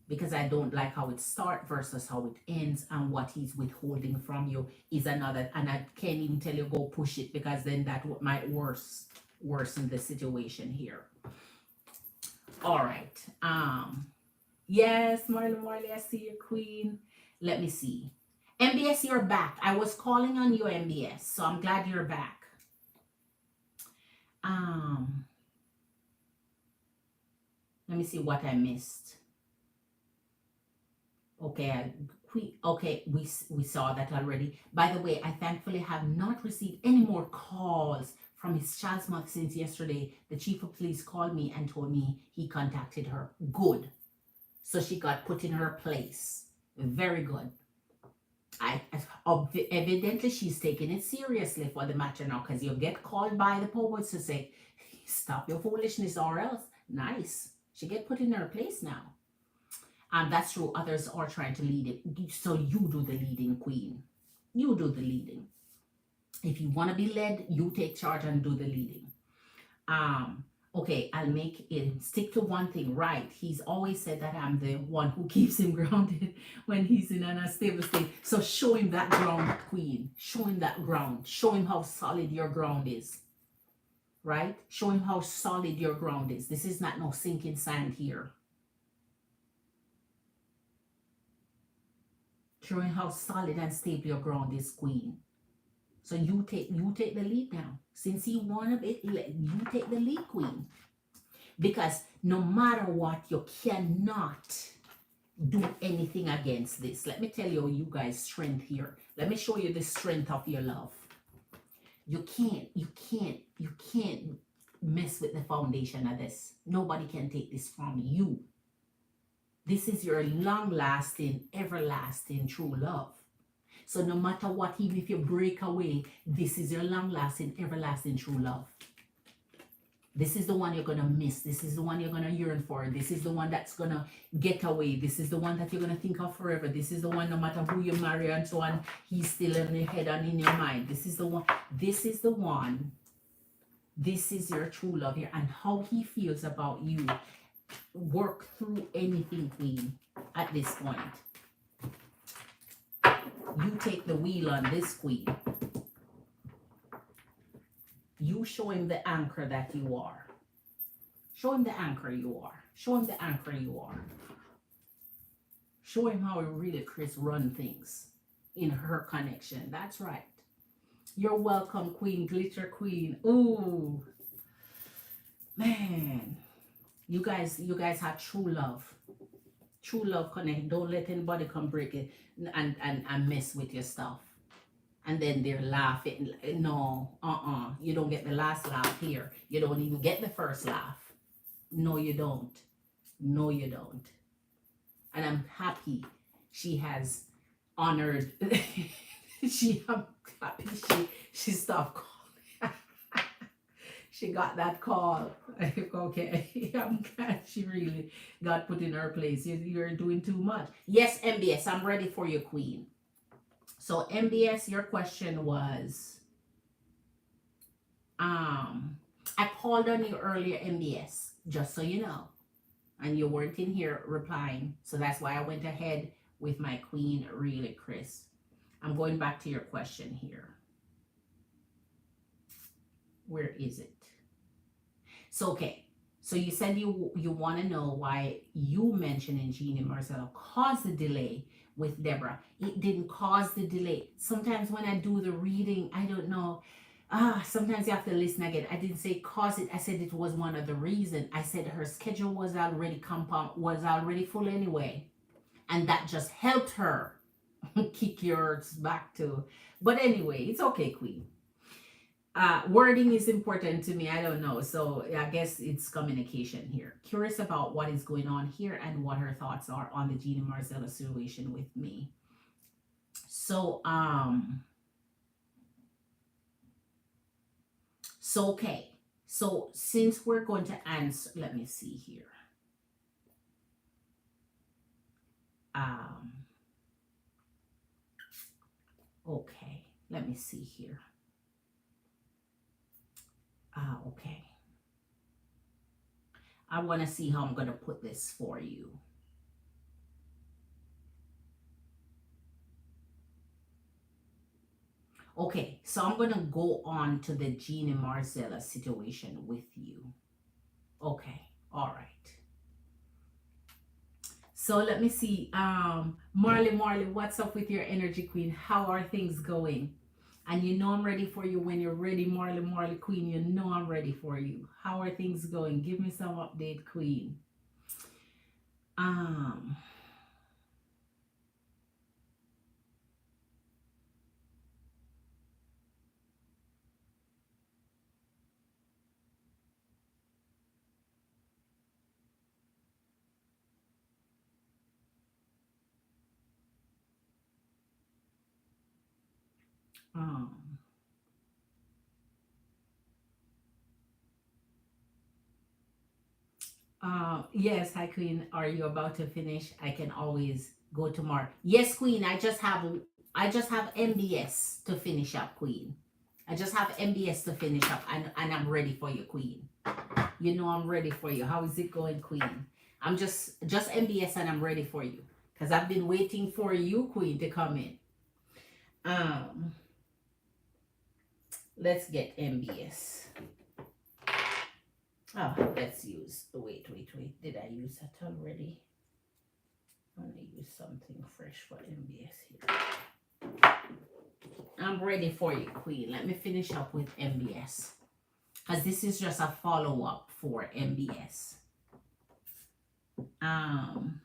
Because I don't like how it starts versus how it ends, and what he's withholding from you is another. And I can't even tell you go push it, because then that might worsen the situation here. All right. Yes, Marley, I see you, Queen. Let me see. MBS, you're back. I was calling on you, MBS, so I'm glad you're back. Let me see what I missed. Okay, okay, we saw that already. By the way, I thankfully have not received any more calls from his child's mother since yesterday. The chief of police called me and told me he contacted her. Good. So she got put in her place. Very good. Evidently she's taking it seriously for the matter now, because you get called by the police to say, stop your foolishness or else. Nice. She get put in her place now. And that's true. Others are trying to lead it. So you do the leading, queen. You do the leading. If you want to be led, you take charge and do the leading. Okay, I'll make it stick to one thing. Right. He's always said that I'm the one who keeps him grounded when he's in an unstable state. So show him that ground, queen. Show him that ground. Show him how solid your ground is. Right? Show him how solid your ground is. This is not no sinking sand here. Showing how solid and stable your ground is, queen. So you take the lead now. Since he won a bit, you take the lead, queen. Because no matter what, you cannot do anything against this. Let me tell you guys' strength here. Let me show you the strength of your love. You can't mess with the foundation of this. Nobody can take this from you. This is your long-lasting, everlasting true love. So no matter what, even if you break away, this is your long-lasting, everlasting true love. This is the one you're going to miss. This is the one you're going to yearn for. This is the one that's going to get away. This is the one that you're going to think of forever. This is the one, no matter who you marry and so on, he's still in your head and in your mind. This is the one. This is the one. This is your true love here. And how he feels about you. Work through anything, queen, at this point. You take the wheel on this, queen. You show him the anchor that you are. Show him the anchor you are. Show him the anchor you are. Show him how really Chris run things in her connection. That's right. You're welcome, queen, glitter queen. Ooh, man. You guys have true love. True love connect. Don't let anybody come break it and mess with your stuff. And then they're laughing. No, you don't get the last laugh here. You don't even get the first laugh. No, you don't. No, you don't. And I'm happy she has honored. I'm happy she stopped calling. She got that call. Okay, I'm glad she really got put in her place. You're doing too much. Yes, MBS, I'm ready for you, queen. So MBS, your question was, I called on you earlier, MBS, just so you know, and you weren't in here replying. So that's why I went ahead with my queen, really, Chris. I'm going back to your question here. Where is it? So, okay. So you said you want to know why you mentioning Jeannie Marcelo caused the delay with Deborah. It didn't cause the delay. Sometimes when I do the reading, I don't know. Sometimes you have to listen again. I didn't say cause it. I said it was one of the reasons. I said her schedule was already full anyway. And that just helped her kick yours back to. But anyway, it's okay, queen. Wording is important to me. I don't know. So I guess it's communication here. Curious about what is going on here and what her thoughts are on the Jeannie Marcella situation with me. So, okay. So since we're going to answer, let me see here. Okay. Let me see here. Okay. I want to see how I'm going to put this for you. Okay, so I'm going to go on to the Jeannie Marcella situation with you. Okay, all right. So let me see. Marley, what's up with your energy, queen? How are things going? And you know I'm ready for you when you're ready, Marley, queen. You know I'm ready for you. How are things going? Give me some update, queen. Um, um, yes, hi Queen. Are you about to finish? I can always go tomorrow. Yes, Queen. I just have MBS to finish up, Queen. I just have MBS to finish up, and I'm ready for you, Queen. You know I'm ready for you. How is it going, Queen? I'm just MBS and I'm ready for you. Because I've been waiting for you, Queen, to come in. Um, let's get MBS. Oh, let's use wait. Did I use that already? I'm gonna use something fresh for MBS here. I'm ready for you, Queen. Let me finish up with MBS. Because this is just a follow-up for MBS. Um,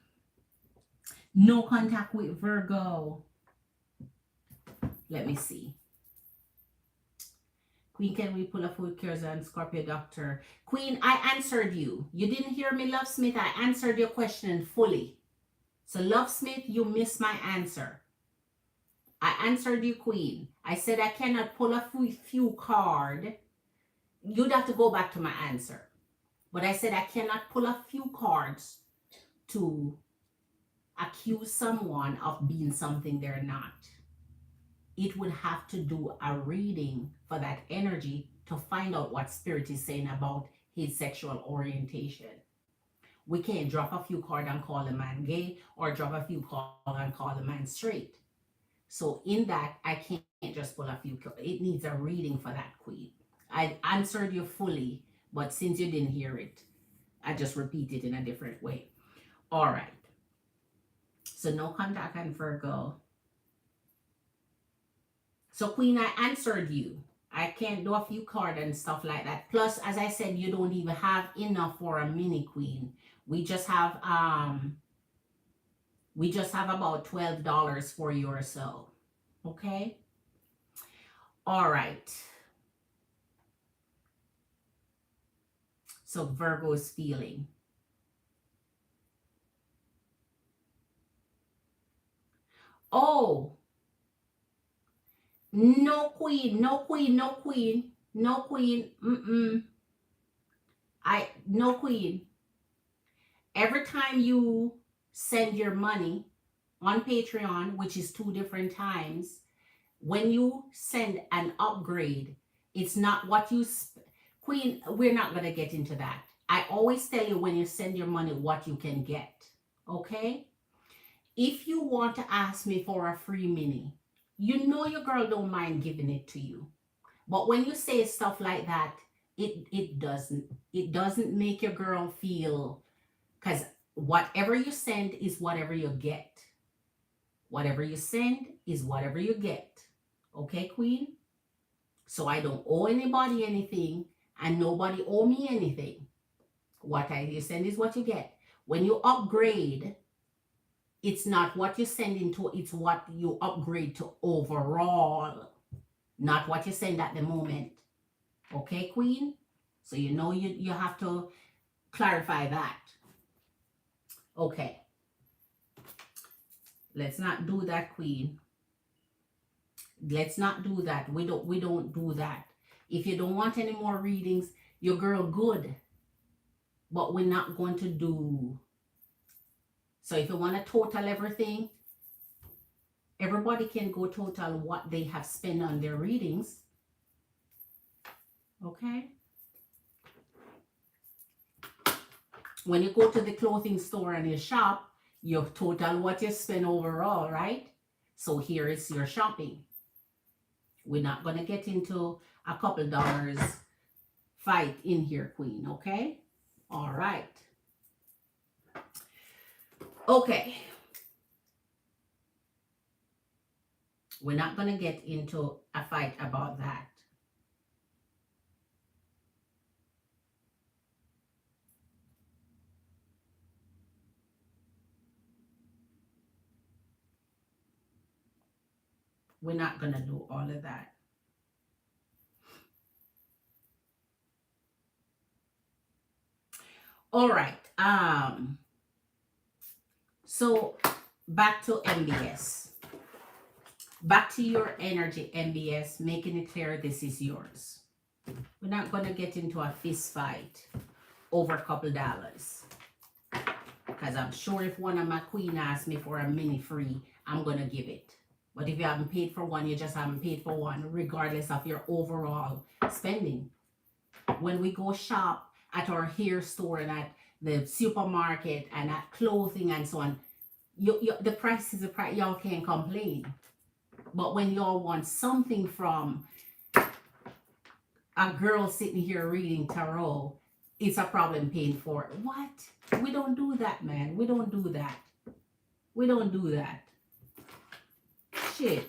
no contact with Virgo. Let me see. Queen, can we pull a full cures on Scorpio Doctor? Queen, I answered you. You didn't hear me, Love Smith. I answered your question fully. So, Love Smith, you missed my answer. I answered you, Queen. I said I cannot pull a few card. You'd have to go back to my answer. But I said I cannot pull a few cards to accuse someone of being something they're not. It would have to do a reading for that energy to find out what spirit is saying about his sexual orientation. We can't drop a few cards and call the man gay or drop a few cards and call the man straight. So in that, I can't just pull a few cards. It needs a reading for that, Queen. I answered you fully, but since you didn't hear it, I just repeat it in a different way. All right. So no contact on Virgo. So Queen, I answered you. I can't do a few cards and stuff like that. Plus, as I said, you don't even have enough for a mini Queen. We just have about $12 for you or so. Okay? All right. So Virgo is feeling. Oh, no Queen, no Queen, no Queen, no Queen. No Queen. Every time you send your money on Patreon, which is 2 different times, when you send an upgrade, it's not what you Queen, we're not going to get into that. I always tell you when you send your money what you can get. Okay? If you want to ask me for a free mini, you know your girl don't mind giving it to you. But when you say stuff like that, it doesn't make your girl feel, because whatever you send is whatever you get. Whatever you send is whatever you get. Okay, Queen? So I don't owe anybody anything and nobody owe me anything. What you send is what you get. When you upgrade, it's not what you send into, it's what you upgrade to overall, not what you send at the moment. Okay, Queen? So you know you have to clarify that. Okay. Let's not do that, Queen. Let's not do that. We don't do that. If you don't want any more readings, your girl good. But we're not going to do. So if you want to total everything, everybody can go total what they have spent on their readings. Okay? When you go to the clothing store and you shop, you total what you spend overall, right? So here is your shopping. We're not going to get into a couple dollars fight in here, Queen, okay? All right. Okay. We're not going to get into a fight about that. We're not going to do all of that. All right. So back to MBS. Back to your energy, MBS, making it clear this is yours. We're not going to get into a fist fight over a couple dollars. Because I'm sure if one of my queen asks me for a mini free, I'm going to give it. But if you haven't paid for one, you just haven't paid for one, regardless of your overall spending. When we go shop at our hair store and at the supermarket and at clothing and so on, the price is the price. Y'all can't complain. But when y'all want something from a girl sitting here reading tarot, it's a problem paying for it. What? We don't do that, man. We don't do that. We don't do that. Shit.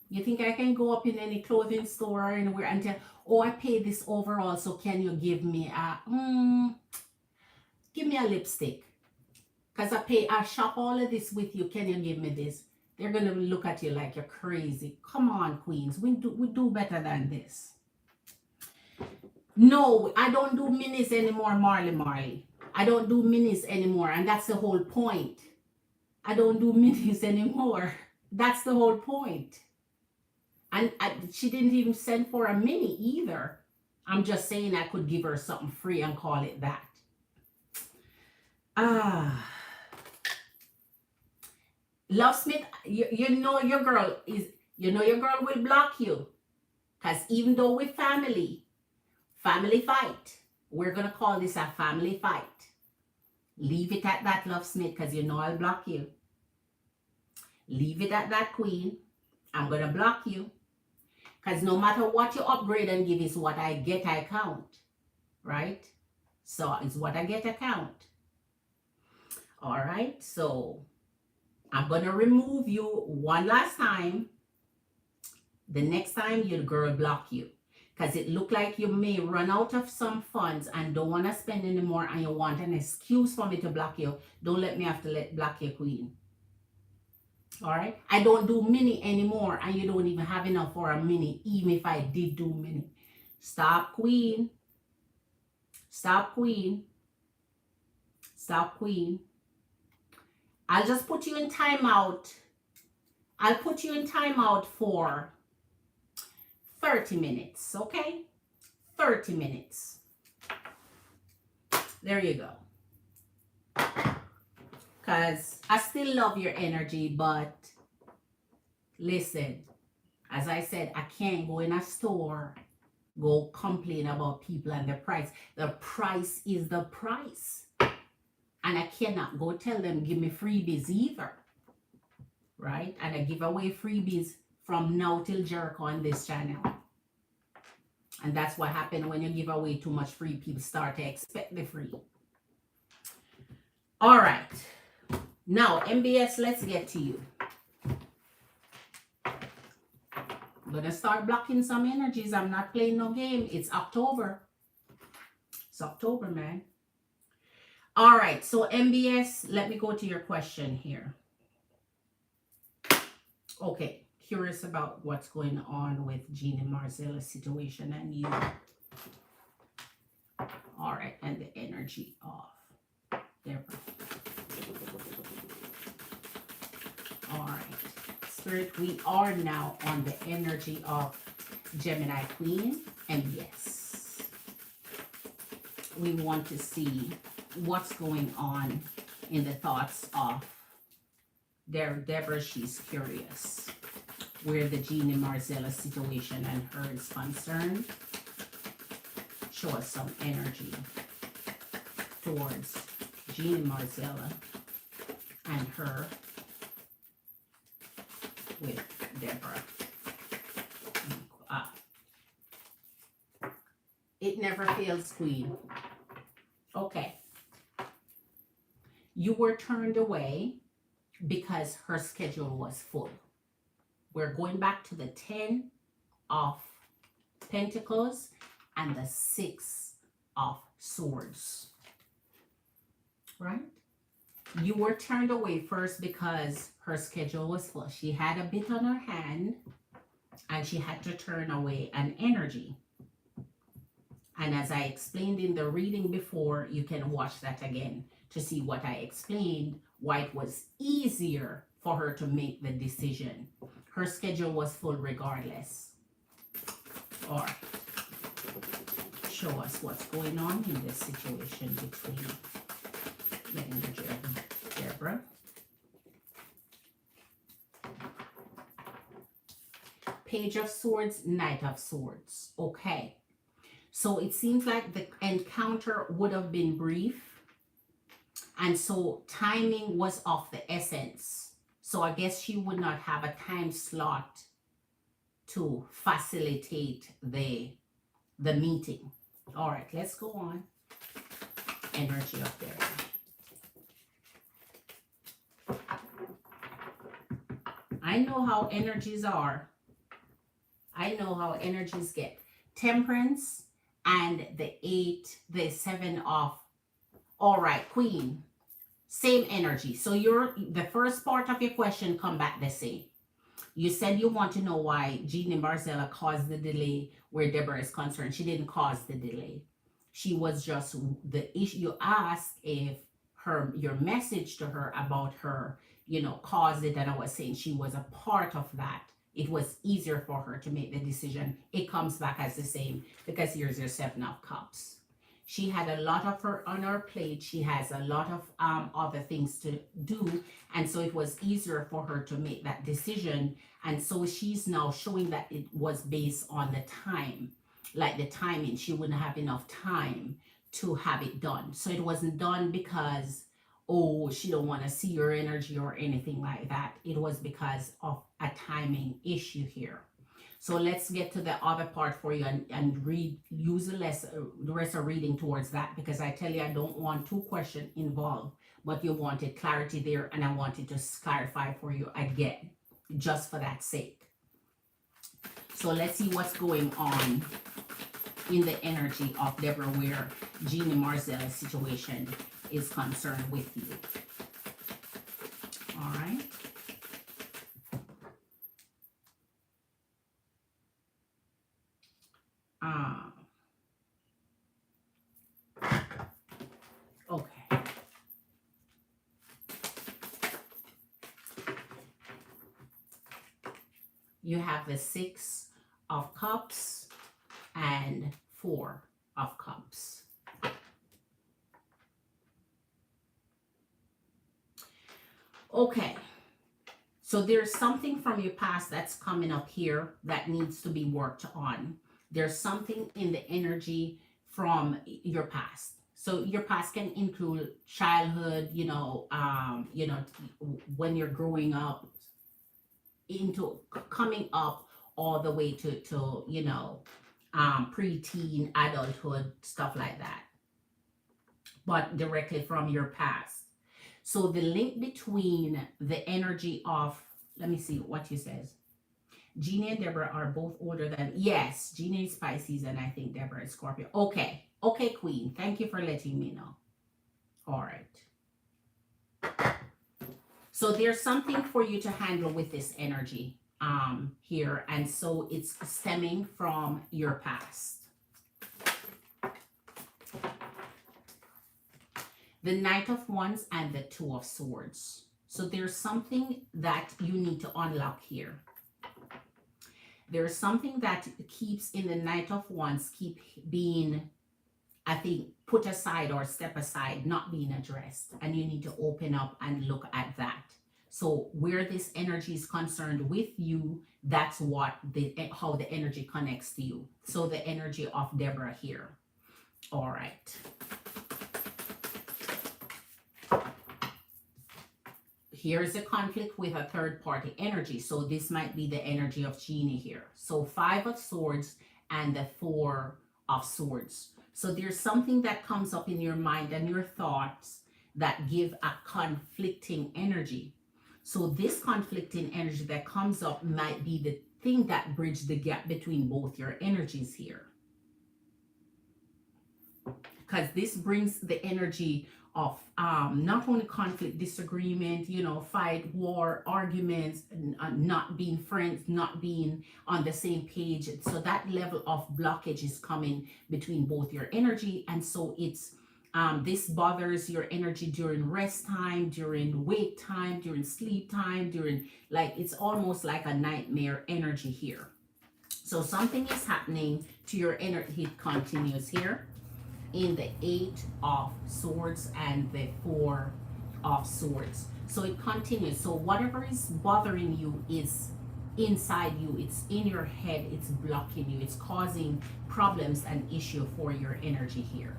You think I can go up in any clothing store or anywhere and tell, oh, I paid this overall, so can you give me a lipstick? Because I shop all of this with you. Can you give me this? They're going to look at you like you're crazy. Come on, queens. We do better than this. No, I don't do minis anymore, Marley. I don't do minis anymore. And that's the whole point. I don't do minis anymore. That's the whole point. And she didn't even send for a mini either. I'm just saying I could give her something free and call it that. Love Smith, you know your girl will block you. Because even though we're family fight, we're going to call this a family fight. Leave it at that, Love Smith, because you know I'll block you. Leave it at that, Queen. I'm going to block you. Because no matter what you upgrade and give is what I get, I count. Right? So it's what I get, I count. All right? So I'm going to remove you one last time. The next time, your girl block you. Because it look like you may run out of some funds and don't want to spend anymore and you want an excuse for me to block you. Don't let me have to block you, Queen. All right? I don't do mini anymore and you don't even have enough for a mini, even if I did do mini. Stop, Queen. Stop, Queen. Stop, Queen. I'll just put you in timeout. I'll put you in timeout for 30 minutes, okay? 30 minutes. There you go. Because I still love your energy, but listen, as I said, I can't go in a store, go complain about people and the price. The price is the price. And I cannot go tell them, give me freebies either. Right? And I give away freebies from now till Jericho on this channel. And that's what happens when you give away too much free. People start to expect the free. All right. Now, MBS, let's get to you. I'm going to start blocking some energies. I'm not playing no game. It's October. It's October, man. All right. So, MBS, let me go to your question here. Okay. Curious about what's going on with Jean and Marcella's situation and you. All right. And the energy of Deborah. All right. Spirit, we are now on the energy of Gemini Queen. And yes, we want to see what's going on in the thoughts of Deborah. She's curious where the Jean and Marcella situation and her is concerned. Show us some energy towards Jean and Marcella and her with Deborah. It never fails, Queen. Okay. You were turned away because her schedule was full. We're going back to the 10 of Pentacles and the 6 of Swords. Right? You were turned away first because her schedule was full. She had a bit on her hand and she had to turn away an energy. And as I explained in the reading before, you can watch that again to see what I explained, why it was easier for her to make the decision. Her schedule was full regardless. All right. Show us what's going on in this situation between the energy of Deborah. Page of Swords, Knight of Swords. Okay. So it seems like the encounter would have been brief. And so timing was of the essence. So I guess she would not have a time slot to facilitate the meeting. All right, let's go on. Energy of Deborah. I know how energies are. I know how energies get. Temperance and the 7 of, all right, Queen, same energy. So the first part of your question come back the same. You said you want to know why Jeannie Marcella caused the delay where Deborah is concerned. She didn't cause the delay. She was just the issue. You asked if your message to her about her, caused it. And I was saying she was a part of that. It was easier for her to make the decision. It comes back as the same because here's your 7 of Cups. She had a lot of her on her plate. She has a lot of other things to do. And so it was easier for her to make that decision. And so she's now showing that it was based on the time, like the timing. She wouldn't have enough time to have it done. So it wasn't done because, oh, she don't want to see your energy or anything like that. It was because of a timing issue here. So let's get to the other part for you and use the rest of reading towards that, because I tell you, I don't want 2 questions involved, but you wanted clarity there, and I wanted to clarify for you again, just for that sake. So let's see what's going on in the energy of Deborah where Jeannie Marzel's situation is concerned with you. All right. Okay. You have the 6 of Cups and 4 of Cups. Okay. So there's something from your past that's coming up here that needs to be worked on. There's something in the energy from your past. So your past can include childhood, when you're growing up, into coming up all the way to preteen, adulthood, stuff like that. But directly from your past. So the link between the energy of, let me see what he says. Jeannie and Deborah are both older than, yes, Jeannie is Pisces and I think Deborah is Scorpio. Okay, Queen, thank you for letting me know. All right. So there's something for you to handle with this energy here, and so it's stemming from your past. The Knight of Wands and the 2 of Swords. So there's something that you need to unlock here. There's something that keeps in the Knight of Wands keep being, I think, put aside or step aside, not being addressed. And you need to open up and look at that. So where this energy is concerned with you, that's how the energy connects to you. So the energy of Deborah here. All right. Here's a conflict with a third party energy. So this might be the energy of Jeannie here. So 5 of Swords and the 4 of Swords. So there's something that comes up in your mind and your thoughts that give a conflicting energy. So this conflicting energy that comes up might be the thing that bridges the gap between both your energies here. Because this brings the energy not only conflict, disagreement, fight, war, arguments, not being friends, not being on the same page. So that level of blockage is coming between both your energy, and so it's this bothers your energy during rest time, during wake time, during sleep time, during, like, it's almost like a nightmare energy here. So something is happening to your energy. It continues here in the Eight of Swords and the Four of Swords. So it continues. So whatever is bothering you is inside you, it's in your head, it's blocking you, it's causing problems and issue for your energy here.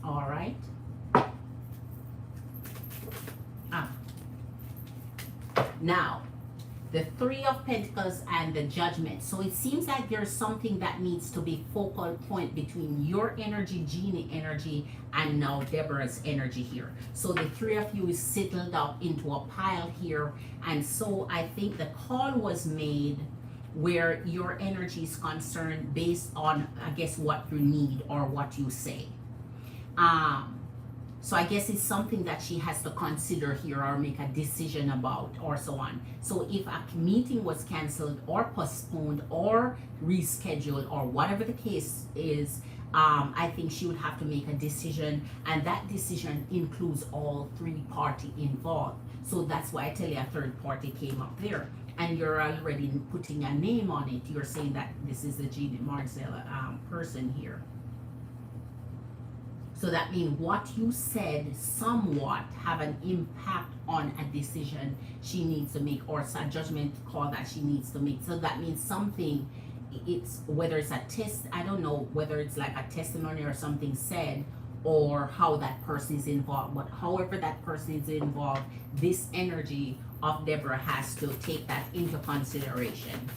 All right. Now, the Three of Pentacles and the Judgment. So it seems like there's something that needs to be focal point between your energy, Jeannie energy, and now Deborah's energy here. So the three of you is settled up into a pile here. And so I think the call was made where your energy is concerned based on, I guess, what you need or what you say. So I guess it's something that she has to consider here or make a decision about or so on. So if a meeting was canceled or postponed or rescheduled or whatever the case is, I think she would have to make a decision, and that decision includes all three parties involved. So that's why I tell you a third party came up there. And you're already putting a name on it. You're saying that this is the Jeannie Marcella person here. So that means what you said somewhat have an impact on a decision she needs to make, or a judgment call that she needs to make. So that means something, it's whether it's a test, I don't know whether it's like a testimony or something said, or how that person is involved. But however that person is involved, this energy of Deborah has to take that into consideration.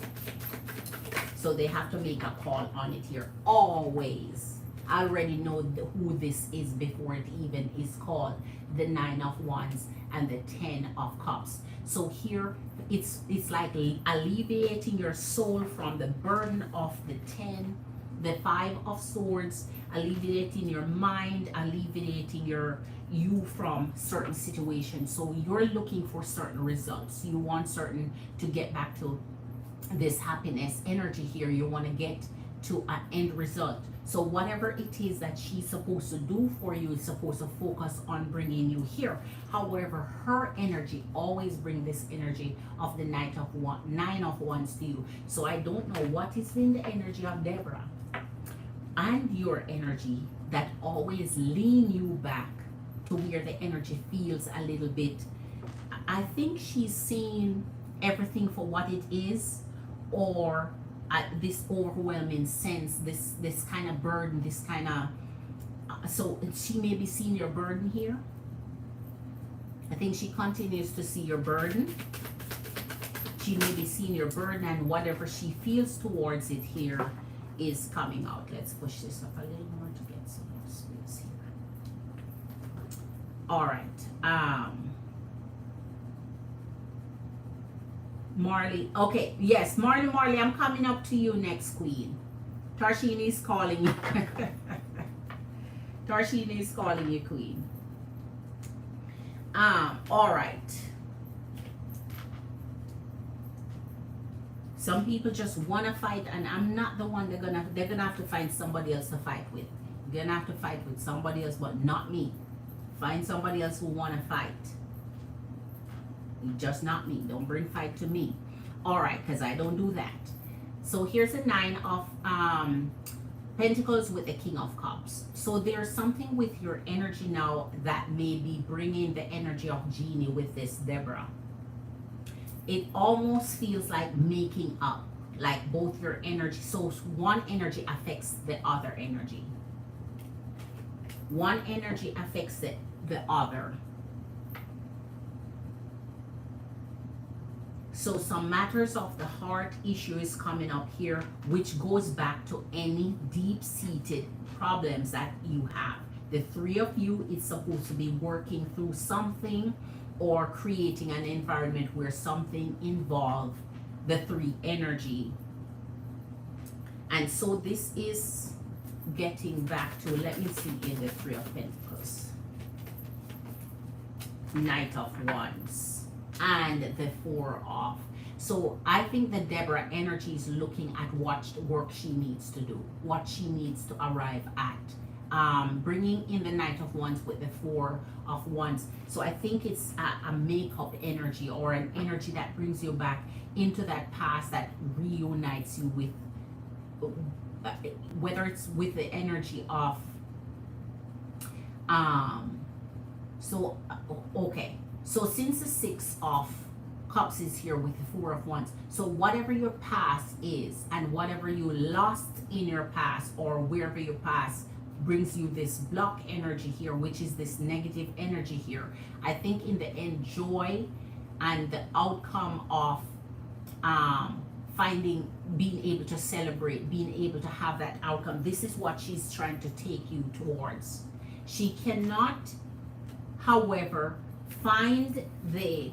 So they have to make a call on it here always. I already know who this is before it even is called. The Nine of Wands and the Ten of Cups. So here it's like alleviating your soul from the burden of the 10, the Five of Swords, alleviating your mind, alleviating you from certain situations. So you're looking for certain results. You want certain to get back to this happiness energy here. You want to get to an end result. So whatever it is that she's supposed to do for you is supposed to focus on bringing you here. However, her energy always brings this energy of the Nine of Wands to you. So I don't know what is in the energy of Deborah and your energy that always lean you back to where the energy feels a little bit. I think she's seeing everything for what it is, or this overwhelming sense, this kind of burden, this kind of so she may be seeing your burden here. I think she continues to see your burden. She may be seeing your burden, and whatever she feels towards it here is coming out. Let's push this up a little more to get some more space here. All right. Marley, okay, yes, Marley, I'm coming up to you next, Queen. Tarshini is calling you. Tarshini is calling you, Queen. All right. Some people just want to fight, and I'm not the one they're gonna have to find somebody else to fight with. You're gonna have to fight with somebody else, but not me. Find somebody else who want to fight. Just not me. Don't bring fight to me. All right, because I don't do that. So here's the Nine of Pentacles with the King of Cups. So there's something with your energy now that may be bringing the energy of Jeannie with this Deborah. It almost feels like making up, like both your energy. So one energy affects the other energy. One energy affects the other. So some matters of the heart issue is coming up here, which goes back to any deep-seated problems that you have. The three of you is supposed to be working through something or creating an environment where something involved the three energy. And so this is getting back to, let me see, in the Three of Pentacles, Knight of Wands, and the Four of. So I think that Deborah energy is looking at what work she needs to do, what she needs to arrive at. Bringing in the Knight of Wands with the Four of Wands. So I think it's a makeup energy, or an energy that brings you back into that past, that reunites you with, whether it's with the energy of, okay. So since the Six of Cups is here with the Four of Wands, so whatever your past is, and whatever you lost in your past, or wherever your past brings you this block energy here, which is this negative energy here, I think in the end, joy and the outcome of finding, being able to celebrate, being able to have that outcome, this is what she's trying to take you towards. She cannot, however, find the,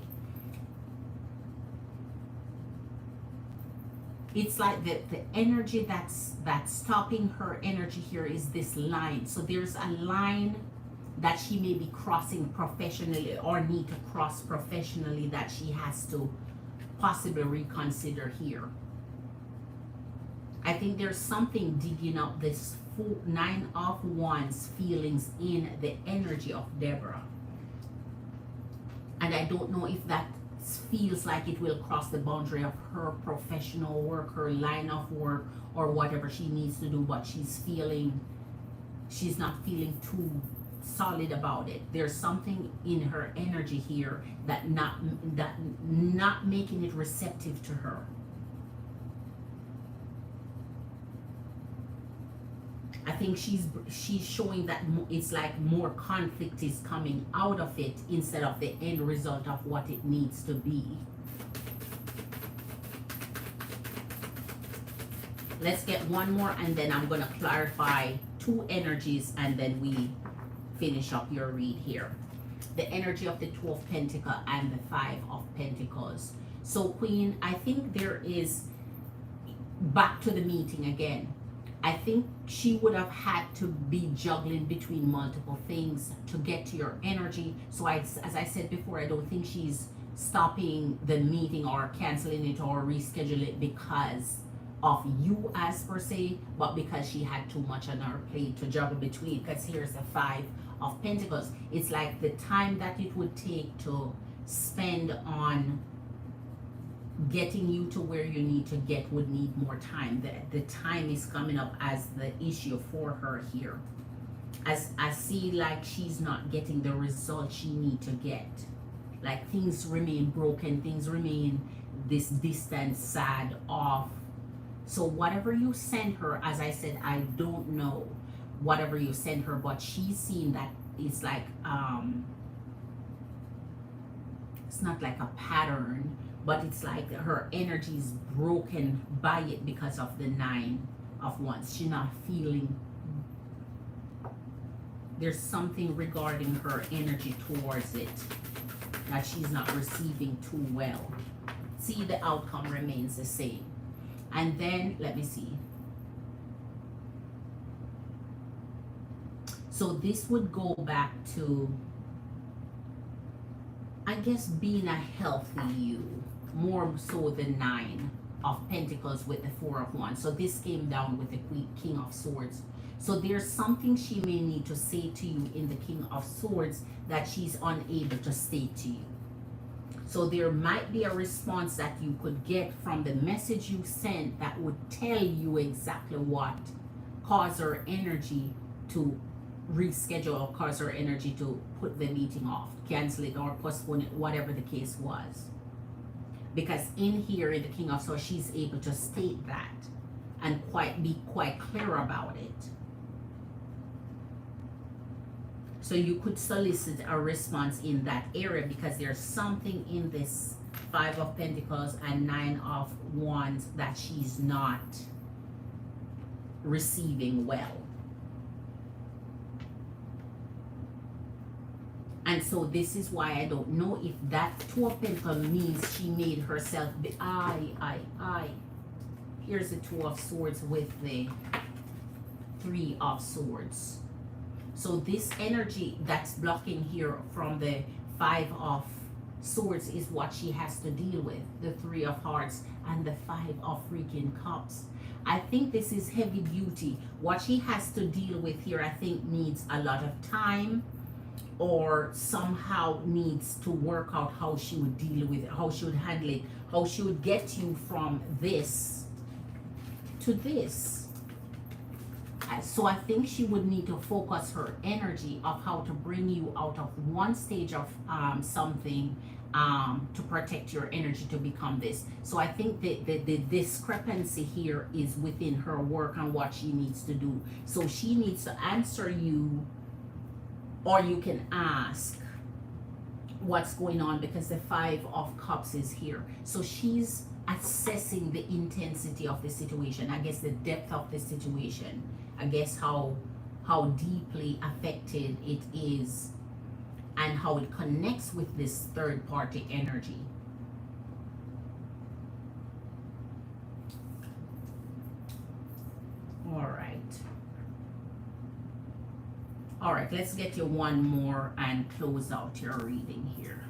it's like the energy that's stopping her energy here is this line. So there's a line that she may be crossing professionally, or need to cross professionally, that she has to possibly reconsider here. I think there's something digging up this Nine of Wands feelings in the energy of Deborah. And I don't know if that feels like it will cross the boundary of her professional work, her line of work, or whatever she needs to do, but she's not feeling too solid about it. There's something in her energy here that not making it receptive to her. I think she's showing that it's like more conflict is coming out of it instead of the end result of what it needs to be. Let's get one more, and then I'm going to clarify two energies, and then we finish up your read here. The energy of the Two of Pentacles and the Five of Pentacles. So Queen, I think there is, back to the meeting again, I think she would have had to be juggling between multiple things to get to your energy. So as I said before, I don't think she's stopping the meeting or canceling it or reschedule it because of you as per se, but because she had too much on her plate to juggle between. Because here's the Five of Pentacles. It's like the time that it would take to spend on getting you to where you need to get would need more time. The time is coming up as the issue for her here. As I see, like she's not getting the result she need to get. Like things remain broken, things remain this distant, sad, off. So whatever you send her, as I said, I don't know whatever you send her, but she's seen that it's like it's not like a pattern, but it's like her energy is broken by it because of the Nine of Wands. She's not feeling, there's something regarding her energy towards it that she's not receiving too well. See, the outcome remains the same. And then, let me see. So this would go back to, I guess, being a healthy you, more so the Nine of Pentacles with the Four of Wands. So this came down with the King of Swords. So there's something she may need to say to you in the King of Swords that she's unable to say to you. So there might be a response that you could get from the message you sent that would tell you exactly what caused her energy to reschedule, or cause her energy to put the meeting off, cancel it, or postpone it, whatever the case was. Because in here, in the King of Swords, she's able to state that and be quite clear about it. So you could solicit a response in that area, because there's something in this Five of Pentacles and Nine of Wands that she's not receiving well. And so this is why I don't know if that Two of Pentacles means she made herself be, here's the Two of Swords with the Three of Swords. So this energy that's blocking here from the Five of Swords is what she has to deal with. The Three of Hearts and the Five of freaking Cups. I think this is heavy duty. What she has to deal with here, I think, needs a lot of time, or somehow needs to work out how she would deal with it, how she would handle it, how she would get you from this to this. So I think she would need to focus her energy of how to bring you out of one stage of something to protect your energy to become this. So I think the discrepancy here is within her work and what she needs to do. So she needs to answer you, or you can ask what's going on, because the Five of Cups is here. So she's assessing the intensity of the situation, I guess the depth of the situation, I guess how deeply affected it is, and how it connects with this third party energy. All right, let's get you one more and close out your reading here.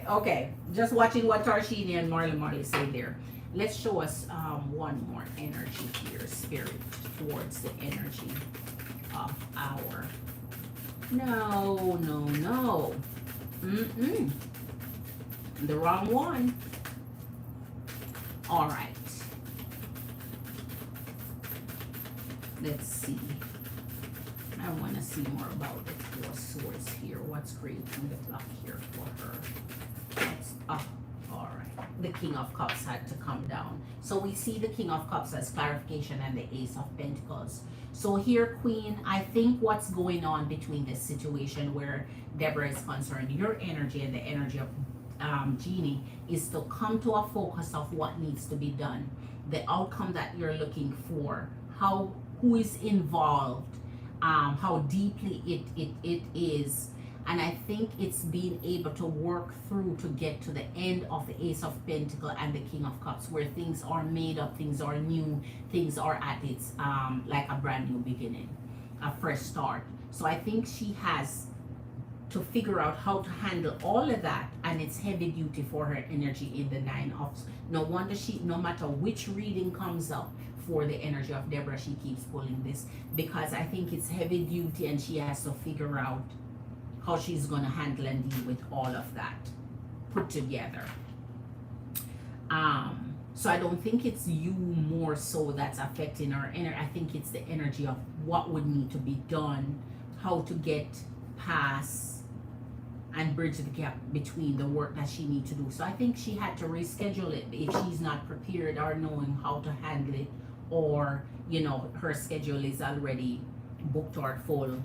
Okay. Just watching what Tarshini and Marley say there. Let's show us one more energy here, Spirit, towards the energy of our... No. The wrong one. All right. Let's see. I want to see more about the Four of Swords here. What's creating the block here for her? That's up. All right. The King of Cups had to come down. So we see the King of Cups as clarification and the Ace of Pentacles. So here, Queen, I think what's going on between this situation where Deborah is concerned, your energy and the energy of Jeannie, is to come to a focus of what needs to be done, the outcome that you're looking for, who is involved, how deeply it is. And I think it's being able to work through to get to the end of the Ace of Pentacles and the King of Cups, where things are made up, things are new, things are at its like a brand new beginning, a fresh start. So I think she has to figure out how to handle all of that, and it's heavy duty for her energy in the Nine of... No wonder she, no matter which reading comes up for the energy of Deborah, she keeps pulling this, because I think it's heavy duty and she has to figure out how she's going to handle and deal with all of that put together. So I don't think it's you more so that's affecting her energy. I think it's the energy of what would need to be done, how to get past and bridge the gap between the work that she needs to do. So I think she had to reschedule it if she's not prepared or knowing how to handle it, or you know, her schedule is already booked or full.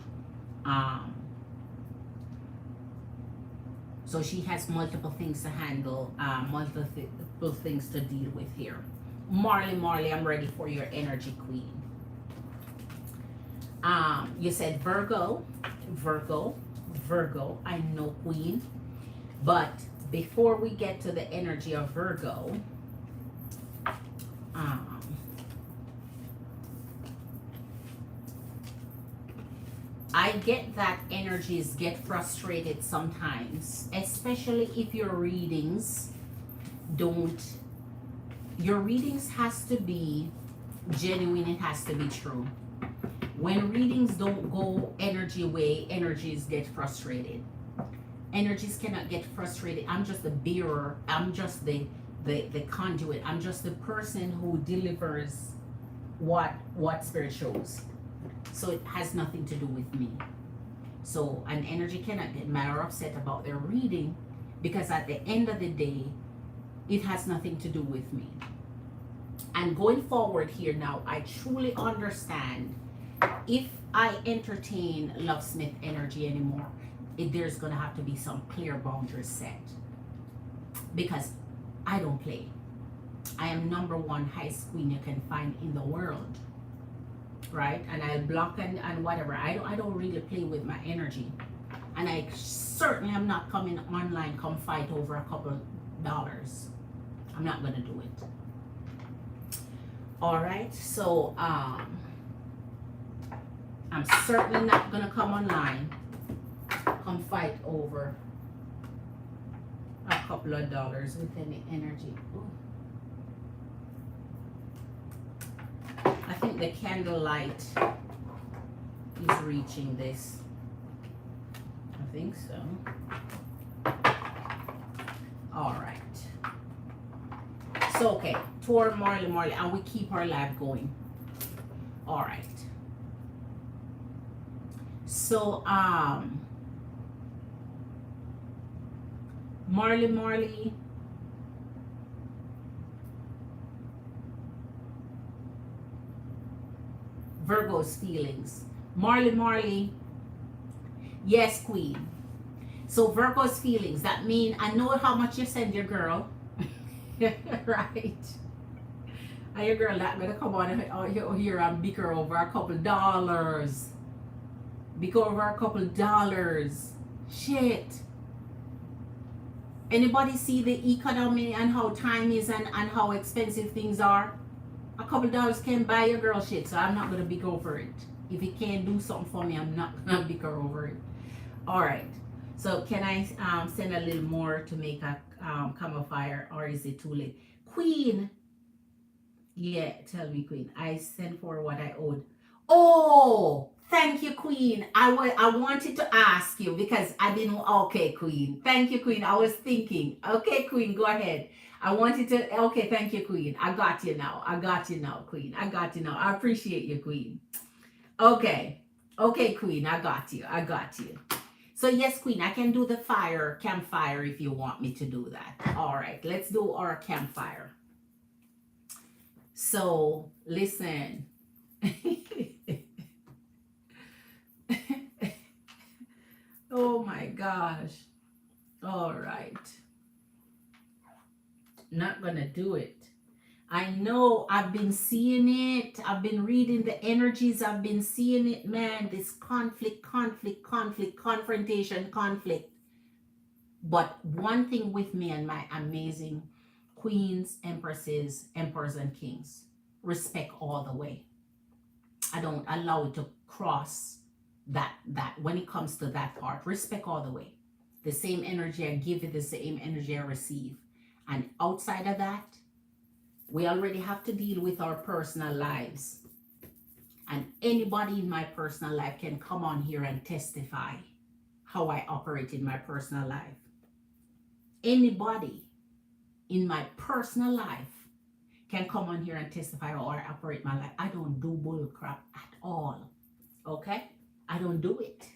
So she has multiple things to handle, multiple things to deal with here. Marley, I'm ready for your energy, Queen. You said Virgo. I know, Queen. But before we get to the energy of Virgo, I get that energies get frustrated sometimes, especially if your readings has to be genuine, it has to be true. When readings don't go energy way, energies get frustrated. Energies cannot get frustrated. I'm just the bearer. I'm just the conduit. I'm just the person who delivers what Spirit shows. So it has nothing to do with me. So an energy cannot get mad or upset about their reading, because at the end of the day, it has nothing to do with me. And going forward here now, I truly understand if I entertain Lovesmith energy anymore, there's gonna have to be some clear boundaries set, because I don't play. I am number one heist queen you can find in the world, right? And I'll block and whatever. I don't really play with my energy, and I certainly am not coming online come fight over a couple dollars. I'm not gonna do it. All right, so I'm certainly not gonna come online come fight over a couple of dollars with any energy. Ooh. I think the candlelight is reaching this. I think so. All right. So, okay, Tor, Marley, and we keep our live going. All right. So, Marley, Virgo's feelings. Marley, yes, queen. So Virgo's feelings, that mean I know how much you send your girl. Right? And your girl not gonna come on here and bicker over a couple dollars. Bicker over a couple dollars. Shit. Anybody see the economy and how time is and how expensive things are? A couple dollars can buy your girl shit, so I'm not gonna bicker over it. If it can't do something for me, I'm not gonna bicker over it. All right. So can I send a little more to make a come of fire, or is it too late? Queen. Yeah, tell me, Queen. I sent for what I owed. Oh, thank you, Queen. I wanted to ask you because I didn't. Okay, Queen. Thank you, Queen. I was thinking. Okay, Queen, go ahead. I wanted to. Okay, thank you, Queen. I got you now. Queen. I got you now. I appreciate you, Queen. Okay. Okay, Queen. I got you. So yes, Queen, I can do the campfire if you want me to do that. All right, let's do our campfire. So listen. Oh my gosh. All right. Not gonna do it. I know, I've been seeing it. I've been reading the energies. I've been seeing it, man. This conflict, confrontation, conflict. But one thing with me and my amazing queens, empresses, emperors, and kings, respect all the way. I don't allow it to cross that when it comes to that part. Respect all the way. The same energy I give it, the same energy I receive. And outside of that, we already have to deal with our personal lives. And anybody in my personal life can come on here and testify how I operate in my personal life. Anybody in my personal life can come on here and testify how I operate my life. I don't do bull crap at all. Okay? I don't do it.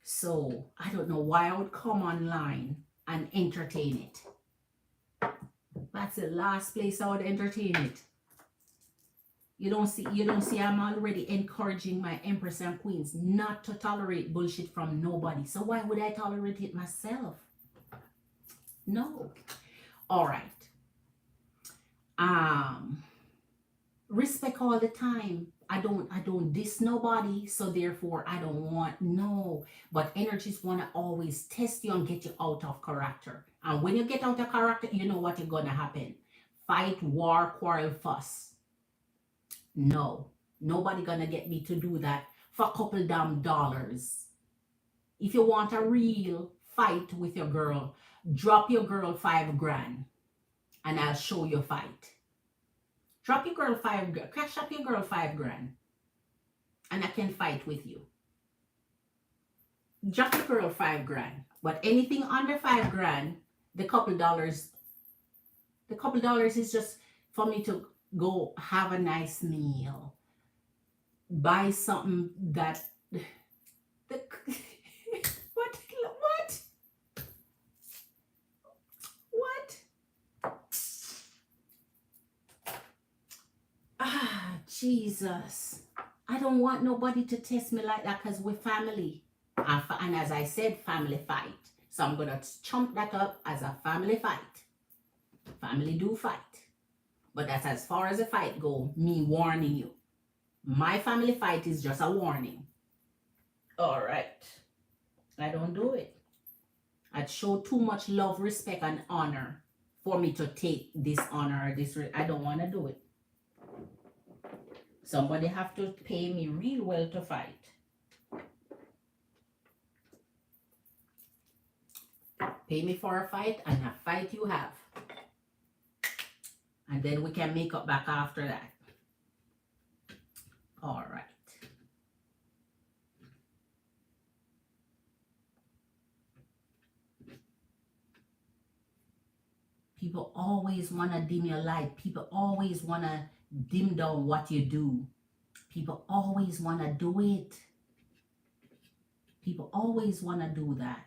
So I don't know why I would come online and entertain it. That's the last place I would entertain it. You don't see I'm already encouraging my empress and queens not to tolerate bullshit from nobody. So why would I tolerate it myself? No. All right. Respect all the time. I don't diss nobody, so therefore I don't want, no. But energies want to always test you and get you out of character. And when you get out of character, you know what is going to happen. Fight, war, quarrel, fuss. No. Nobody going to get me to do that for a couple damn dollars. If you want a real fight with your girl, drop your girl $5,000 and I'll show you fight. Drop your girl $5,000, cash up your girl $5,000 and I can fight with you. Drop your girl $5,000, but anything under $5,000, the couple dollars is just for me to go have a nice meal, buy something that what? Jesus. I don't want nobody to test me like that because we're family. And as I said, family fight. So I'm going to chunk that up as a family fight. Family do fight. But that's as far as the fight go, me warning you. My family fight is just a warning. All right. I don't do it. I'd show too much love, respect, and honor for me to take this honor or this. I don't want to do it. Somebody have to pay me real well to fight. Pay me for a fight, and a fight you have. And then we can make up back after that. All right. People always want to dim your light. People always want to dim down what you do. People always want to do it. People always want to do that.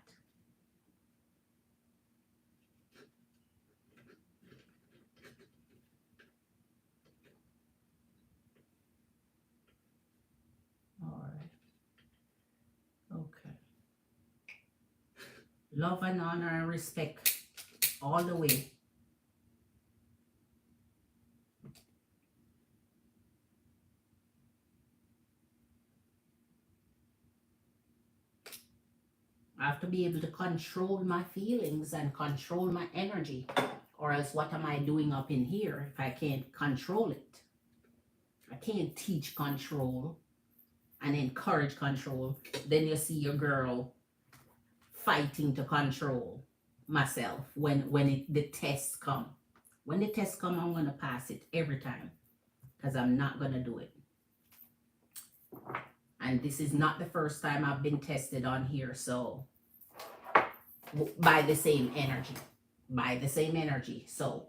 All right. Okay. Love and honor and respect all the way. I have to be able to control my feelings and control my energy, or else what am I doing up in here if I can't control it? I can't teach control and encourage control. Then you see your girl fighting to control myself when the tests come. When the tests come, I'm going to pass it every time because I'm not going to do it. And this is not the first time I've been tested on here, so by the same energy. By the same energy. So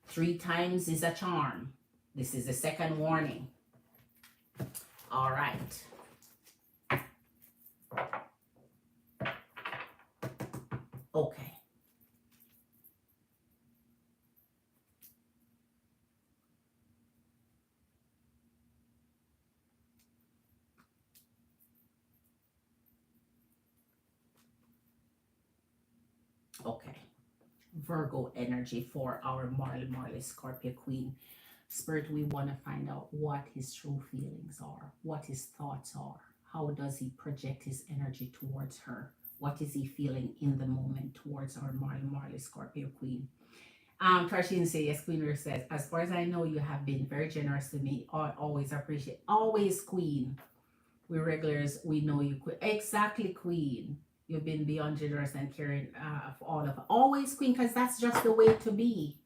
3 times is a charm. This is the second warning. All right. Okay. Okay. Virgo energy for our Marley Scorpio Queen. Spirit, we want to find out what his true feelings are, what his thoughts are. How does he project his energy towards her? What is he feeling in the moment towards our Marley Scorpio Queen? Tarshin says, yes, Queen Ruth says, as far as I know, you have been very generous to me. I always appreciate, always, Queen. We regulars, we know you. Exactly, Queen. You've been beyond generous and caring for all of us. Always, Queen, because that's just the way to be.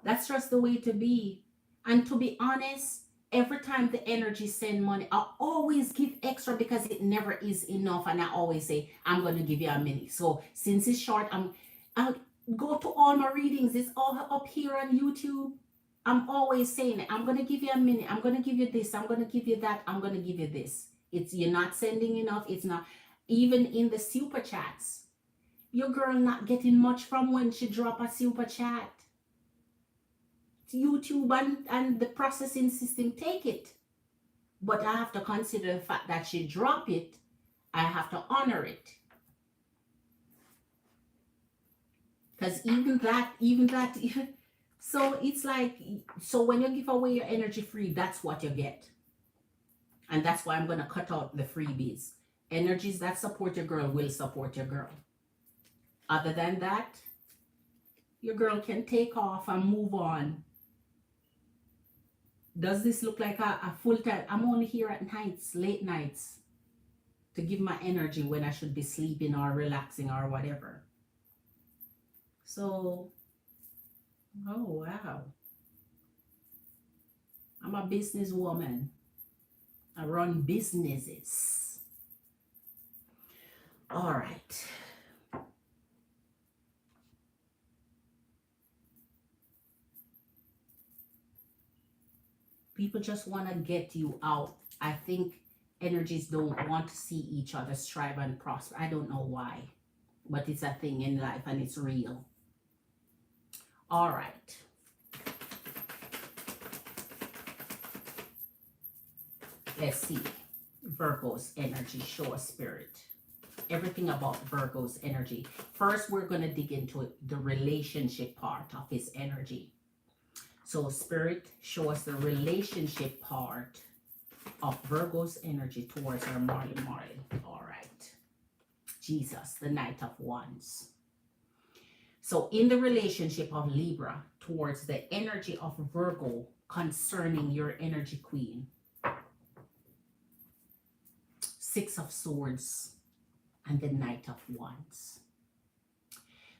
That's just the way to be. And to be honest, every time the energy send money, I always give extra because it never is enough. And I always say, I'm going to give you a minute. So since it's short, I'll go to all my readings. It's all up here on YouTube. I'm always saying it. I'm going to give you a minute. I'm going to give you this. I'm going to give you that. I'm going to give you this. You're not sending enough. It's not. Even in the super chats, your girl not getting much from when she drop a super chat. YouTube and the processing system take it. But I have to consider the fact that she drop it. I have to honor it. Because even that, so it's like, so when you give away your energy free, that's what you get. And that's why I'm going to cut out the freebies. Energies that support your girl will support your girl. Other than that, your girl can take off and move on. Does this look like a full-time? I'm only here at nights, late nights, to give my energy when I should be sleeping or relaxing or whatever. So, oh wow. I'm a businesswoman. I run businesses. All right. People just want to get you out. I think energies don't want to see each other strive and prosper. I don't know why, but it's a thing in life and it's real. All right. Let's see. Virgo's energy. Show us, Spirit. Everything about Virgo's energy. First, we're going to dig into the relationship part of his energy. So, Spirit, show us the relationship part of Virgo's energy towards our Marley Marley. All right. Jesus, the Knight of Wands. So, in the relationship of Libra towards the energy of Virgo concerning your energy queen, Six of Swords and the Knight of Wands.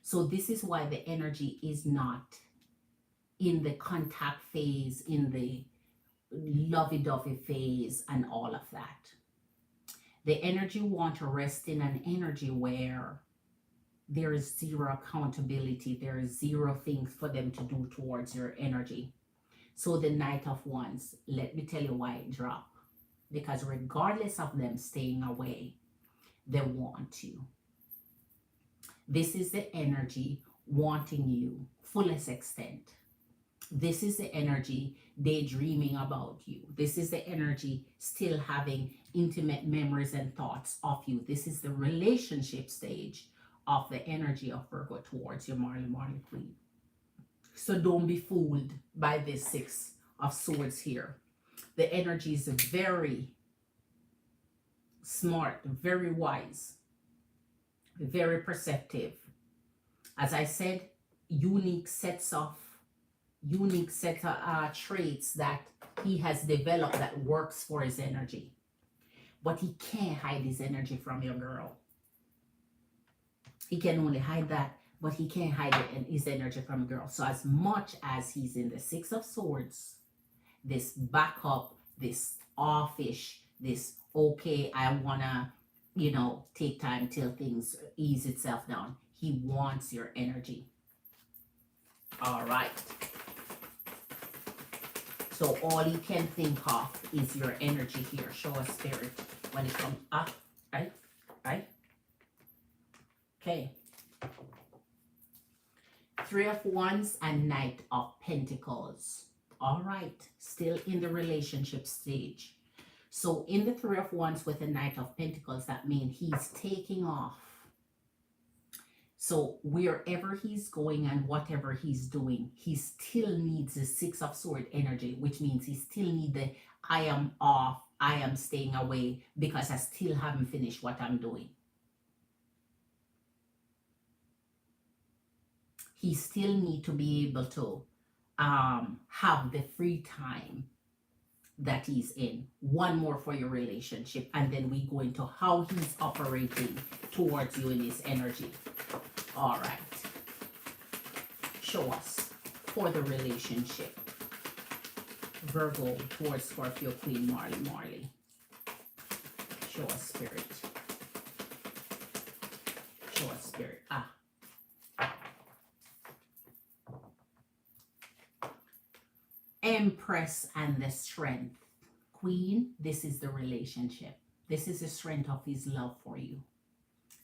So this is why the energy is not in the contact phase, in the lovey-dovey phase and all of that. The energy want to rest in an energy where there is zero accountability, there is zero things for them to do towards your energy. So the Knight of Wands, let me tell you why it dropped. Because regardless of them staying away, they want you. This is the energy wanting you fullest extent. This is the energy daydreaming about you. This is the energy still having intimate memories and thoughts of you. This is the relationship stage of the energy of Virgo towards your Marley Marley Queen. So don't be fooled by this Six of Swords here. The energy is very smart, very wise, very perceptive. As I said, unique set of traits that he has developed that works for his energy. But he can't hide his energy from your girl. He can only hide that, but he can't hide it in his energy from girl. So as much as he's in the Six of Swords, this backup, this offish, this okay, I wanna, take time till things ease itself down. He wants your energy. All right. So all he can think of is your energy here. Show us, Spirit, when it comes up, right? Okay. Three of Wands and Knight of Pentacles. All right, still in the relationship stage. So in the Three of Wands with the Knight of Pentacles, that means he's taking off. So wherever he's going and whatever he's doing, he still needs the Six of Swords energy, which means he still needs the I am off, I am staying away because I still haven't finished what I'm doing. He still needs to be able to have the free time that he's in. One more for your relationship, and then we go into how he's operating towards you in his energy. All right. Show us for the relationship. Virgo towards Scorpio Queen Marley Marley. Show us, Spirit. Show us, Spirit. Empress and the Strength. Queen, this is the relationship. This is the strength of his love for you.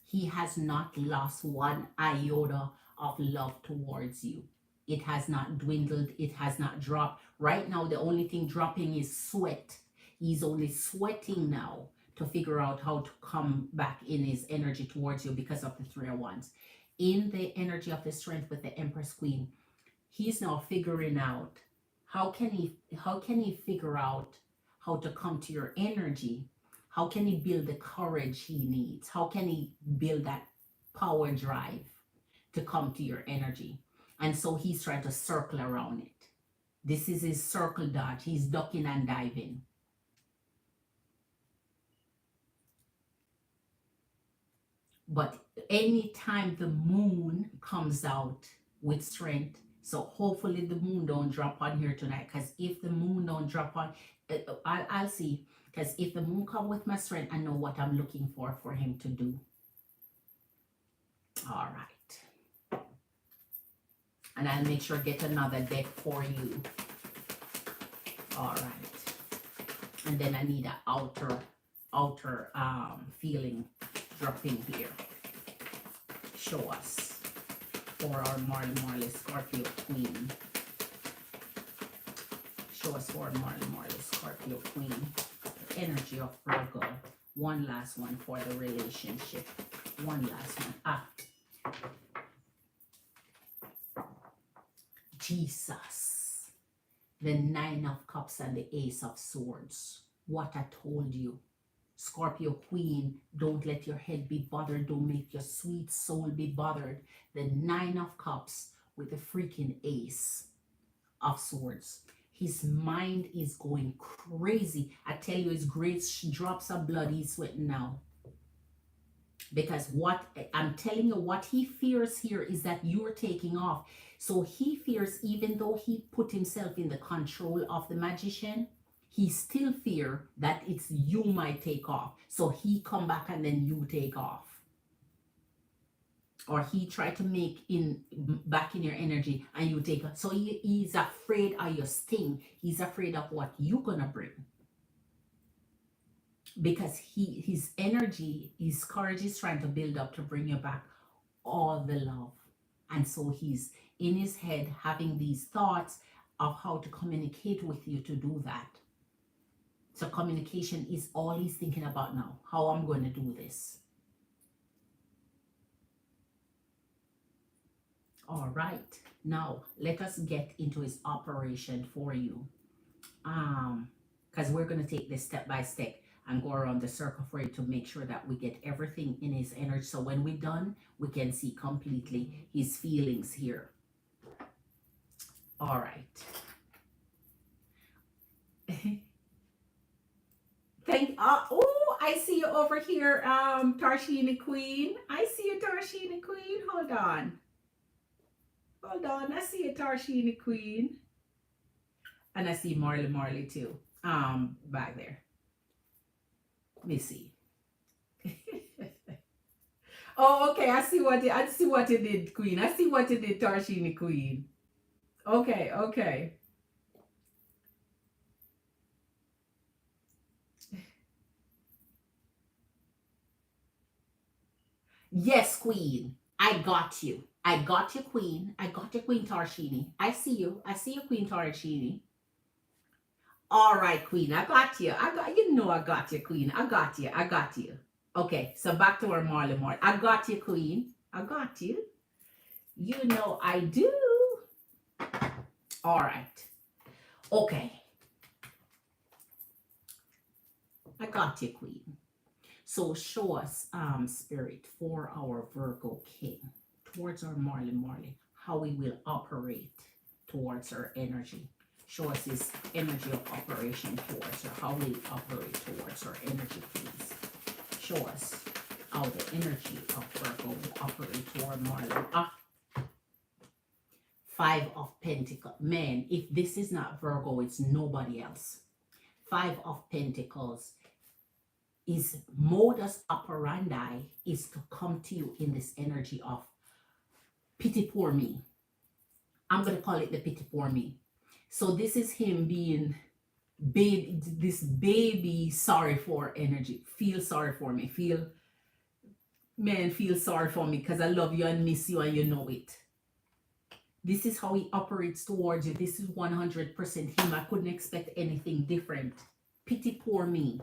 He has not lost one iota of love towards you. It has not dwindled. It has not dropped. Right now, the only thing dropping is sweat. He's only sweating now to figure out how to come back in his energy towards you because of the Three of Wands. In the energy of the Strength with the Empress Queen, he's now figuring out how can he figure out how to come to your energy. How can he build the courage he needs? How can he build that power drive to come to your energy? And so he's trying to circle around it. This is his circle dodge. He's ducking and diving. But anytime the moon comes out with strength, so hopefully the moon don't drop on here tonight, because if the moon don't drop on, I'll see. Because if the moon come with my strength, I know what I'm looking for him to do. All right. And I'll make sure get another deck for you. All right. And then I need an outer feeling dropping here. Show us for our Marley Scorpio Queen. Show us for Marley Scorpio Queen. energy of Virgo. One last one for the relationship. One last one. Jesus. The Nine of Cups and the Ace of Swords. What I told you. Scorpio Queen, don't let your head be bothered. Don't make your sweet soul be bothered. The Nine of Cups with the freaking Ace of Swords. His mind is going crazy. I tell you, his great drops of blood he's sweating now. Because what I'm telling you, what he fears here is that you're taking off. So he fears, even though he put himself in the control of the magician, he still fear that it's you might take off. So he come back and then you take off. Or he try to make back in your energy and you take off. So he's afraid of your sting. He's afraid of what you're gonna bring. Because his energy, his courage is trying to build up to bring you back all the love. And so he's in his head having these thoughts of how to communicate with you to do that. So communication is all he's thinking about now. How I'm going to do this. All right. Now, let us get into his operation for you. Because we're going to take this step by step and go around the circle for you to make sure that we get everything in his energy. So when we're done, we can see completely his feelings here. All right. Oh, I see you over here, Tarshini Queen. I see you, Tarshini Queen. Hold on. Hold on. I see you, Tarshini Queen. And I see Marley too. Back there. Let me see. Oh, okay. I see what you did, Queen. I see what you did, Tarshini Queen. Okay. Yes, Queen. I got you. I got you, Queen. I got you, Queen Tarshini. I see you. I see you, Queen Tarshini. All right, Queen. I got you. I got you, Queen. I got you. Okay, so back to our Marley. I got you, Queen. I got you. You know I do. All right. Okay. I got you, Queen. So show us, Spirit, for our Virgo King, towards our Marley, how we will operate towards our energy. Show us his energy of operation towards her, how we operate towards our energy, please. Show us how the energy of Virgo will operate toward Marley. Five of Pentacles. Man, if this is not Virgo, it's nobody else. Five of Pentacles. His modus operandi is to come to you in this energy of pity poor me. I'm going to call it the pity poor me. So this is him being this baby sorry for energy. Feel sorry for me. Feel sorry for me because I love you and miss you and you know it. This is how he operates towards you. This is 100% him. I couldn't expect anything different. Pity poor me.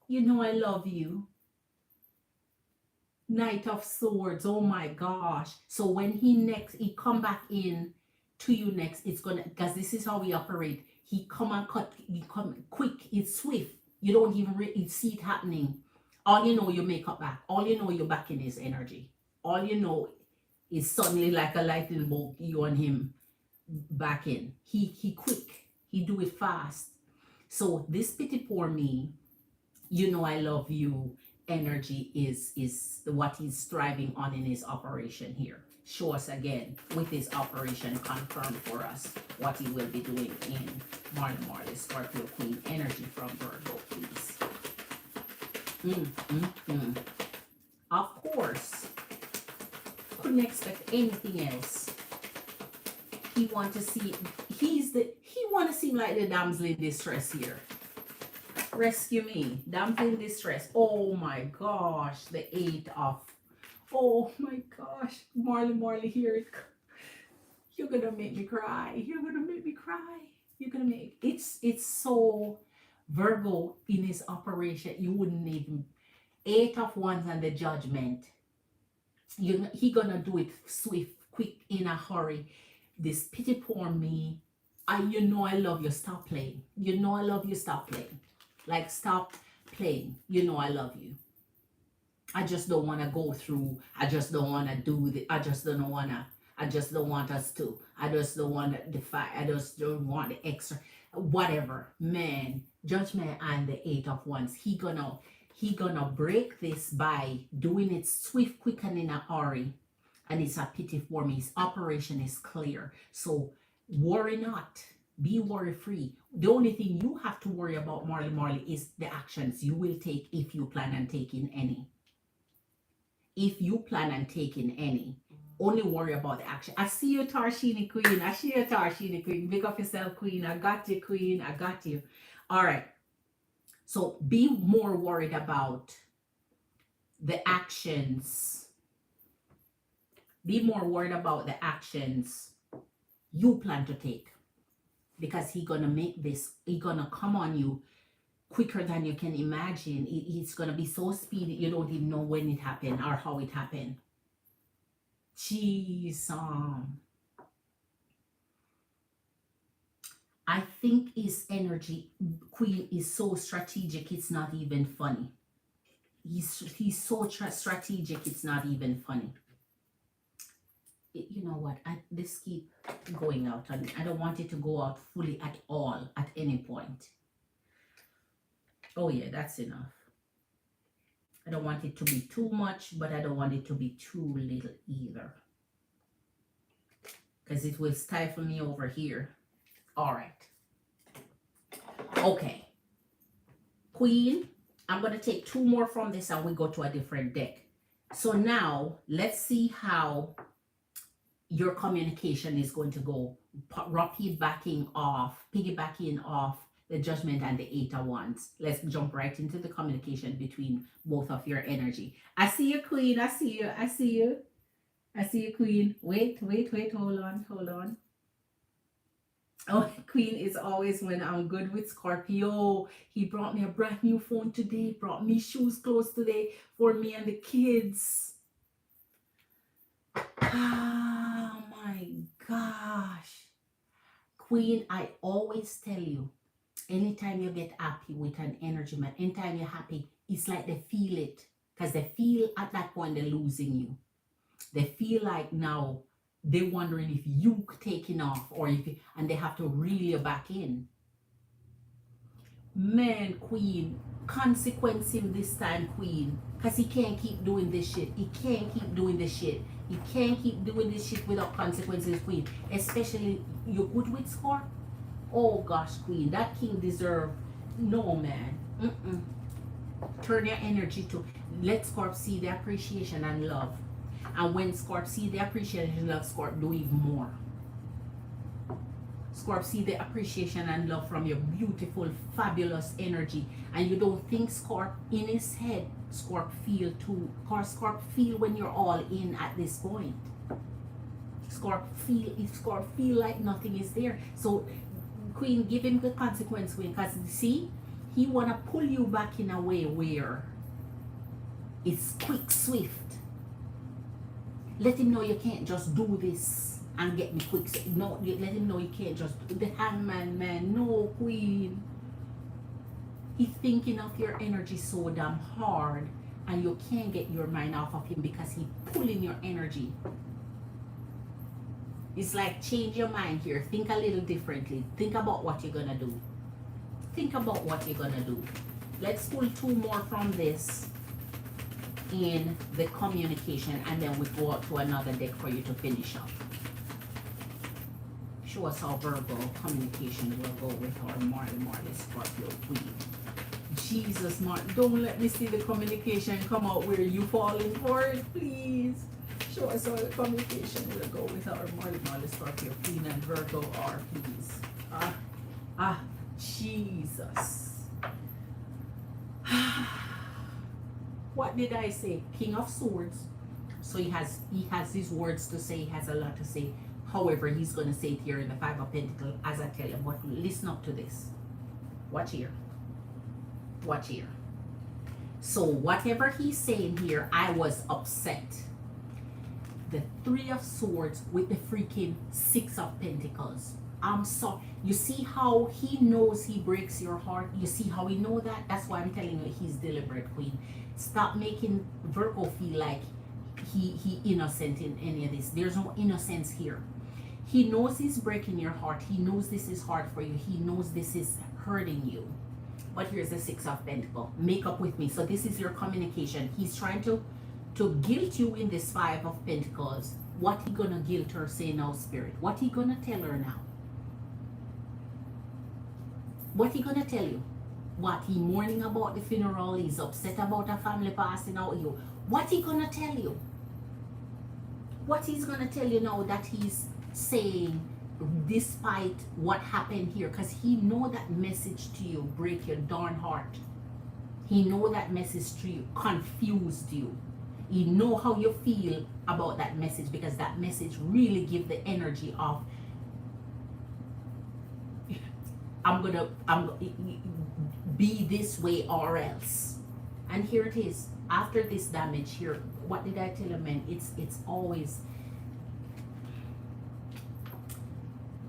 You know I love you. Knight of Swords. Oh my gosh. So when he come back in to you next, it's gonna, because this is how we operate. He come and cut. He come quick. It's swift. You don't even see it happening. All you know, you make up back. All you know, you're back in his energy. All you know is suddenly like a lightning bolt. You and him back in. He quick. He do it fast. So this pity poor me. You know I love you energy is what he's striving on in his operation here. Show us again with his operation, confirm for us what he will be doing in Marley, Scorpio Queen energy from Virgo, please. Of course, couldn't expect anything else. He want to see, he want to seem like the damsel in distress here. Rescue me. Damsel in distress. Oh my gosh. The 8 of. Oh my gosh. Marley, here. You're gonna make me cry. You're gonna make me cry. You're gonna make. It's so Virgo, in his operation, you wouldn't even, 8 of Wands and the Judgment. He gonna do it swift, quick, in a hurry. This pity poor me. You know I love you. Stop playing. You know I love you. Stop playing. Like, stop playing. You know I love you. I just don't want to go through. I just don't want to do the. I just don't want to. I just don't want us to. I just don't want to defy. I just don't want the extra. Whatever, man. Judgment and the 8 of Wands. He gonna break this by doing it swift, quick, and in a hurry. And it's a pity for me. His operation is clear. So worry not. Be worry free. The only thing you have to worry about, Marley, is the actions you will take if you plan on taking any. If you plan on taking any, only worry about the action. I see you, Tarshini Queen. I see you, Tarshini Queen. Big up yourself, Queen. I got you, Queen. I got you. All right. So be more worried about the actions. Be more worried about the actions you plan to take. Because he's gonna make this, he's gonna come on you quicker than you can imagine. It's gonna be so speedy you don't even know when it happened or how it happened. Jeez, I think his energy, Queen, is so strategic. It's not even funny. He's so strategic. It's not even funny. You know what? This keep going out, and I don't want it to go out fully at all at any point. Oh yeah, that's enough. I don't want it to be too much, but I don't want it to be too little either, because it will stifle me over here. All right. Okay. Queen, I'm going to take 2 more from this and we go to a different deck. So now let's see how your communication is going to go. Piggybacking off the Judgment and the 8 of Wands. Let's jump right into the communication between both of your energy. I see you, Queen. I see you. I see you. I see you, Queen. Wait. Hold on. Oh, Queen is always when I'm good with Scorpio. He brought me a brand new phone today. Brought me shoes, clothes today for me and the kids. Oh my gosh. Queen, I always tell you, anytime you get happy with an energy, man, anytime you're happy, it's like they feel it. Because they feel at that point they're losing you. They feel like now they're wondering if you taking off or if you, and they have to reel you back in. Man, Queen, consequence him this time, Queen. Because he can't keep doing this shit. He can't keep doing this shit. He can't keep doing this shit without consequences, Queen. Especially, you're good with Scorp? Oh gosh, Queen, that king deserve. No, man. Turn your energy to, let Scorp see the appreciation and love. And when Scorp see the appreciation and love, Scorp do even more. Scorp see the appreciation and love from your beautiful, fabulous energy. And you don't think Scorp in his head, Scorp feel too. Because Scorp feel when you're all in at this point. Scorp feel like nothing is there. So, Queen, give him the consequence, Queen. Because, see, he want to pull you back in a way where it's quick, swift. Let him know you can't just do this and get me quick. No, let him know you can't just do the hangman, man. No, Queen. He's thinking of your energy so damn hard and you can't get your mind off of him because he's pulling your energy. It's like, change your mind here. Think a little differently. Think about what you're gonna do. Think about what you're gonna do. Let's pull 2 more from this in the communication, and then we go out to another deck for you to finish up. Show us how Virgo communication will go with our Marley Scorpio Queen. Jesus, don't let me see the communication come out where you falling for it, please. Show us how the communication will go with our Marley Scorpio Queen and Virgo are, please. Jesus. What did I say? King of Swords. So he has his words to say. He has a lot to say. However, he's going to say it here in the 5 of Pentacles, as I tell him. But listen up to this. Watch here. Watch here. So whatever he's saying here, I was upset. The Three of Swords with the freaking Six of Pentacles. I'm sorry. You see how he knows he breaks your heart? You see how he know that? That's why I'm telling you he's deliberate, Queen. Stop making Virgo feel like he innocent in any of this. There's no innocence here. He knows he's breaking your heart. He knows this is hard for you. He knows this is hurting you. But here's the Six of Pentacles. Make up with me. So this is your communication. He's trying to guilt you in this Five of Pentacles. What he gonna guilt her, say now, Spirit? What he gonna tell her now? What he gonna tell you? What, he mourning about the funeral? He's upset about a family passing out you? What he gonna tell you? What he's gonna tell you now that he's saying despite what happened here? Because he know that message to you break your darn heart. He know that message to you confused you. You know how you feel about that message, because that message really give the energy of I'm gonna be this way or else. And here it is. After this damage here, what did I tell you, man? It's always,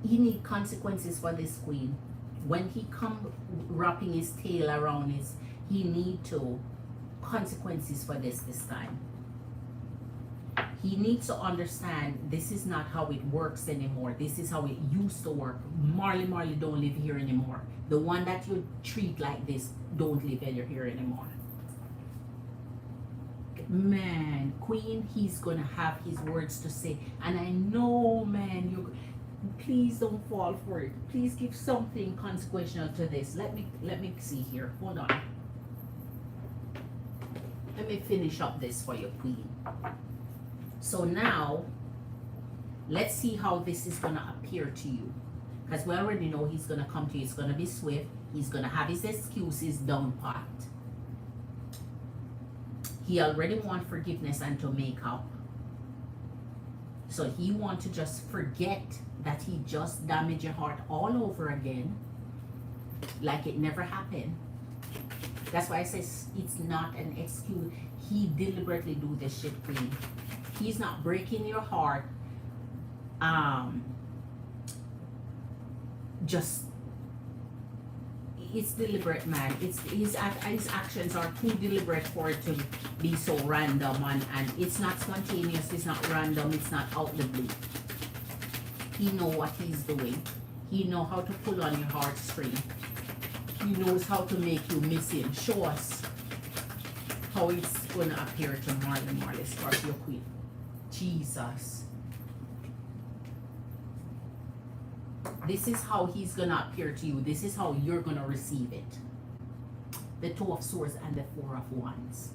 he need consequences for this Queen. When he come wrapping his tail around his, he need to consequences for this time. He needs to understand this is not how it works anymore. This is how it used to work. Marley don't live here anymore. The one that you treat like this don't live here anymore. Man, Queen, he's gonna have his words to say. And I know, man, you please don't fall for it. Please give something consequential to this. Let me see here. Hold on. Let me finish up this for you, Queen. So now, let's see how this is going to appear to you. Because we already know he's going to come to you. It's going to be swift. He's going to have his excuses down pat. He already wants forgiveness and to make up. So he wants to just forget that he just damaged your heart all over again. Like it never happened. That's why I say it's not an excuse. He deliberately do this shit, Queen. He's not breaking your heart. Just it's deliberate, man. It's his actions are too deliberate for it to be so random, and it's not spontaneous. It's not random. It's not out the blue. He know what he's doing. He know how to pull on your heartstring. He knows how to make you miss him. Show us how it's going to appear to Marley, Scorpio Queen. Jesus. This is how he's going to appear to you. This is how you're going to receive it. The Two of Swords and the Four of Wands.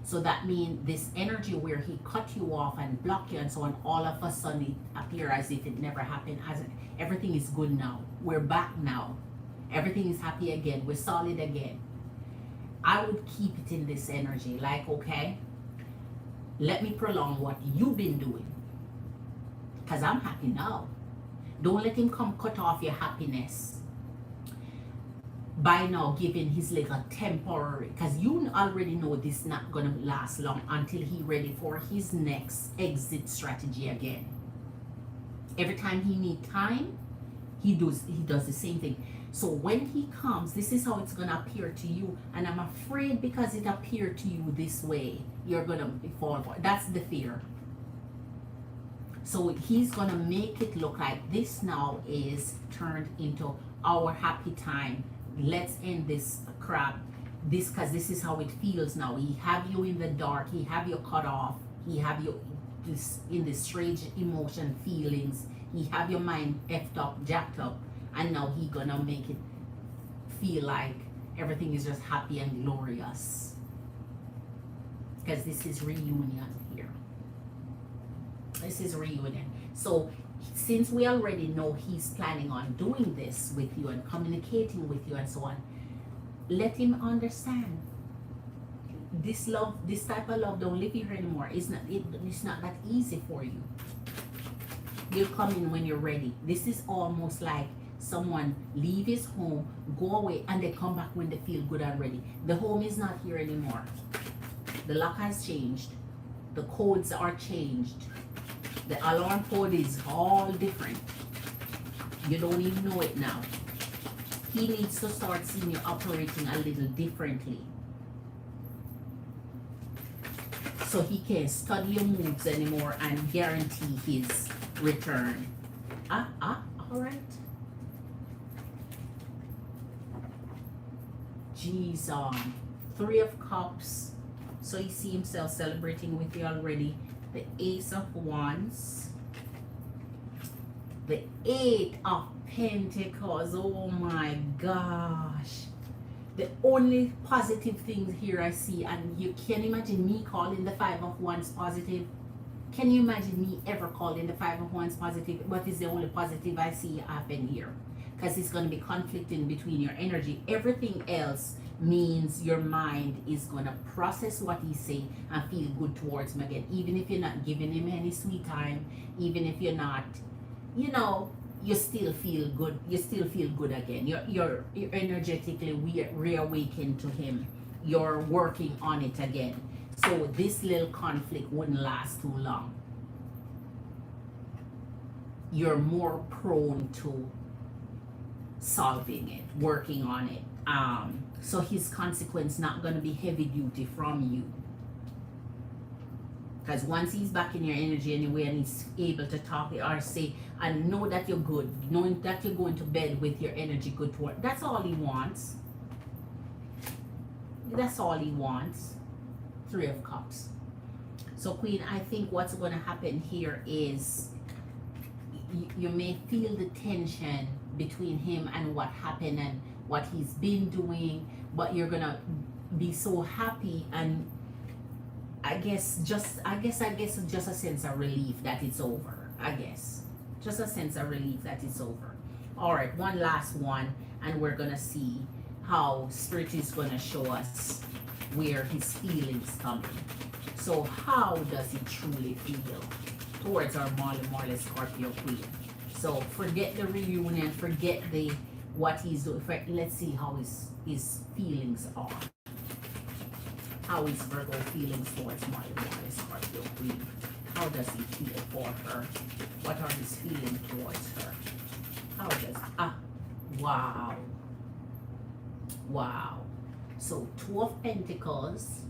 So that means this energy where he cut you off and blocked you and so on, all of a sudden it appears as if it never happened. As everything is good now. We're back now. Everything is happy again. We're solid again. I would keep it in this energy. Like, okay, let me prolong what you've been doing. Because I'm happy now. Don't let him come cut off your happiness by now giving his little temporary. Because you already know this is not going to last long until he's ready for his next exit strategy again. Every time he needs time, he does the same thing. So when he comes, this is how it's going to appear to you. And I'm afraid because it appeared to you this way, you're going to fall for it. That's the fear. So he's going to make it look like this now is turned into our happy time. Let's end this crap. Because this is how it feels now. He have you in the dark. He have you cut off. He have you in this strange emotion, feelings. He have your mind effed up, jacked up. And now he gonna make it feel like everything is just happy and glorious. Because this is reunion here. This is reunion. So since we already know he's planning on doing this with you and communicating with you and so on, let him understand. This love, this type of love don't live here anymore. It's not that easy for you. You'll come in when you're ready. This is almost like someone leave his home, go away, and they come back when they feel good already. The home is not here anymore. The lock has changed. The codes are changed. The alarm code is all different. You don't even know it now. He needs to start seeing you operating a little differently, so he can't study your moves anymore and guarantee his return. All right. Geez, 3 of Cups. So you see himself celebrating with you already. The Ace of Wands. The 8 of Pentacles. Oh my gosh. The only positive thing here I see, and you can imagine me calling the 5 of Wands positive. Can you imagine me ever calling the 5 of Wands positive? What is the only positive I see happen here? Because it's going to be conflicting between your energy. Everything else means your mind is going to process what he say and feel good towards him again. Even if you're not giving him any sweet time, even if you're not, you know, you still feel good. You still feel good again. You're energetically reawakened to him. You're working on it again. So this little conflict wouldn't last too long. You're more prone to solving it, working on it. So his consequence not going to be heavy duty from you. Because once he's back in your energy anyway and he's able to talk or say, and know that you're good, knowing that you're going to bed with your energy good to work, that's all he wants. That's all he wants. 3 of Cups. So Queen, I think what's going to happen here is you may feel the tension between him and what happened and what he's been doing, but you're going to be so happy, and I guess just a sense of relief that it's over. I guess just a sense of relief that it's over. All right, one last one, and we're gonna see how Spirit is gonna show us where his feelings come in. So how does he truly feel towards our Marley Scorpio Queen? So forget the reunion, forget the what he's doing. Let's see how his feelings are. How is Virgo feelings towards Marley Scorpio Queen? How does he feel for her? What are his feelings towards her? How does wow. Wow. So 2 of Pentacles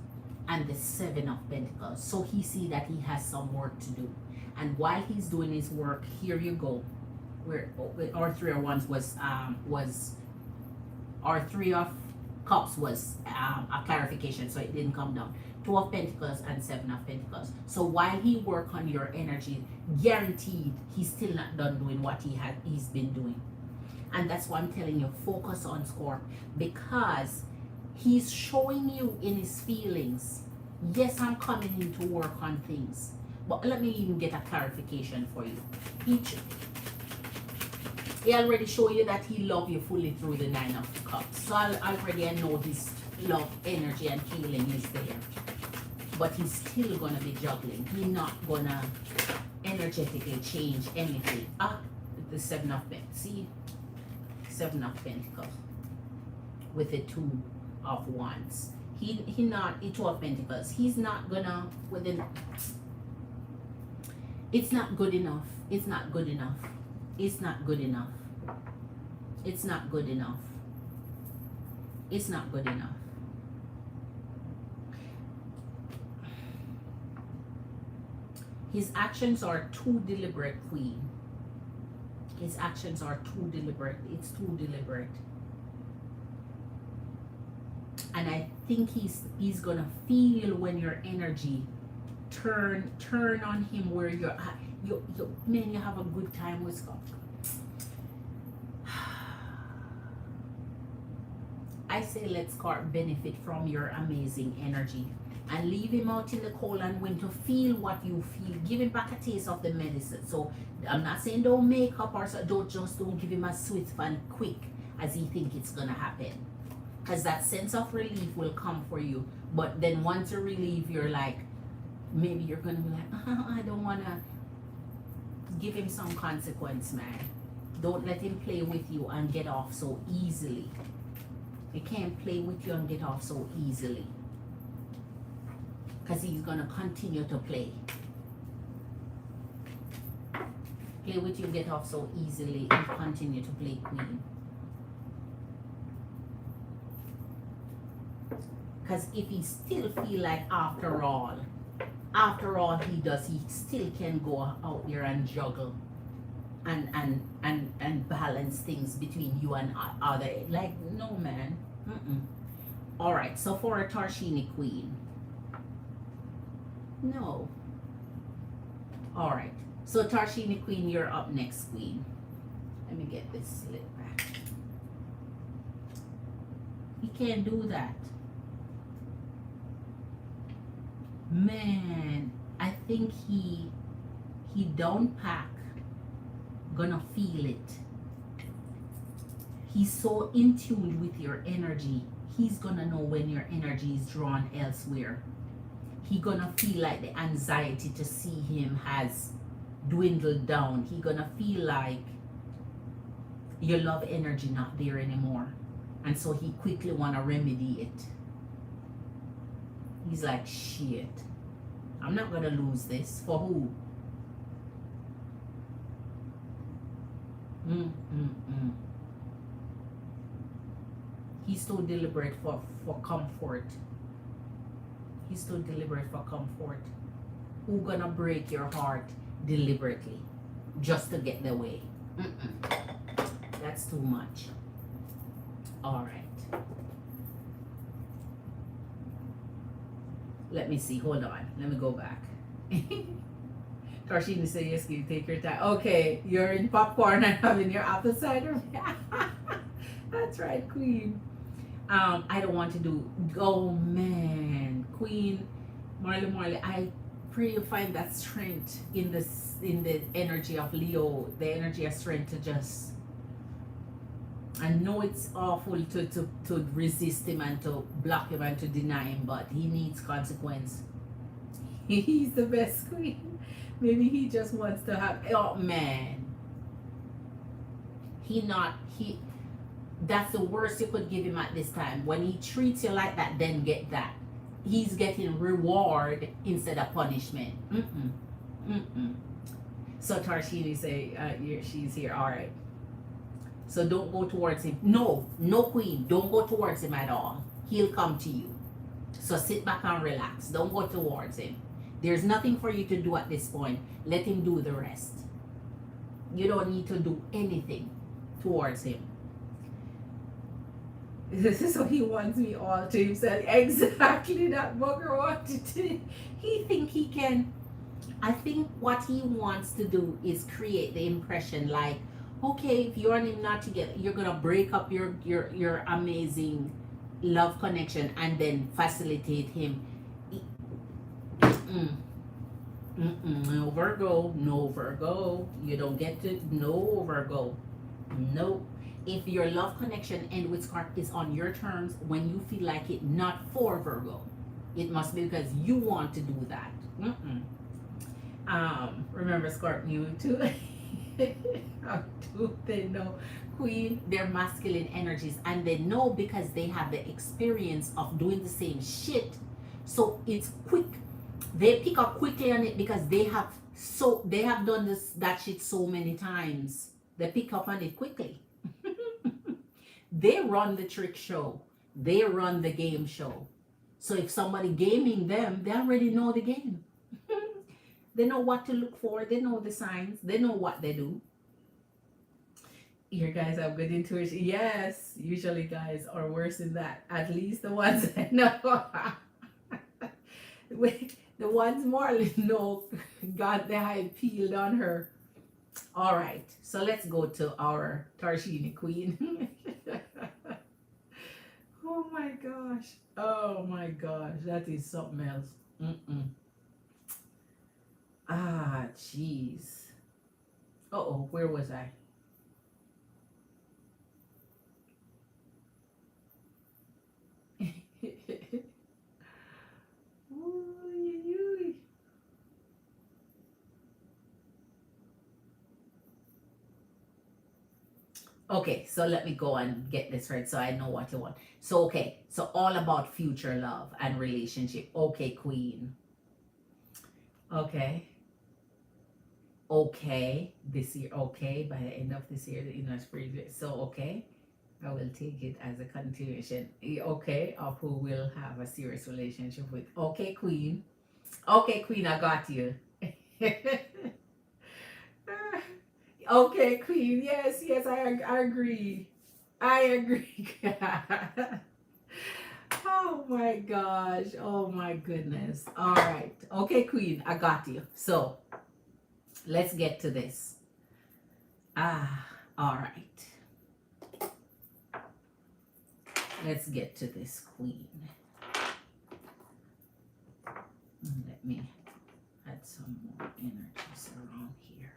and the 7 of Pentacles. So he see that he has some work to do. And while he's doing his work, here you go. Where our 3 of Wands was our 3 of Cups was a clarification, so it didn't come down. 2 of Pentacles and 7 of Pentacles. So while he work on your energy, guaranteed he's still not done doing what he's been doing. And that's why I'm telling you, focus on Scorp, because he's showing you in his feelings, yes, I'm coming in to work on things, but let me even get a clarification for you. He already showed you that he loved you fully through the 9 of Cups. So I know his love, energy, and feeling is there. But he's still going to be juggling. He's not going to energetically change anything. The 7 of Pentacles. See? 7 of Pentacles. With the 2 of Wands. He not, 2 of Pentacles. He's not going to, it's not good enough. It's not good enough. It's not good enough. It's not good enough. It's not good enough. His actions are too deliberate, Queen. His actions are too deliberate. It's too deliberate. And I think he's gonna feel when your energy turn on him, where you have a good time with Scott. I say let Scott benefit from your amazing energy and leave him out in the cold and wind to feel what you feel. Give him back a taste of the medicine. So I'm not saying don't make up, or so don't give him a sweet and quick as he think it's gonna happen, because that sense of relief will come for you. But then once you relieve, you're like, maybe you're gonna be like, I don't wanna. Give him some consequence, man. Don't let him play with you and get off so easily. He can't play with you and get off so easily. Because he's going to continue to play. Play with you, get off so easily, and continue to play queen. Because if he still feel like after all he does, he still can go out there and juggle and balance things between you and other. Like, no, man. All right, so for a Tarshini queen, no. All right, so Tarshini queen, you're up next, queen. Let me get this slit back. He can't do that. Man, I think he down pack gonna feel it. He's so in tune with your energy. He's gonna know when your energy is drawn elsewhere. He gonna feel like the anxiety to see him has dwindled down. He gonna feel like your love energy not there anymore, and so he quickly wanna remedy it. He's like, shit, I'm not gonna lose this. For who? He's so deliberate for comfort. He's so deliberate for comfort. Who gonna break your heart deliberately just to get their way? That's too much. All right. Let me see. Hold on. Let me go back. Tarshini said, yes, can you take your time? Okay, you're in popcorn and having your apple cider. That's right, queen. I don't want to do. Oh man, queen, Marley. I pray you find that strength in the energy of Leo, the energy of strength to just. I know it's awful to resist him and to block him and to deny him, but he needs consequence. He's the best queen. Maybe he just wants to have. Oh man, that's the worst you could give him at this time. When he treats you like that, then get that. He's getting reward instead of punishment. So Tarshini say, she's here. All right. So don't go towards him. No queen. Don't go towards him at all. He'll come to you. So sit back and relax. Don't go towards him. There's nothing for you to do at this point. Let him do the rest. You don't need to do anything towards him. So he wants me all to himself. Exactly, that bugger wanted to. He think he can. I think what he wants to do is create the impression like, okay, if you and him not together, you're gonna break up your amazing love connection and then facilitate him. No Virgo. You don't get to. No Virgo. No. If your love connection and with Scorpio is on your terms, when you feel like it, not for Virgo, it must be because you want to do that. Remember Scorpio too. How do they know? Queen, they're masculine energies, and they know because they have the experience of doing the same shit. So it's quick. They pick up quickly on it because they have done that shit so many times. They pick up on it quickly. They run the trick show. They run the game show. So if somebody gaming them, they already know the game. They know what to look for. They know the signs. They know what they do. Your guys have good intuition. Yes, usually guys are worse than that. At least the ones I know. The ones Marley know got the hide peeled on her. All right, so let's go to our Tarshini queen. Oh my gosh, that is something else. Ah, jeez. Where was I? Okay, so let me go and get this right so I know what you want. So, okay, so all about future love and relationship. Okay, Queen. Okay. Okay. This year, okay. By the end of this year, the inner spirit. So, okay. I will take it as a continuation. Okay, of who will have a serious relationship with. Okay, Queen. Okay, Queen, I got you. Okay, Queen. Yes, yes, I agree. I agree. Oh my gosh. Oh my goodness. All right. Okay, Queen, I got you. So let's get to this. All right. Let's get to this, Queen. Let me add some more energies around here.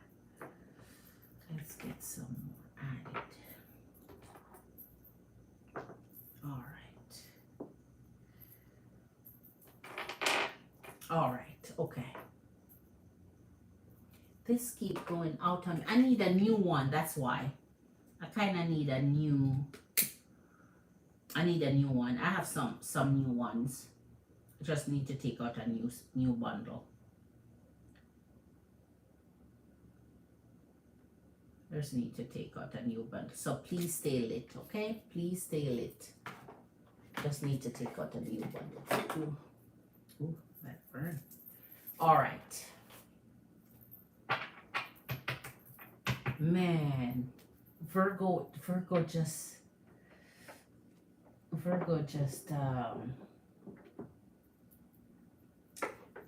Let's get some more added. All right. All right. Okay. This keep going out on me. I need a new one. That's why. I kind of need a new. I need a new one. I have some new ones. I just need to take out a new bundle. Just need to take out a new bundle. So please stay lit, okay? Please stay lit. Just need to take out a new bundle. Ooh, that burned. All right. Man, Virgo just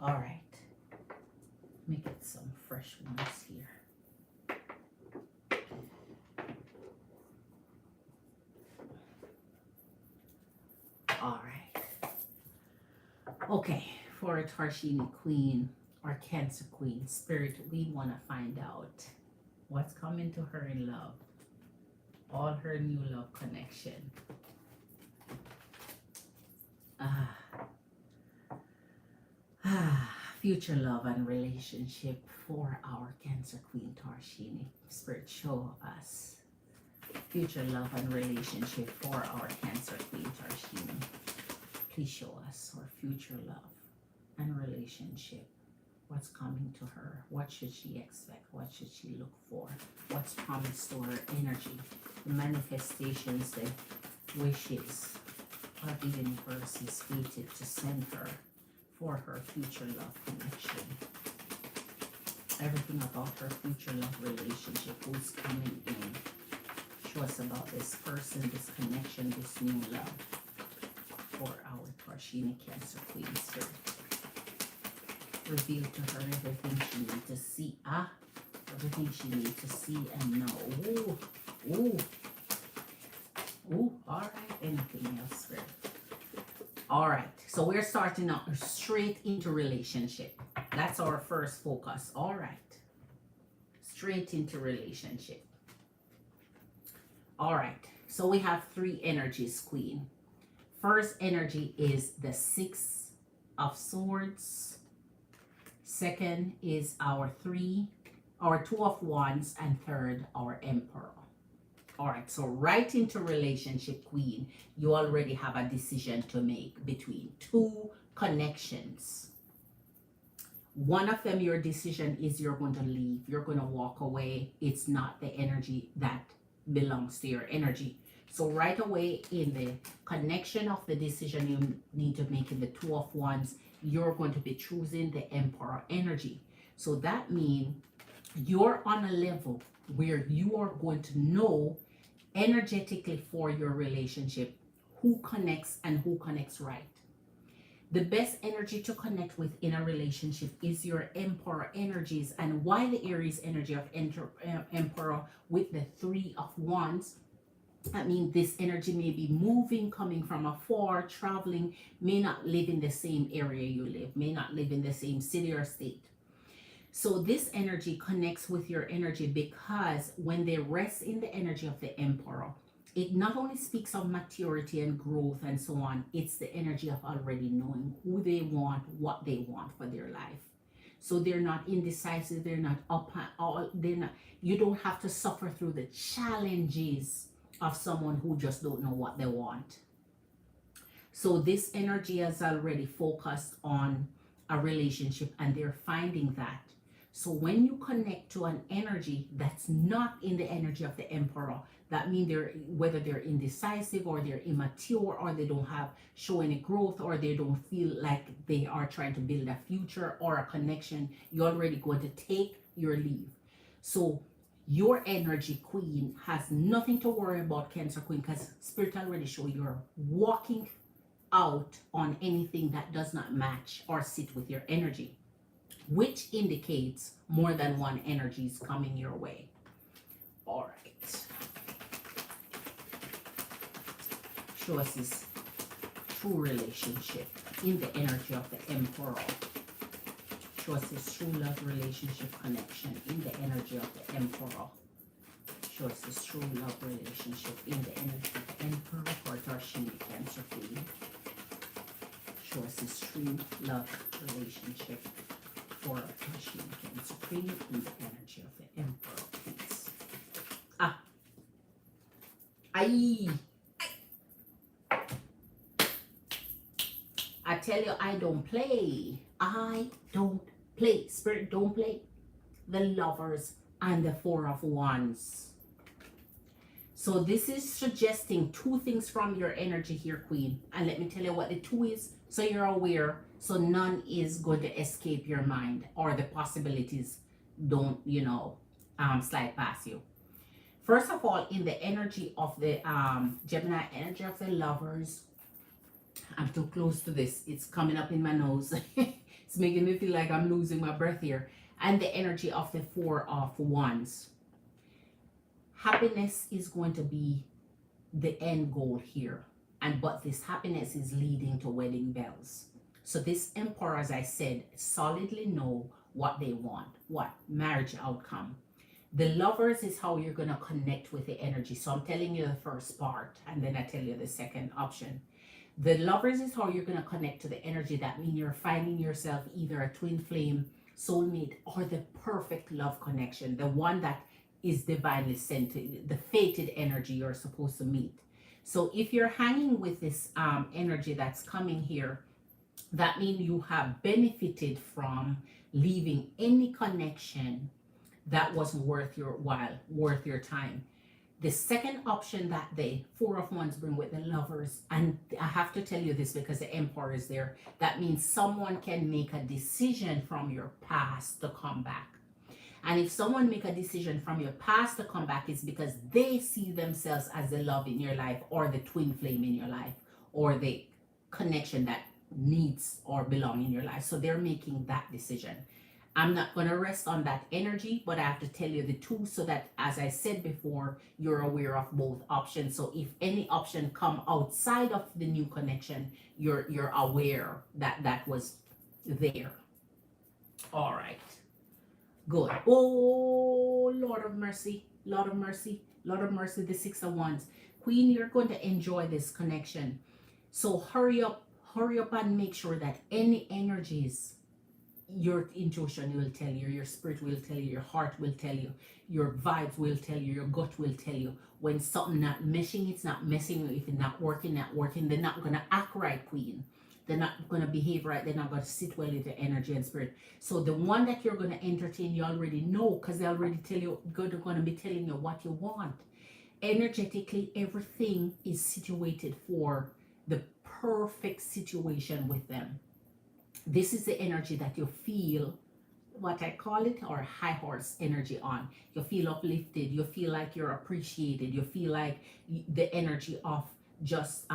all right. Let me get some fresh ones here. All right. Okay, for a Tarshini Queen or Cancer Queen, Spirit, we want to find out what's coming to her in love. All her new love connection. Future love and relationship for our Cancer Queen Tarshini. Spirit, show us future love and relationship for our Cancer Queen Tarshini. Please show us our future love and relationship. What's coming to her? What should she expect? What should she look for? What's promised to her energy? The manifestations, the wishes, what the universe is fated to send her for her future love connection. Everything about her future love relationship, who's coming in. Show us about this person, this connection, this new love for our Tarshini Cancer Queen Spirit. Reveal to her everything she needs to see. Everything she needs to see and know. Ooh, all right. Anything else, Spirit? All right, so we're starting out straight into relationship. That's our first focus. All right, straight into relationship. All right, so we have three energies, Queen. First energy is the Six of Swords. Second is our Two of Wands, and third, our Emperor. All right, so right into relationship, Queen, you already have a decision to make between two connections. One of them, your decision is you're going to leave, you're going to walk away. It's not the energy that belongs to your energy. So right away in the connection of the decision you need to make in the Two of Wands, you're going to be choosing the Emperor energy. So that means you're on a level where you are going to know energetically for your relationship who connects and who connects right. The best energy to connect with in a relationship is your Emperor energies. And why the Aries energy of Emperor with the Three of Wands, I mean, this energy may be moving, coming from afar, traveling, may not live in the same area you live, may not live in the same city or state. So this energy connects with your energy because when they rest in the energy of the Emperor, it not only speaks of maturity and growth and so on, it's the energy of already knowing who they want, what they want for their life. So they're not indecisive, they're not up and all, they're not, you don't have to suffer through the challenges of someone who just don't know what they want. So this energy has already focused on a relationship and they're finding that. So when you connect to an energy that's not in the energy of the emperor, that means they're, whether they're indecisive or they're immature or they don't have show any growth or they don't feel like they are trying to build a future or a connection, you're already going to take your leave. So your energy, Queen, has nothing to worry about, Cancer Queen, because Spirit already show you're walking out on anything that does not match or sit with your energy, which indicates more than one energy is coming your way. All right. Show us this true relationship in the energy of the Emperor. Show us this true love relationship connection in the energy of the Emperor. Show us this true love relationship in the energy of the Emperor for Tarshini Cancer Queen. Show us this true love relationship for Tarshini Cancer Queen in the energy of the Emperor, please. Ah. Aye. I tell you, I don't play. I don't play. Spirit don't play. The Lovers and the Four of Wands. So this is suggesting two things from your energy here, Queen. And let me tell you what the two is, so you're aware, so none is going to escape your mind or the possibilities don't, slide past you. First of all, in the energy of the Gemini, energy of the Lovers, I'm too close to this. It's coming up in my nose. It's making me feel like I'm losing my breath here. And the energy of the Four of Wands. Happiness is going to be the end goal here. But this happiness is leading to wedding bells. So this Emperor, as I said, solidly know what they want. What? Marriage outcome. The Lovers is how you're going to connect with the energy. So I'm telling you the first part, and then I tell you the second option. The Lovers is how you're going to connect to the energy. That means you're finding yourself either a twin flame, soulmate, or the perfect love connection. The one that is divinely sent, the fated energy you're supposed to meet. So if you're hanging with this energy that's coming here, that means you have benefited from leaving any connection that wasn't worth your while, worth your time. The second option that the Four of Wands bring with the Lovers, and I have to tell you this because the Emperor is there, that means someone can make a decision from your past to come back. And if someone make a decision from your past to come back, it's because they see themselves as the love in your life or the twin flame in your life or the connection that needs or belong in your life. So they're making that decision. I'm not going to rest on that energy, but I have to tell you the two so that, as I said before, you're aware of both options. So if any option come outside of the new connection, you're aware that that was there. All right. Good. Oh, Lord of mercy, Lord of mercy, Lord of mercy, the Six of Wands. Queen, you're going to enjoy this connection. So hurry up and make sure that any energies, your intuition will tell you, your spirit will tell you, your heart will tell you, your vibes will tell you, your gut will tell you. When something not meshing, it's not messing. If it's not working, they're not going to act right, Queen. They're not going to behave right. They're not going to sit well with the energy and spirit. So the one that you're going to entertain, you already know, because they already tell you, they're going to be telling you what you want. Energetically, everything is situated for the perfect situation with them. This is the energy that you feel, what I call it, or high horse energy on. You feel uplifted. You feel like you're appreciated. You feel like the energy of just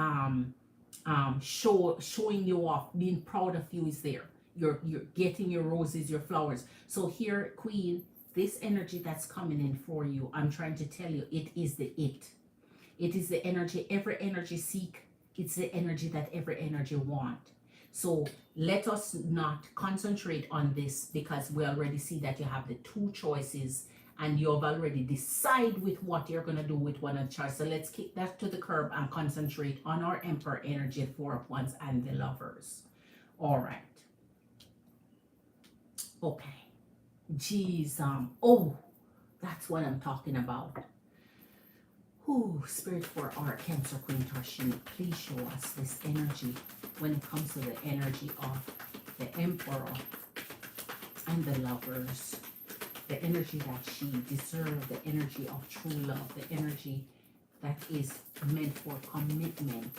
showing you off, being proud of you is there. You're getting your roses, your flowers. So here, Queen, this energy that's coming in for you, I'm trying to tell you, it is the it. It is the energy every energy seek. It's the energy that every energy want. So let us not concentrate on this because we already see that you have the two choices and you've already decided with what you're going to do with one of the choices. So let's kick that to the curb and concentrate on our Emperor energy, Four of Wands, and the Lovers. All right. Okay. Geez, oh, that's what I'm talking about. Ooh, Spirit for our Cancer Queen Tarshini, please show us this energy when it comes to the energy of the Emperor and the Lovers. The energy that she deserves, the energy of true love, the energy that is meant for commitment,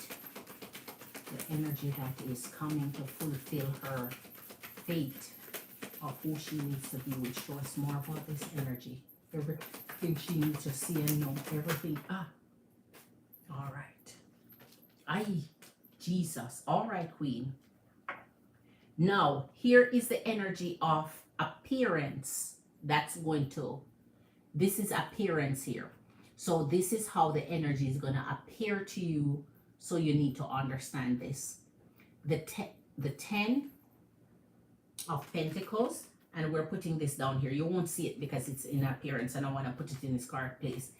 the energy that is coming to fulfill her fate of who she needs to be, which show us more about this energy. Everything she needs to see and know, everything. All right. Aye, Jesus. All right, Queen. Now, here is the energy of appearance that's going to, this is appearance here. So this is how the energy is going to appear to you. So you need to understand this. The 10 of Pentacles, and we're putting this down here. You won't see it because it's in appearance, and I want to put it in its correct place.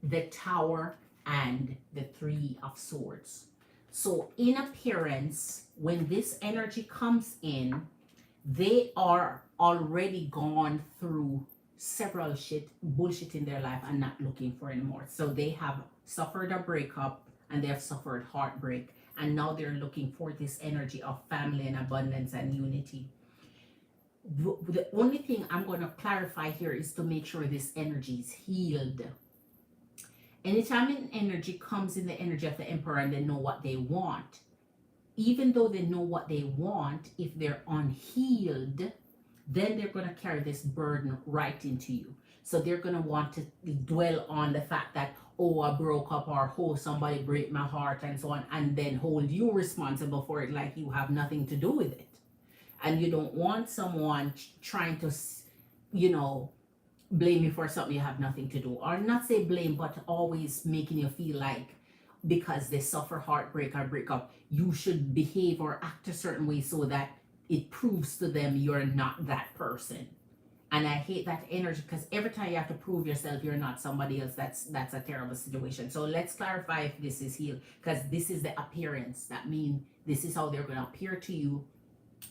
The Tower and the 3 of Swords. So in appearance, when this energy comes in, they are already gone through several bullshit in their life and not looking for anymore. So they have suffered a breakup and they have suffered heartbreak, and now they're looking for this energy of family and abundance and unity. The only thing I'm going to clarify here is to make sure this energy is healed. Anytime an energy comes in the energy of the Emperor and they know what they want, even though they know what they want, if they're unhealed, then they're going to carry this burden right into you. So they're going to want to dwell on the fact that, oh, I broke up, or oh, somebody break my heart, and so on, and then hold you responsible for it like you have nothing to do with it. And you don't want someone trying to, blame you for something you have nothing to do. Or not say blame, but always making you feel like because they suffer heartbreak or breakup, you should behave or act a certain way so that it proves to them you're not that person. And I hate that energy, because every time you have to prove yourself you're not somebody else, that's a terrible situation. So let's clarify if this is healed, because this is the appearance. That means this is how they're going to appear to you.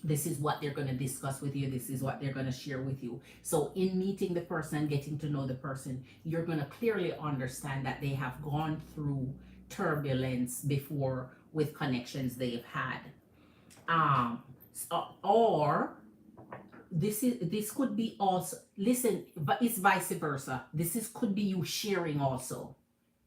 This is what they're going to discuss with you. This is what they're going to share with you. So in meeting the person and getting to know the person, you're going to clearly understand that they have gone through turbulence before with connections they've had. Or this could be also, listen, but it's vice versa. Could be you sharing also.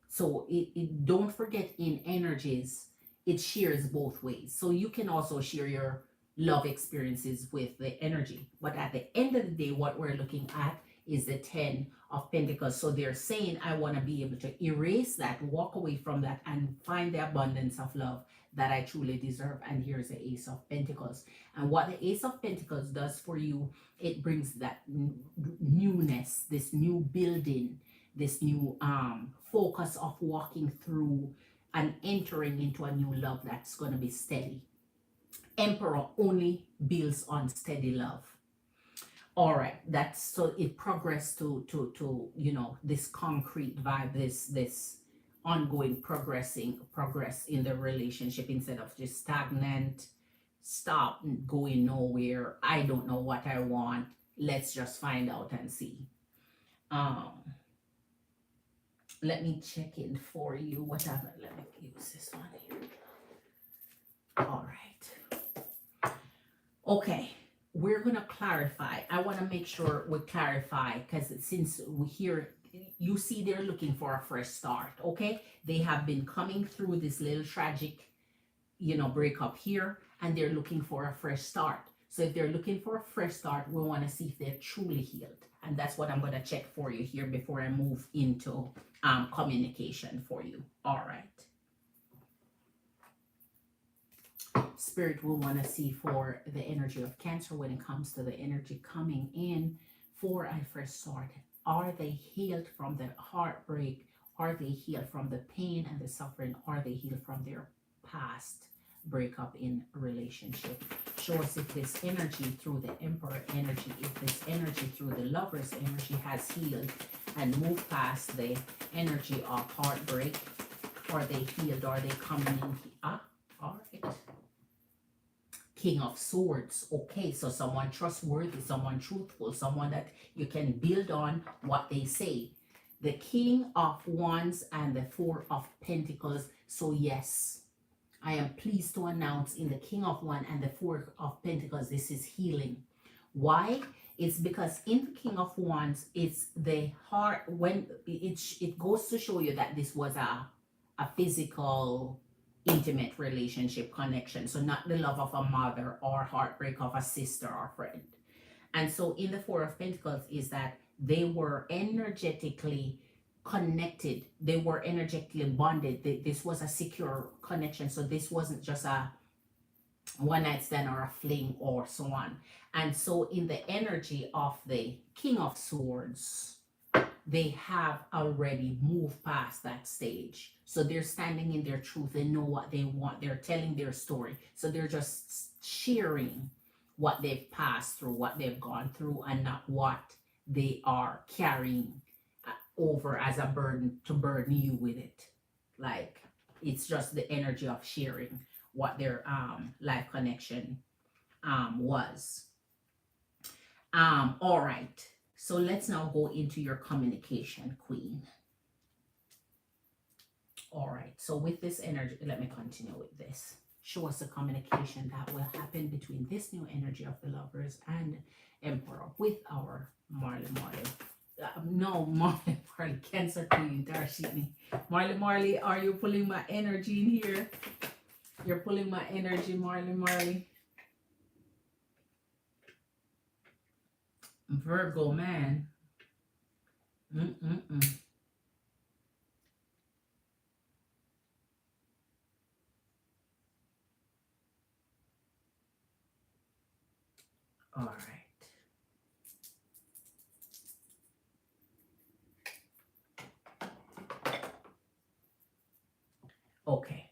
So it don't forget, in energies, it shares both ways. So you can also share your love experiences with the energy. But at the end of the day, what we're looking at is the 10 of Pentacles. So they're saying, I want to be able to erase that, walk away from that, and find the abundance of love that I truly deserve. And here's the Ace of Pentacles. And what the Ace of Pentacles does for you, it brings that newness, this new building, this new focus of walking through and entering into a new love that's going to be steady. Emperor only builds on steady love. All right, that's so it progressed to this concrete vibe, this ongoing progress in the relationship, instead of just stagnant, stop, going nowhere, I don't know what I want, let's just find out and see. Let me check in for you. What happened? Let me use this one here. All right. Okay. We're going to clarify. I want to make sure we clarify, because since we hear, you see they're looking for a fresh start, okay? They have been coming through this little tragic, breakup here, and they're looking for a fresh start. So if they're looking for a fresh start, we want to see if they're truly healed. And that's what I'm going to check for you here before I move into communication for you. All right. Spirit will want to see for the energy of Cancer when it comes to the energy coming in for a fresh start. Are they healed from the heartbreak? Are they healed from the pain and the suffering? Are they healed from their past breakup in relationship? Show us if this energy through the Emperor energy, if this energy through the Lover's energy has healed and moved past the energy of heartbreak. Are they healed? Are they coming in? All right. King of Swords. Okay, so someone trustworthy, someone truthful, someone that you can build on what they say. The King of Wands and the Four of Pentacles. So yes, I am pleased to announce in the King of Wands and the Four of Pentacles, this is healing. Why? It's because in the King of Wands, it's the heart. When it goes to show you that this was a physical, intimate relationship connection. So not the love of a mother or heartbreak of a sister or friend. And so in the Four of Pentacles is that they were energetically connected. They were energetically bonded. This was a secure connection. So this wasn't just a one night stand or a fling or so on. And so in the energy of the King of Swords, they have already moved past that stage. So they're standing in their truth. They know what they want. They're telling their story. So they're just sharing what they've passed through, what they've gone through, and not what they are carrying over as a burden to burden you with it. Like, it's just the energy of sharing what their life connection was. All right. So let's now go into your communication, Queen. All right. So with this energy, let me continue with this. Show us the communication that will happen between this new energy of the Lovers and Emperor with our Marley. No, Marley, Cancer Queen, Darshini. Marley, are you pulling my energy in here? You're pulling my energy, Marley. Virgo, man. All right. Okay.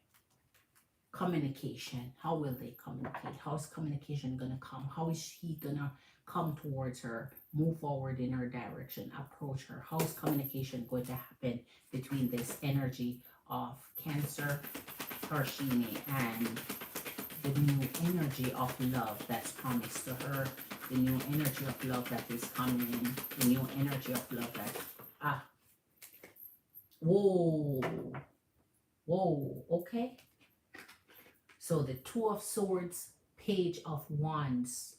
Communication. How will they communicate? How's communication gonna come? How is he gonna come towards her, move forward in her direction, approach her? How's communication going to happen between this energy of Cancer, Darshini, and the new energy of love that's promised to her, the new energy of love that is coming in, the new energy of love that, whoa, okay. So the Two of Swords, Page of Wands.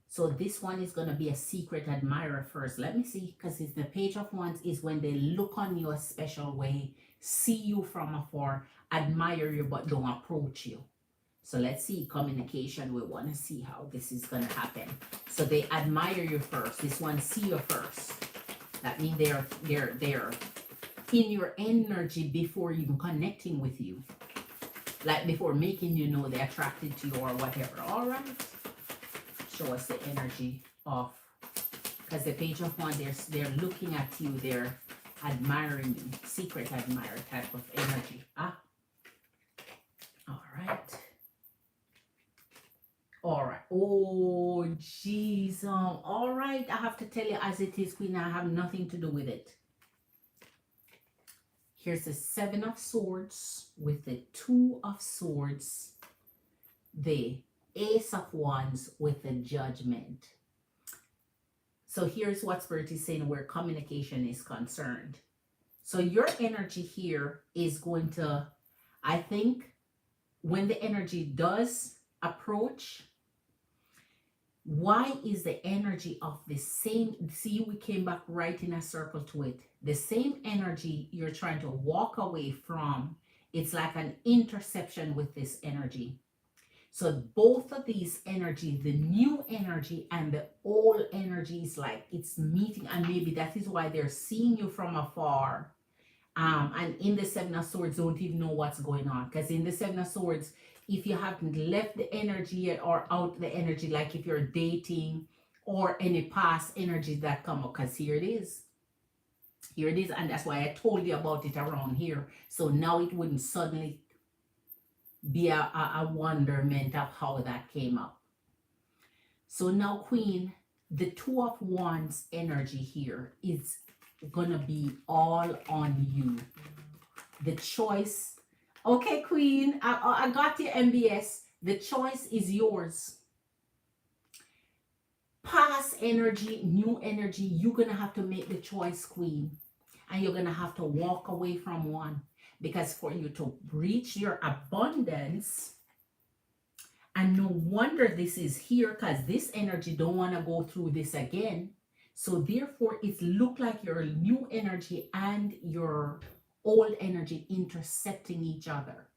So this one is going to be a secret admirer first. Let me see, because it's the Page of Wands is when they look on you a special way, see you from afar, admire you, but don't approach you. So let's see communication. We want to see how this is going to happen. So they admire you first. This one see you first. That means they're in your energy before even connecting with you. Like before making you know they're attracted to you or whatever. All right. Show us the energy of, because the Page of Wands, they're looking at you. They're admiring you. Secret admirer type of energy. All right. All right. Oh, jeez. All right. I have to tell you as it is, Queen. I have nothing to do with it. Here's the Seven of Swords with the Two of Swords, the Ace of Wands with the Judgment. So here's what Spirit is saying where communication is concerned. So your energy here is going to, I think, when the energy does approach, why is the energy of the same, see, we came back right in a circle to it. The same energy you're trying to walk away from, it's like an interception with this energy. So both of these energy, the new energy and the old energy is like it's meeting, and maybe that is why they're seeing you from afar. And in the Seven of Swords, don't even know what's going on. Because in the Seven of Swords, if you haven't left the energy yet or out the energy, like if you're dating or any past energy that come up, because here it is. Here it is. And that's why I told you about it around here. So now it wouldn't suddenly be a wonderment of how that came up. So now, Queen, the Two of Wands energy here is gonna be all on you. The choice. Okay, Queen, I got your MBS. The choice is yours. Past energy, new energy, you're going to have to make the choice, Queen. And you're going to have to walk away from one. Because for you to reach your abundance, and no wonder this is here, because this energy don't want to go through this again. So therefore, it look like your new energy and your old energy intercepting each other.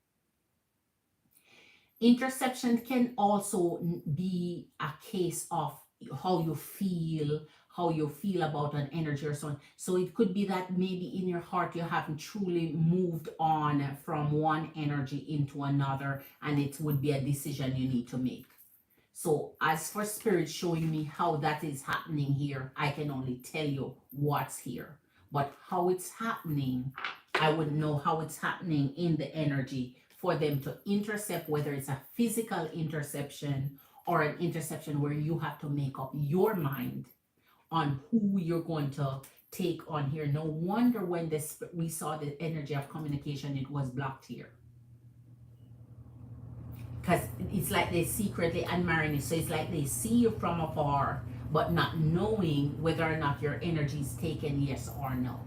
Interception can also be a case of how you feel about an energy or so on. So it could be that maybe in your heart you haven't truly moved on from one energy into another, and it would be a decision you need to make. So as for spirit showing me how that is happening here, I can only tell you what's here. But how it's happening, I wouldn't know how it's happening in the energy for them to intercept, whether it's a physical interception or an interception where you have to make up your mind on who you're going to take on here. No wonder when we saw the energy of communication, it was blocked here. Because it's like they secretly admiring you. So it's like they see you from afar, but not knowing whether or not your energy is taken yes or no.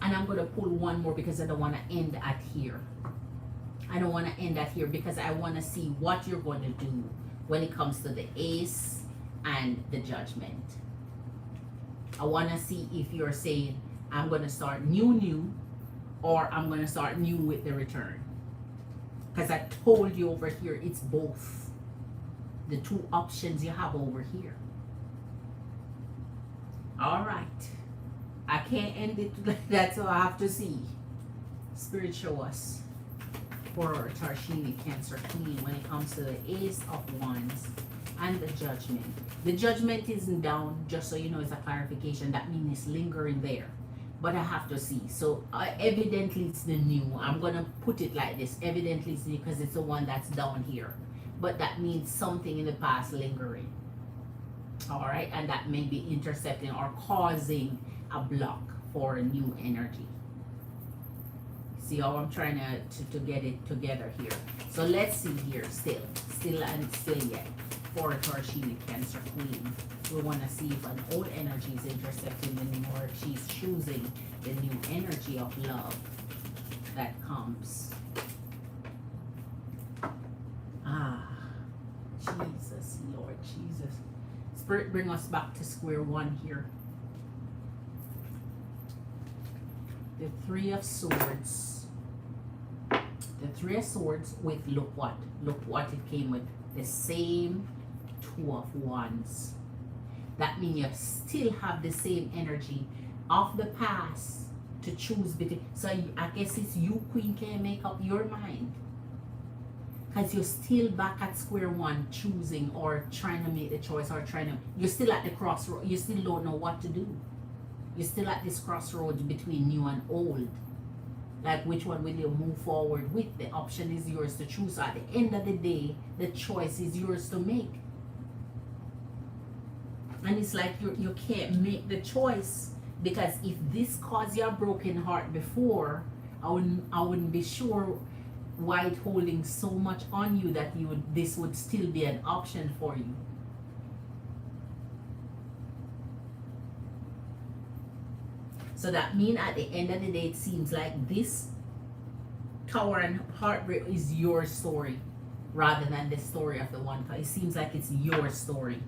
And I'm going to pull one more because I don't want to end at here. I don't want to end at here because I want to see what you're going to do when it comes to the ace and the judgment. I want to see if you're saying, I'm going to start new, or I'm going to start new with the return. Because I told you over here, it's both. The two options you have over here. All right. I can't end it like that, so I have to see. Spirit, show us for Tarshini, Cancer Queen, when it comes to the Ace of Wands and the Judgment. The Judgment isn't down, just so you know, it's a clarification. That means it's lingering there. But I have to see. So evidently it's the new. I'm going to put it like this. Evidently it's new because it's the one that's down here. But that means something in the past lingering. All right. And that may be intercepting or causing a block for a new energy. See how I'm trying to get it together here. So let's see here. Still yet. For Tarshini, Cancer Queen, we want to see if an old energy is intercepting the new, or if she's choosing the new energy of love that comes. Jesus, Lord Jesus. Spirit, bring us back to square one here. The Three of Swords. The Three of Swords with, look what it came with. The same Two of Wands. That means you still have the same energy of the past to choose between. So I guess it's you, Queen, can make up your mind. Because you're still back at square one, choosing or trying to make the choice, or you're still at the crossroad. You still don't know what to do. You're still at this crossroads between new and old. Like, which one will you move forward with? The option is yours to choose. At the end of the day, the choice is yours to make. And it's like you can't make the choice, because if this caused you a broken heart before, I wouldn't be sure why it's holding so much on you that this would still be an option for you. So that means at the end of the day, it seems like this Tower and Heartbreak is your story rather than the story of the one. It seems like it's your story.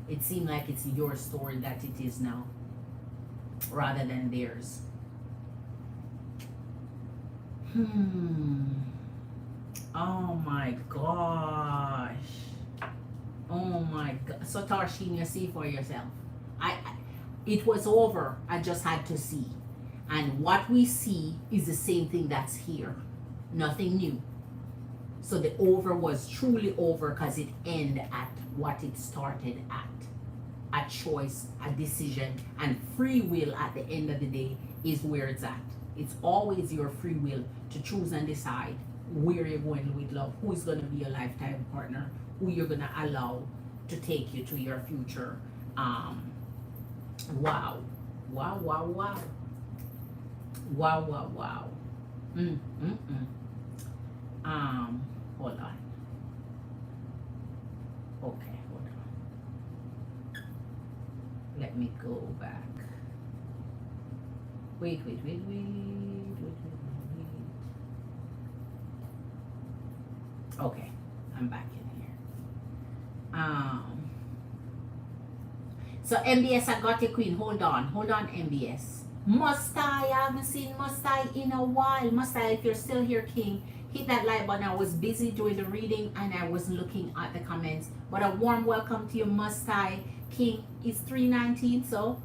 It seems like it's your story that it is now, rather than theirs. Oh my gosh. Oh my God. So Tarshin, you see for yourself. It was over. I just had to see. And what we see is the same thing that's here. Nothing new. So the over was truly over because it ended at what it started at. A choice, a decision, and free will at the end of the day is where it's at. It's always your free will to choose and decide where you're going with love, who is going to be your lifetime partner, who you're going to allow to take you to your future. Wow. Wow, wow, wow. Wow, wow, wow. Hold on. Okay, hold on. Let me go back. Wait. Okay, I'm back in here. So MBS, I got your queen. Hold on, MBS. Must I haven't seen Must I in a while. Must I, if you're still here, King, hit that like button. I was busy doing the reading and I was looking at the comments. But a warm welcome to you, Must I. King is 319, so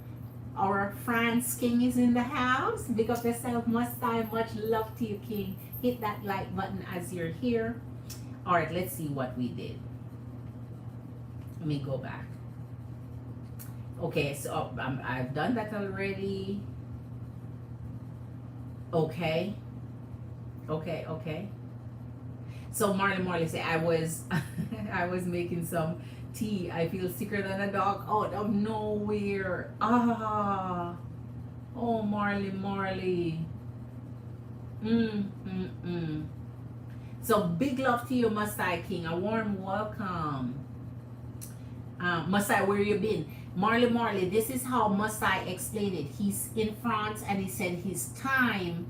our France King is in the house. Big up yourself, Must I. Much love to you, King. Hit that like button as you're here. All right, let's see what we did. Let me go back. Okay, so I've done that already. Okay. So Marley say I was I was making some tea. I feel sicker than a dog out of nowhere. Oh, Marley. So big love to you, Masai King. A warm welcome. Masai, where you been? Marley, this is how Masai explained it. He's in France and he said his time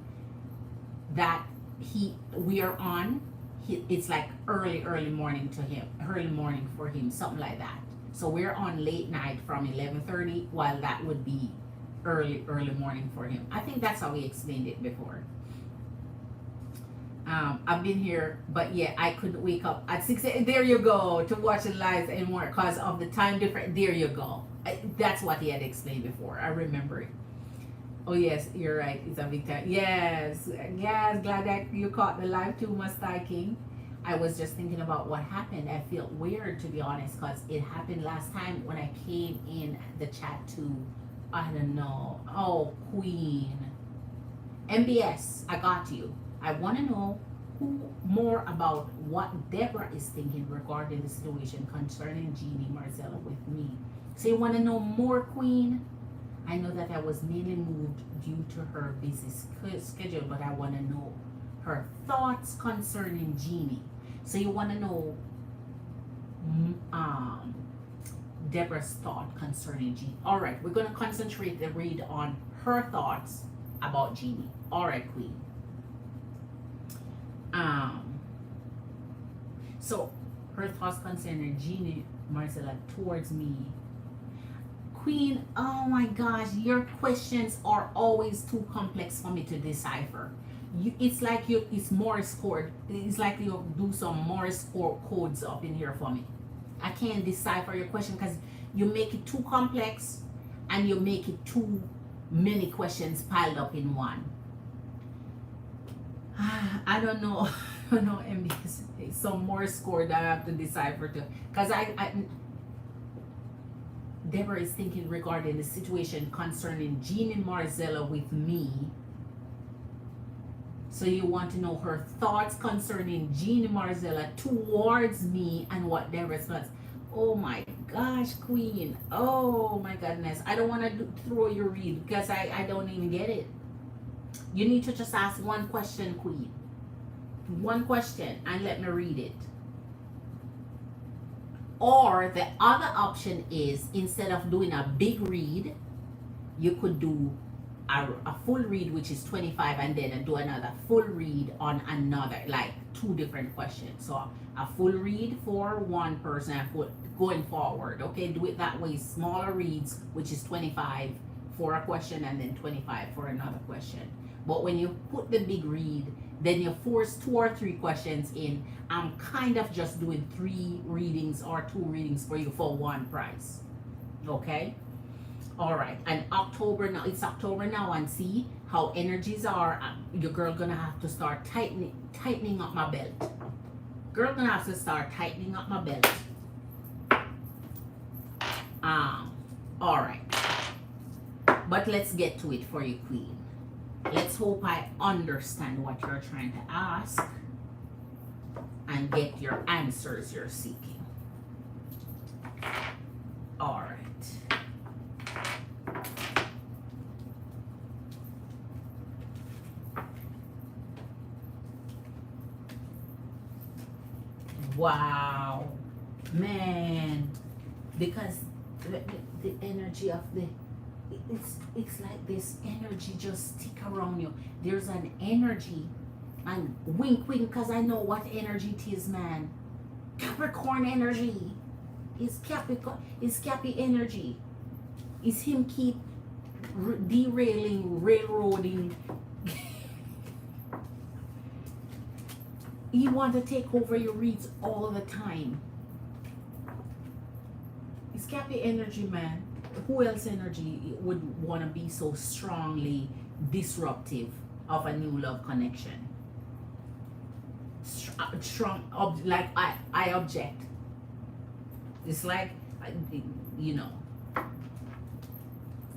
that we are on, it's like early morning to him, early morning for him, something like that. So we're on late night from 11:30, while that would be early morning for him. I think that's how he explained it before. I've been here, but yeah, I couldn't wake up at 6 a.m. There you go, to watch the lives anymore because of the time difference. There you go. That's what he had explained before. I remember it. Oh yes, you're right. It's a big time. Yes. Glad that you caught the live too, Mustai King. I was just thinking about what happened. I feel weird, to be honest, because it happened last time when I came in the chat too. I don't know. Oh, Queen. MBS, I got you. I want to know more about what Deborah is thinking regarding the situation concerning Jeannie Marcella with me. So you want to know more, Queen? I know that I was mainly moved due to her busy schedule, but I want to know her thoughts concerning Jeannie. So you want to know Deborah's thought concerning Jeannie. All right, we're going to concentrate the read on her thoughts about Jeannie. All right, Queen. So her thoughts concerning Jeannie Marcella towards me. Queen, oh my gosh, your questions are always too complex for me to decipher. It's like it's Morse code. It's like you do some Morse codes up in here for me. I can't decipher your question because you make it too complex and you make it too many questions piled up in one. I don't know. MBS. Some Morse code that I have to decipher too. Because Deborah is thinking regarding the situation concerning Jeannie Marcella with me. So you want to know her thoughts concerning Jeannie Marcella towards me and what their response. Oh my gosh, Queen. Oh my goodness. I don't want to throw your read because I don't even get it. You need to just ask one question, Queen. One question and let me read it. Or the other option is, instead of doing a big read, you could do a full read, which is 25, and then do another full read on another, like 2 different questions. So a full read for one person and going forward. Okay, do it that way. Smaller reads, which is 25 for a question and then 25 for another question. But when you put the big read, then you force 2 or 3 questions in. I'm kind of just doing 3 readings or 2 readings for you for one price. Okay? All right. And October now, it's October now, and see how energies are. Your girl gonna have to start tightening up my belt. Girl gonna have to start tightening up my belt. All right. But let's get to it for you, Queen. Let's hope I understand what you're trying to ask and get your answers you're seeking. All right. Wow, man, because the energy of the it's like this energy just stick around you. There's an energy, and wink wink, because I know what energy it is, man. Capricorn energy is Capricorn, is Cappy energy. Is him keep derailing, railroading. He want to take over your reads all the time. It's Cappy energy, man. Who else energy would want to be so strongly disruptive of a new love connection? Strong, like I object. It's like, you know.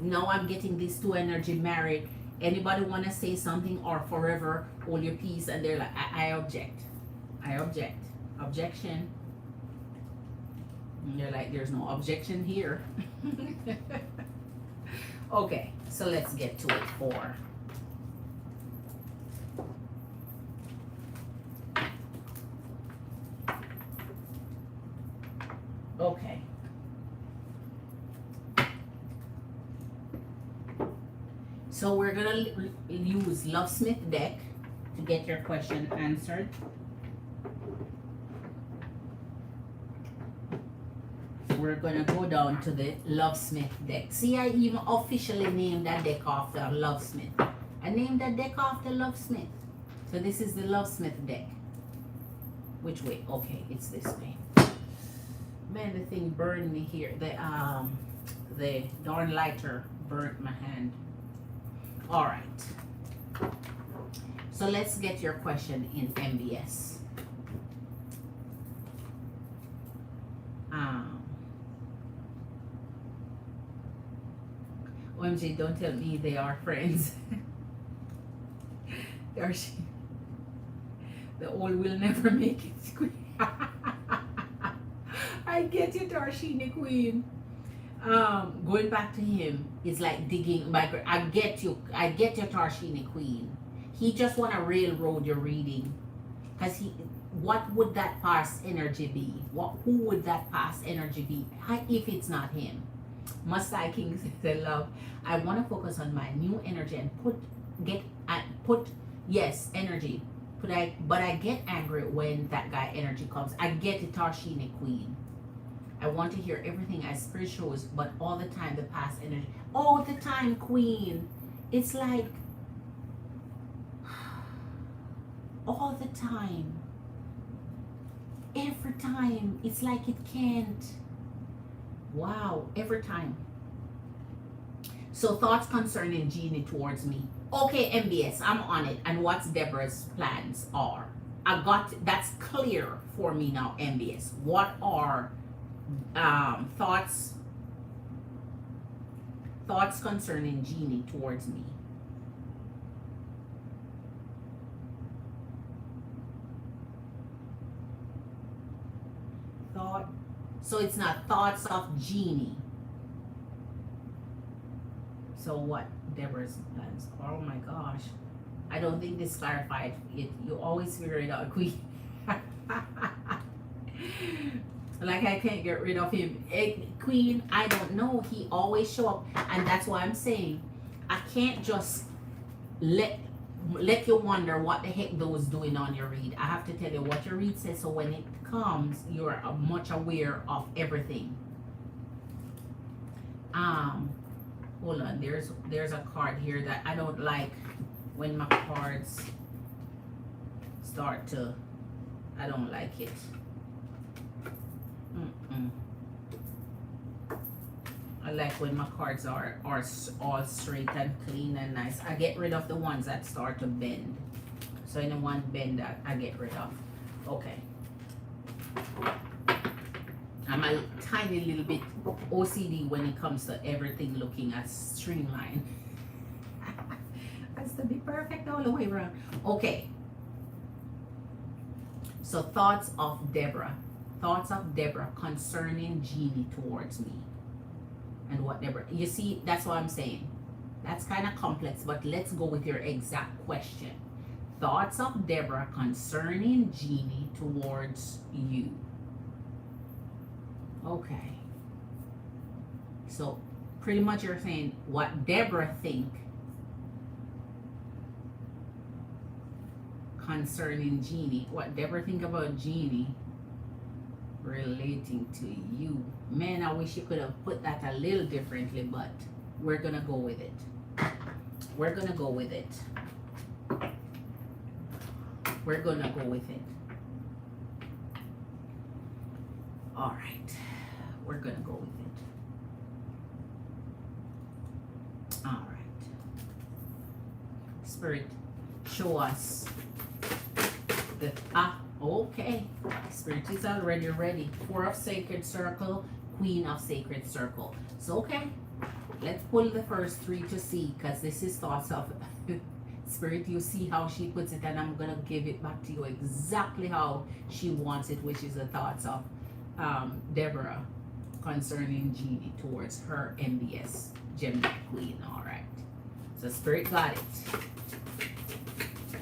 Now I'm getting these two energy married. Anybody want to say something or forever hold your peace, and they're like, I object. I object. Objection. And you're like, there's no objection here. Okay, so let's get to it. 4. Okay. So we're gonna use Lovesmith deck to get your question answered. We're gonna go down to the Lovesmith deck. See, I even officially named that deck after Lovesmith. I named that deck after Lovesmith. So this is the Lovesmith deck. Which way? Okay, it's this way. Man, the thing burned me here. The darn lighter burnt my hand. All right. So let's get your question in MBS. OMG, don't tell me they are friends. Darcy, the old will never make it, Queen. I get you, Darshini Queen. Going back to him is like digging. I get you, Darshini Queen. He just want to railroad your reading, because what would that past energy be? Who would that past energy be if it's not him? Must I King says, love, I want to focus on my new energy and put yes, energy. But I get angry when that guy energy comes. I get it, Tarshini Queen. I want to hear everything as spirit shows, but all the time the past energy. All the time, Queen. It's like all the time. Every time. It's like it can't. Wow, every time. So thoughts concerning Jeannie towards me. Okay, MBS, I'm on it. And what's Deborah's plans are? That's clear for me now, MBS. What are thoughts concerning Jeannie towards me? So it's not thoughts of Jeannie. So what? Deborah's plans. Oh my gosh. I don't think this clarified it. You always figure it out, Queen. Like I can't get rid of him. Queen, I don't know. He always show up. And that's why I'm saying I can't just let you wonder what the heck those doing on your read. I have to tell you what your read says, so when it comes, you're much aware of everything. Hold on, there's a card here that I don't like when my cards start to, I don't like it. I like when my cards are all straight and clean and nice. I get rid of the ones that start to bend. So in the one bend that I get rid of. Okay. I'm a tiny little bit OCD when it comes to everything looking as streamlined. Has to be perfect all the way around. Okay. So thoughts of Deborah. Thoughts of Deborah concerning Jeannie towards me. And what Deborah, you see, that's what I'm saying. That's kind of complex, but let's go with your exact question. thoughts of Deborah concerning Jeannie towards you. Okay. So pretty much you're saying what Deborah think concerning Jeannie. What Deborah think about Jeannie relating to you. Man, I wish you could have put that a little differently, but we're gonna go with it. We're gonna go with it. We're gonna go with it. All right. We're gonna go with it. All right. Spirit, show us the okay. Spirit is already ready. Four of Sacred Circle, Queen of Sacred Circle. So okay, let's pull the first three to see, because this is thoughts of Spirit. You see how she puts it, and I'm gonna give it back to you exactly how she wants it, which is the thoughts of Deborah concerning Jeannie towards her MBS Gemini Queen. All right. So Spirit got it.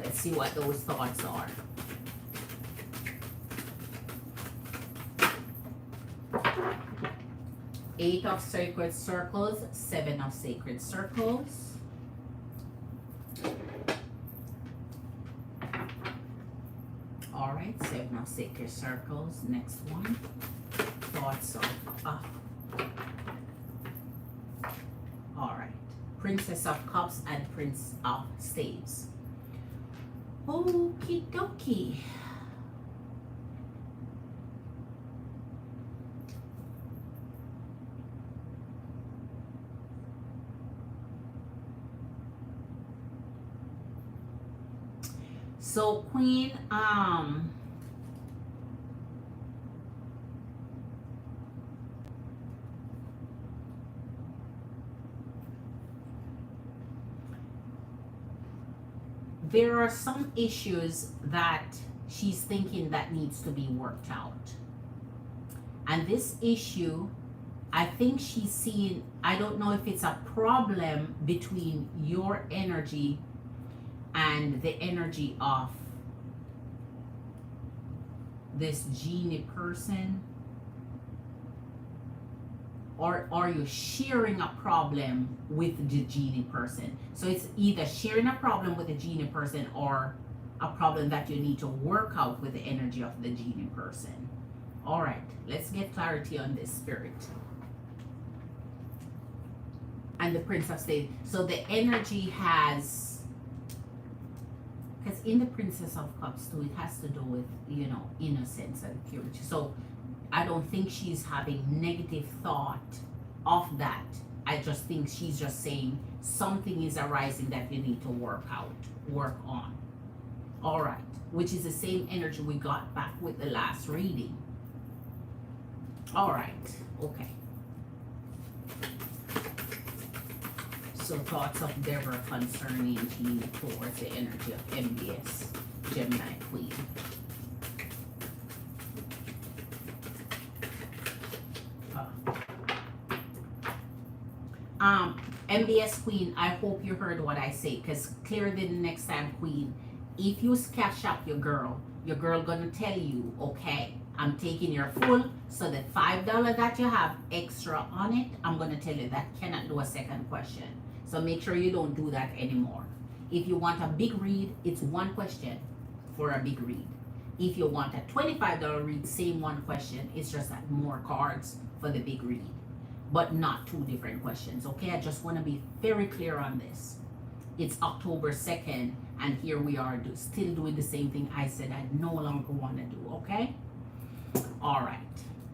Let's see what those thoughts are. Eight of Sacred Circles, Seven of Sacred Circles. All right, Seven of Sacred Circles. Next one. Thoughts of all right, Princess of Cups and Prince of Staves. Okie dokie. So Queen, there are some issues that she's thinking that needs to be worked out. And this issue, I think she's seeing, I don't know if it's a problem between your energy and the energy of this Genie person, or are you sharing a problem with the Genie person? So it's either sharing a problem with the Genie person or a problem that you need to work out with the energy of the Genie person. All right, let's get clarity on this, Spirit. And the Prince of Staves. So the energy has, because in the Princess of Cups too, it has to do with, you know, innocence and purity. So I don't think she's having negative thought of that. I just think she's just saying something is arising that you need to work on. All right, which is the same energy we got back with the last reading. All right, okay. So thoughts of Deborah concerning Jeannie towards the energy of MBS, Gemini Queen. MBS Queen, I hope you heard what I say, because clearly the next time, Queen, if you catch up your girl gonna tell you, okay, I'm taking your full, so the $5 that you have extra on it, I'm gonna tell you that cannot do a second question. So make sure you don't do that anymore. If you want a big read, it's one question for a big read. If you want a $25 read, same one question, it's just that more cards for the big read, but not two different questions, okay? I just want to be very clear on this. It's October 2nd, and here we are still doing the same thing I said I no longer want to do, okay? All right,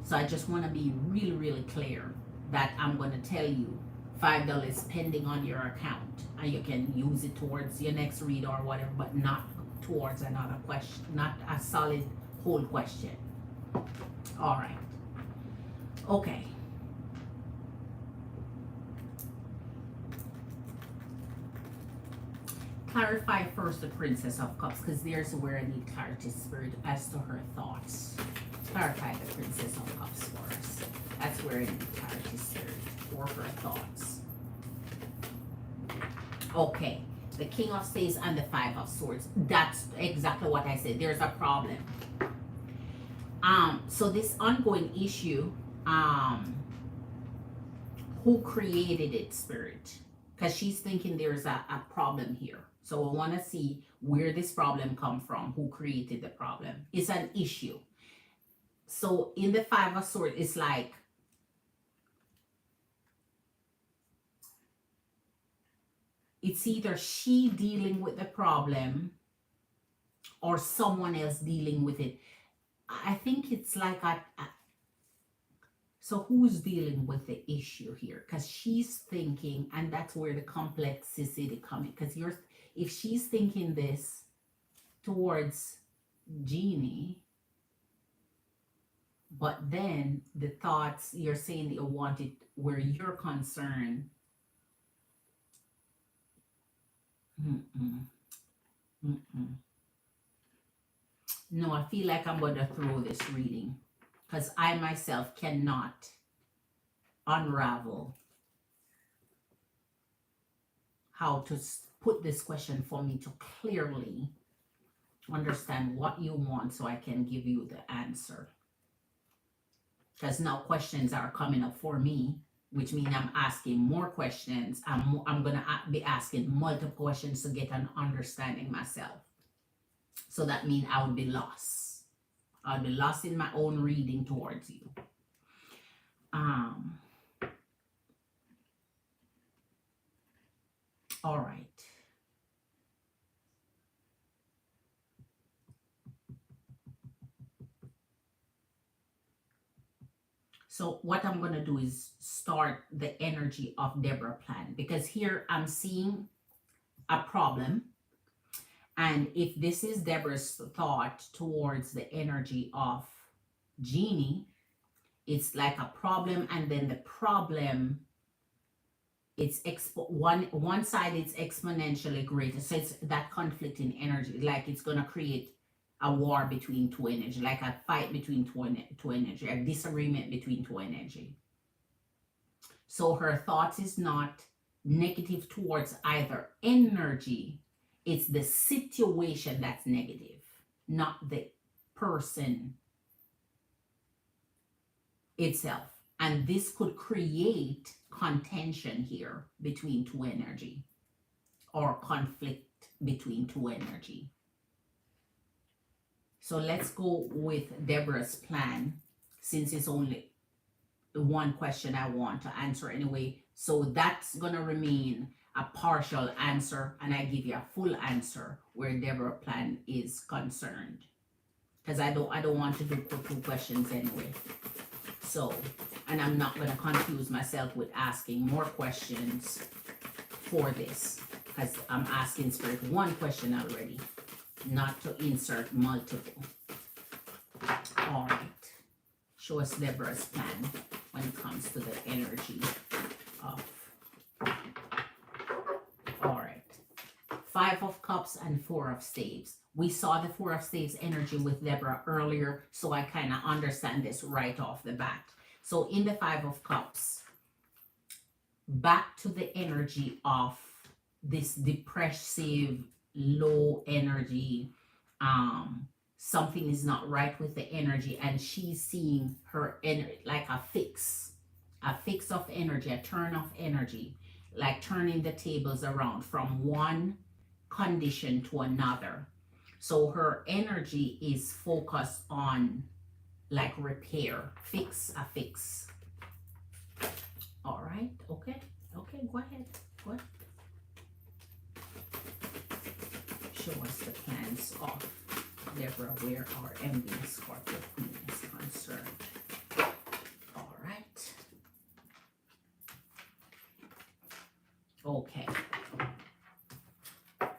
so I just want to be really, really clear that I'm going to tell you $5 pending on your account, and you can use it towards your next read or whatever, but not towards another question, not a solid whole question. All right, okay. Clarify first the Princess of Cups, because there's where I need clarity, Spirit, as to her thoughts. Clarify the Princess of Cups for us. That's where I need clarity, Spirit, for her thoughts. Okay, The King of Spades and the Five of Swords. That's exactly what I said. There's a problem. So this ongoing issue, who created it, Spirit? Because she's thinking there's a problem here. So I want to see where this problem come from. Who created the problem? It's an issue. So in the Five of Swords, it's like it's either she dealing with the problem or someone else dealing with it. I think it's like so who's dealing with the issue here? Because she's thinking, and that's where the complexity coming. Because if she's thinking this towards Jeannie, but then the thoughts you're saying that you want it where you're concerned. No, I feel like I'm going to throw this reading because I myself cannot unravel how to put this question for me to clearly understand what you want so I can give you the answer. Because now questions are coming up for me, which means I'm asking more questions. I'm going to be asking multiple questions to get an understanding myself. So that means I would be lost. I'll be lost in my own reading towards you. All right. So what I'm going to do is start the energy of Deborah plan, because here I'm seeing a problem. And if this is Deborah's thought towards the energy of Jeannie, it's like a problem, and then the problem, it's one side it's exponentially greater. So it's that conflict in energy, like it's gonna create a war between two energy, like a fight between two energy, a disagreement between two energy. So her thoughts is not negative towards either energy. It's the situation that's negative, not the person itself. And this could create contention here between two energy, or conflict between two energy. So let's go with Deborah's plan, since it's only one question I want to answer anyway. So that's going to remain a partial answer, and I give you a full answer where Deborah plan is concerned, because I don't want to do two questions anyway. So, and I'm not going to confuse myself with asking more questions for this, because I'm asking Spirit one question already, not to insert multiple. All right, show us Deborah's plan when it comes to the energy of. All right, Five of Cups and Four of Staves. We saw the Four of Staves energy with Deborah earlier, so I kind of understand this right off the bat. So in the Five of Cups, back to the energy of this depressive, low energy, something is not right with the energy, and she's seeing her energy like a fix of energy, a turn of energy, like turning the tables around from one condition to another. So her energy is focused on like repair, a fix. All right, okay, go ahead. Show us the plans of Deborah where our MB Scorpio Queen is concerned. All right. Okay.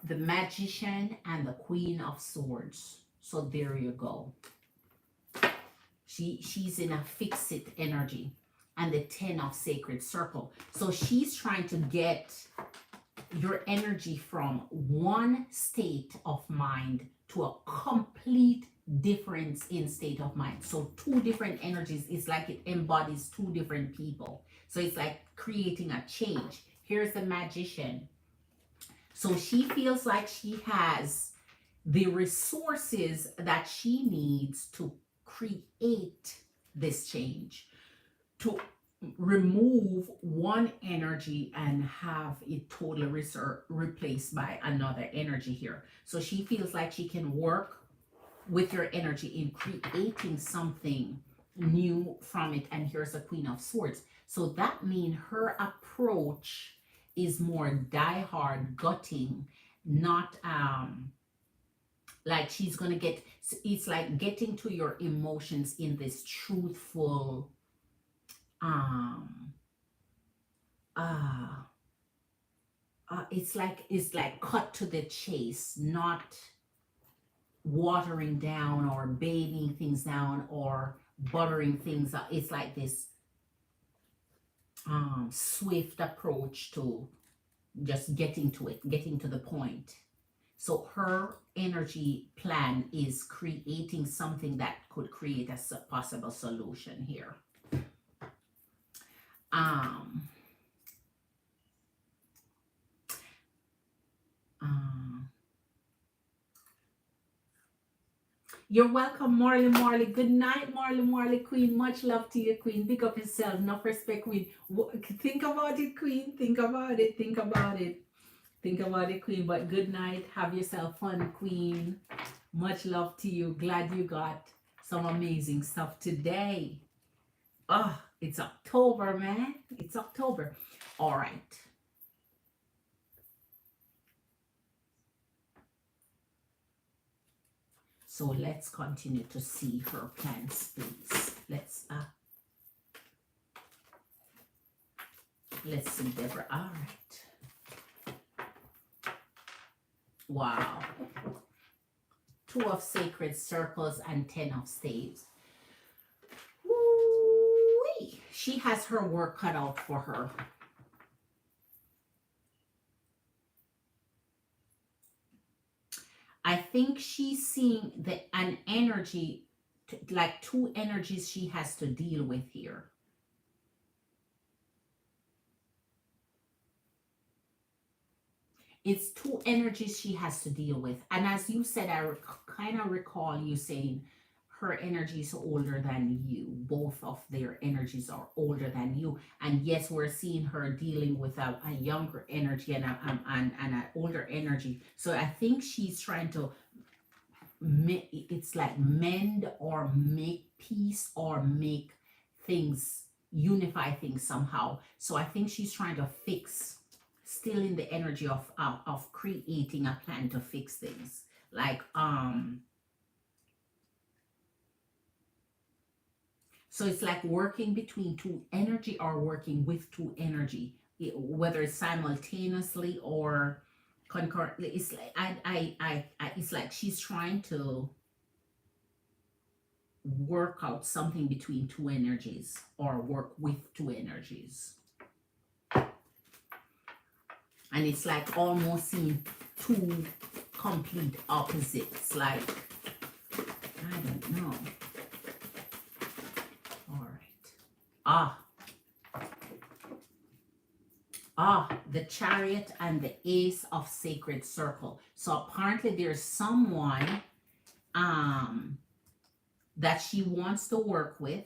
The Magician and the Queen of Swords. So there you go. She's in a fix-it energy, and the 10 of Sacred Circle. So she's trying to get your energy from one state of mind to a complete difference in state of mind. So two different energies. It's like it embodies two different people. So it's like creating a change. Here's the Magician. So she feels like she has the resources that she needs to create this change, to remove one energy and have it totally replaced by another energy here. So she feels like she can work with your energy in creating something new from it. And here's a Queen of Swords. So that means her approach is more die-hard, gutting, not like she's gonna get, it's like getting to your emotions in this truthful um uh it's like cut to the chase, not watering down or babying things down or buttering things up. It's like this swift approach to just getting to it, getting to the point. So her energy plan is creating something that could create a possible solution here. Um, um, You're welcome, Marley Marley. Good night, Marley Marley, Queen. Much love to you, Queen. Pick up yourself. Enough respect, Queen. Think about it, Queen. Think about it. Think about it. Think about it, Queen. But good night. Have yourself fun, Queen. Much love to you. Glad you got some amazing stuff today. Oh, it's October, man. It's October. All right. So let's continue to see her plans, please. Let's see, Deborah. All right. Wow. 2 of Sacred Circles and 10 of Staves. Woo-wee. She has her work cut out for her. I think she's seeing an energy, like 2 energies she has to deal with here. It's 2 energies she has to deal with. And as you said, I kind of recall you saying her energy is older than you. Both of their energies are older than you. And yes, we're seeing her dealing with a younger energy and an older energy. So I think she's trying to, it's like mend or make peace or make things, unify things somehow. So I think she's trying to fix, still in the energy of creating a plan to fix things. Like so it's like working between 2 energy or working with 2 energy, whether it's simultaneously or concurrently. It's like it's like she's trying to work out something between 2 energies or work with 2 energies. And it's like almost seeing 2 complete opposites. Like, I don't know. All right. The Chariot and the Ace of Sacred Circle. So apparently there's someone that she wants to work with.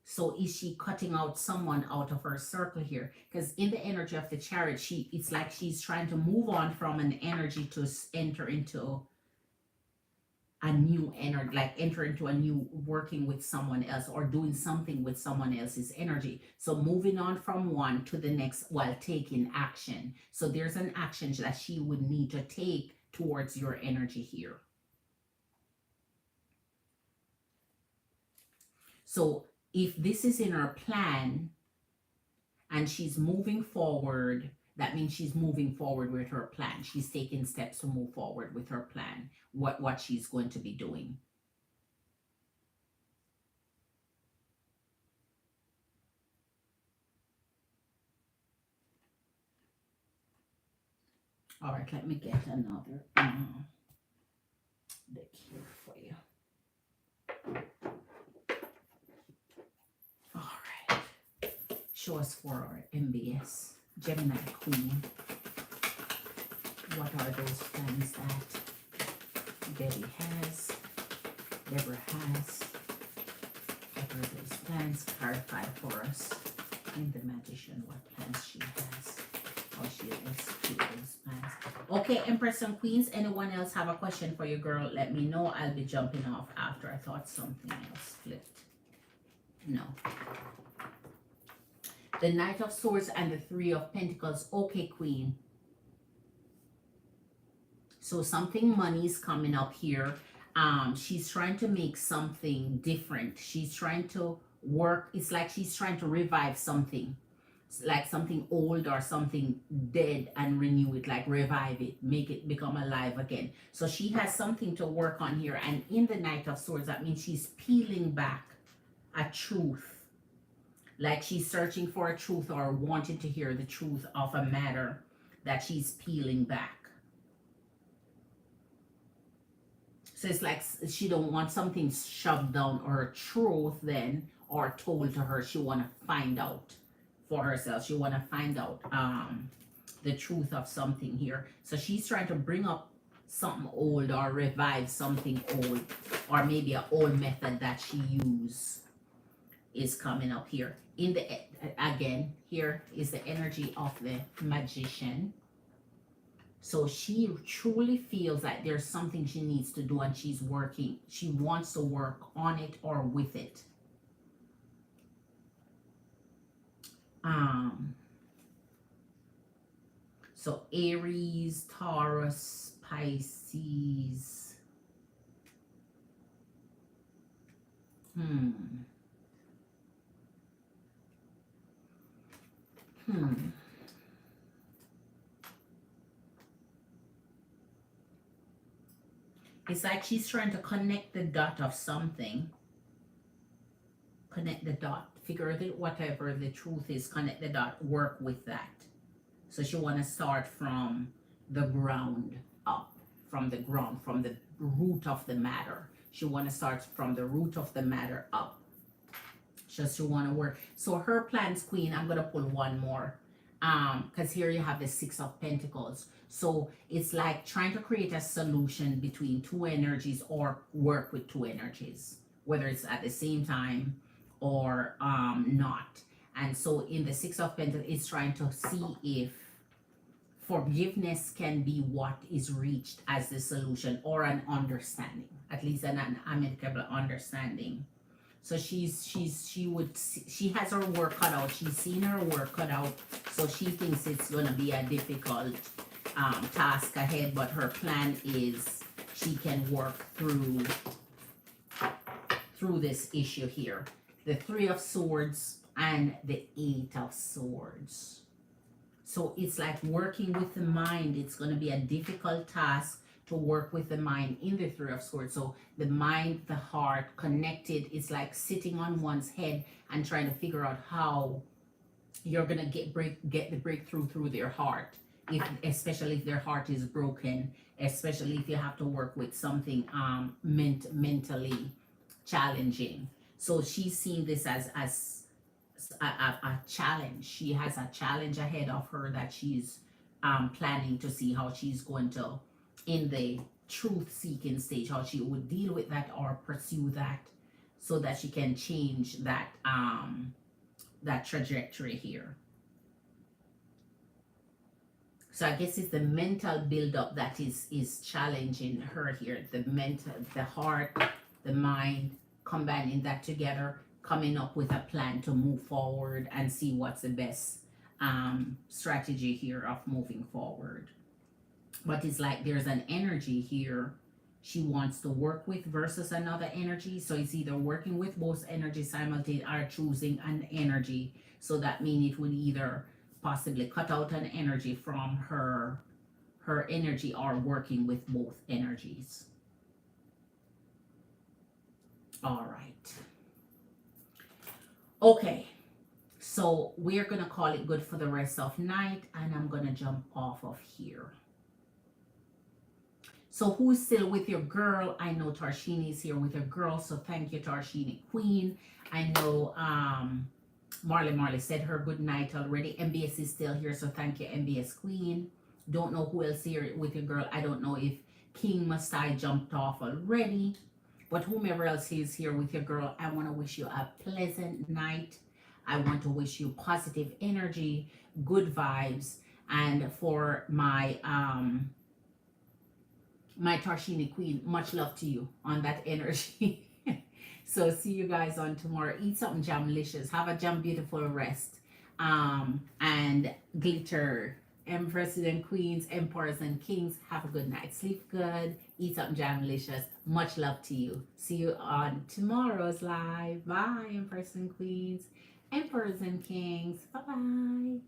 So is she cutting out someone out of her circle here? Because in the energy of the Chariot, it's like she's trying to move on from an energy to enter into a new energy, like enter into a new working with someone else or doing something with someone else's energy. So moving on from one to the next while taking action. So there's an action that she would need to take towards your energy here. So if this is in her plan and she's moving forward, that means she's moving forward with her plan. She's taking steps to move forward with her plan, what she's going to be doing. All right, let me get another deck here for you. All right. Show us for our MBS. Gemini Queen. What are those plans that Debbie has, Deborah has? What are those plans? Clarify for us in the Magician what plans she has. How she'll execute those plans. Okay, Empress and Queens, anyone else have a question for your girl? Let me know. I'll be jumping off after. I thought something else flipped. No. The Knight of Swords and the Three of Pentacles. Okay, Queen. So something money's coming up here. She's trying to make something different. She's trying to work. It's like she's trying to revive something. It's like something old or something dead and renew it, like revive it, make it become alive again. So she has something to work on here. And in the Knight of Swords, that means she's peeling back a truth. Like she's searching for a truth or wanting to hear the truth of a matter that she's peeling back. So it's like she don't want something shoved down her truth then or told to her. She want to find out for herself. She want to find out the truth of something here. So she's trying to bring up something old or revive something old, or maybe an old method that she used is coming up here. In the again, here is the energy of the Magician. So she truly feels that there's something she needs to do and she's working. She wants to work on it or with it. So Aries, Taurus, Pisces. It's like she's trying to connect the dot of something. Connect the dot. Figure that whatever the truth is, connect the dot, work with that. So she want to start from the ground up, from the ground, from the root of the matter. She want to start from the root of the matter up. Just she want to work. So her plans, Queen, I'm going to pull one more. Because here you have the Six of Pentacles. So it's like trying to create a solution between two energies or work with two energies, whether it's at the same time or not. And so in the Six of Pentacles, it's trying to see if forgiveness can be what is reached as the solution, or an understanding, at least an amicable understanding. So she has her work cut out. She's seen her work cut out. So she thinks it's going to be a difficult task ahead, but her plan is she can work through this issue here. The Three of Swords and the Eight of Swords. So it's like working with the mind. It's going to be a difficult task to work with the mind in the Three of Swords. So the mind, the heart connected. It's like sitting on one's head and trying to figure out how you're going to get the breakthrough through their heart. Especially if their heart is broken, especially if you have to work with something mentally challenging. So she's seeing this as a challenge. She has a challenge ahead of her that she's planning to see how she's going to, in the truth-seeking stage, how she would deal with that or pursue that, so that she can change that that trajectory here. So I guess it's the mental build-up that is challenging her here. The mental, the heart, the mind, combining that together, coming up with a plan to move forward and see what's the best strategy here of moving forward. But it's like there's an energy here she wants to work with versus another energy. So it's either working with both energies simultaneously or choosing an energy. So that means it would either possibly cut out an energy from her energy or working with both energies. All right. Okay. So we're going to call it good for the rest of night, and I'm going to jump off of here. So who's still with your girl? I know Tarshini is here with her girl, so thank you, Tarshini Queen. I know Marley said her good night already. MBS is still here, so thank you, MBS Queen. Don't know who else here with your girl. I don't know if King Masai jumped off already. But whomever else is here with your girl, I want to wish you a pleasant night. I want to wish you positive energy, good vibes. And for my Tarshini Queen, much love to you on that energy. So see you guys on tomorrow. Eat something jamlicious. Have a jam beautiful rest. And glitter. Empresses and queens, emperors and kings, have a good night. Sleep good. Eat something jamlicious. Much love to you. See you on tomorrow's live. Bye, emperors and queens, emperors and kings. Bye bye.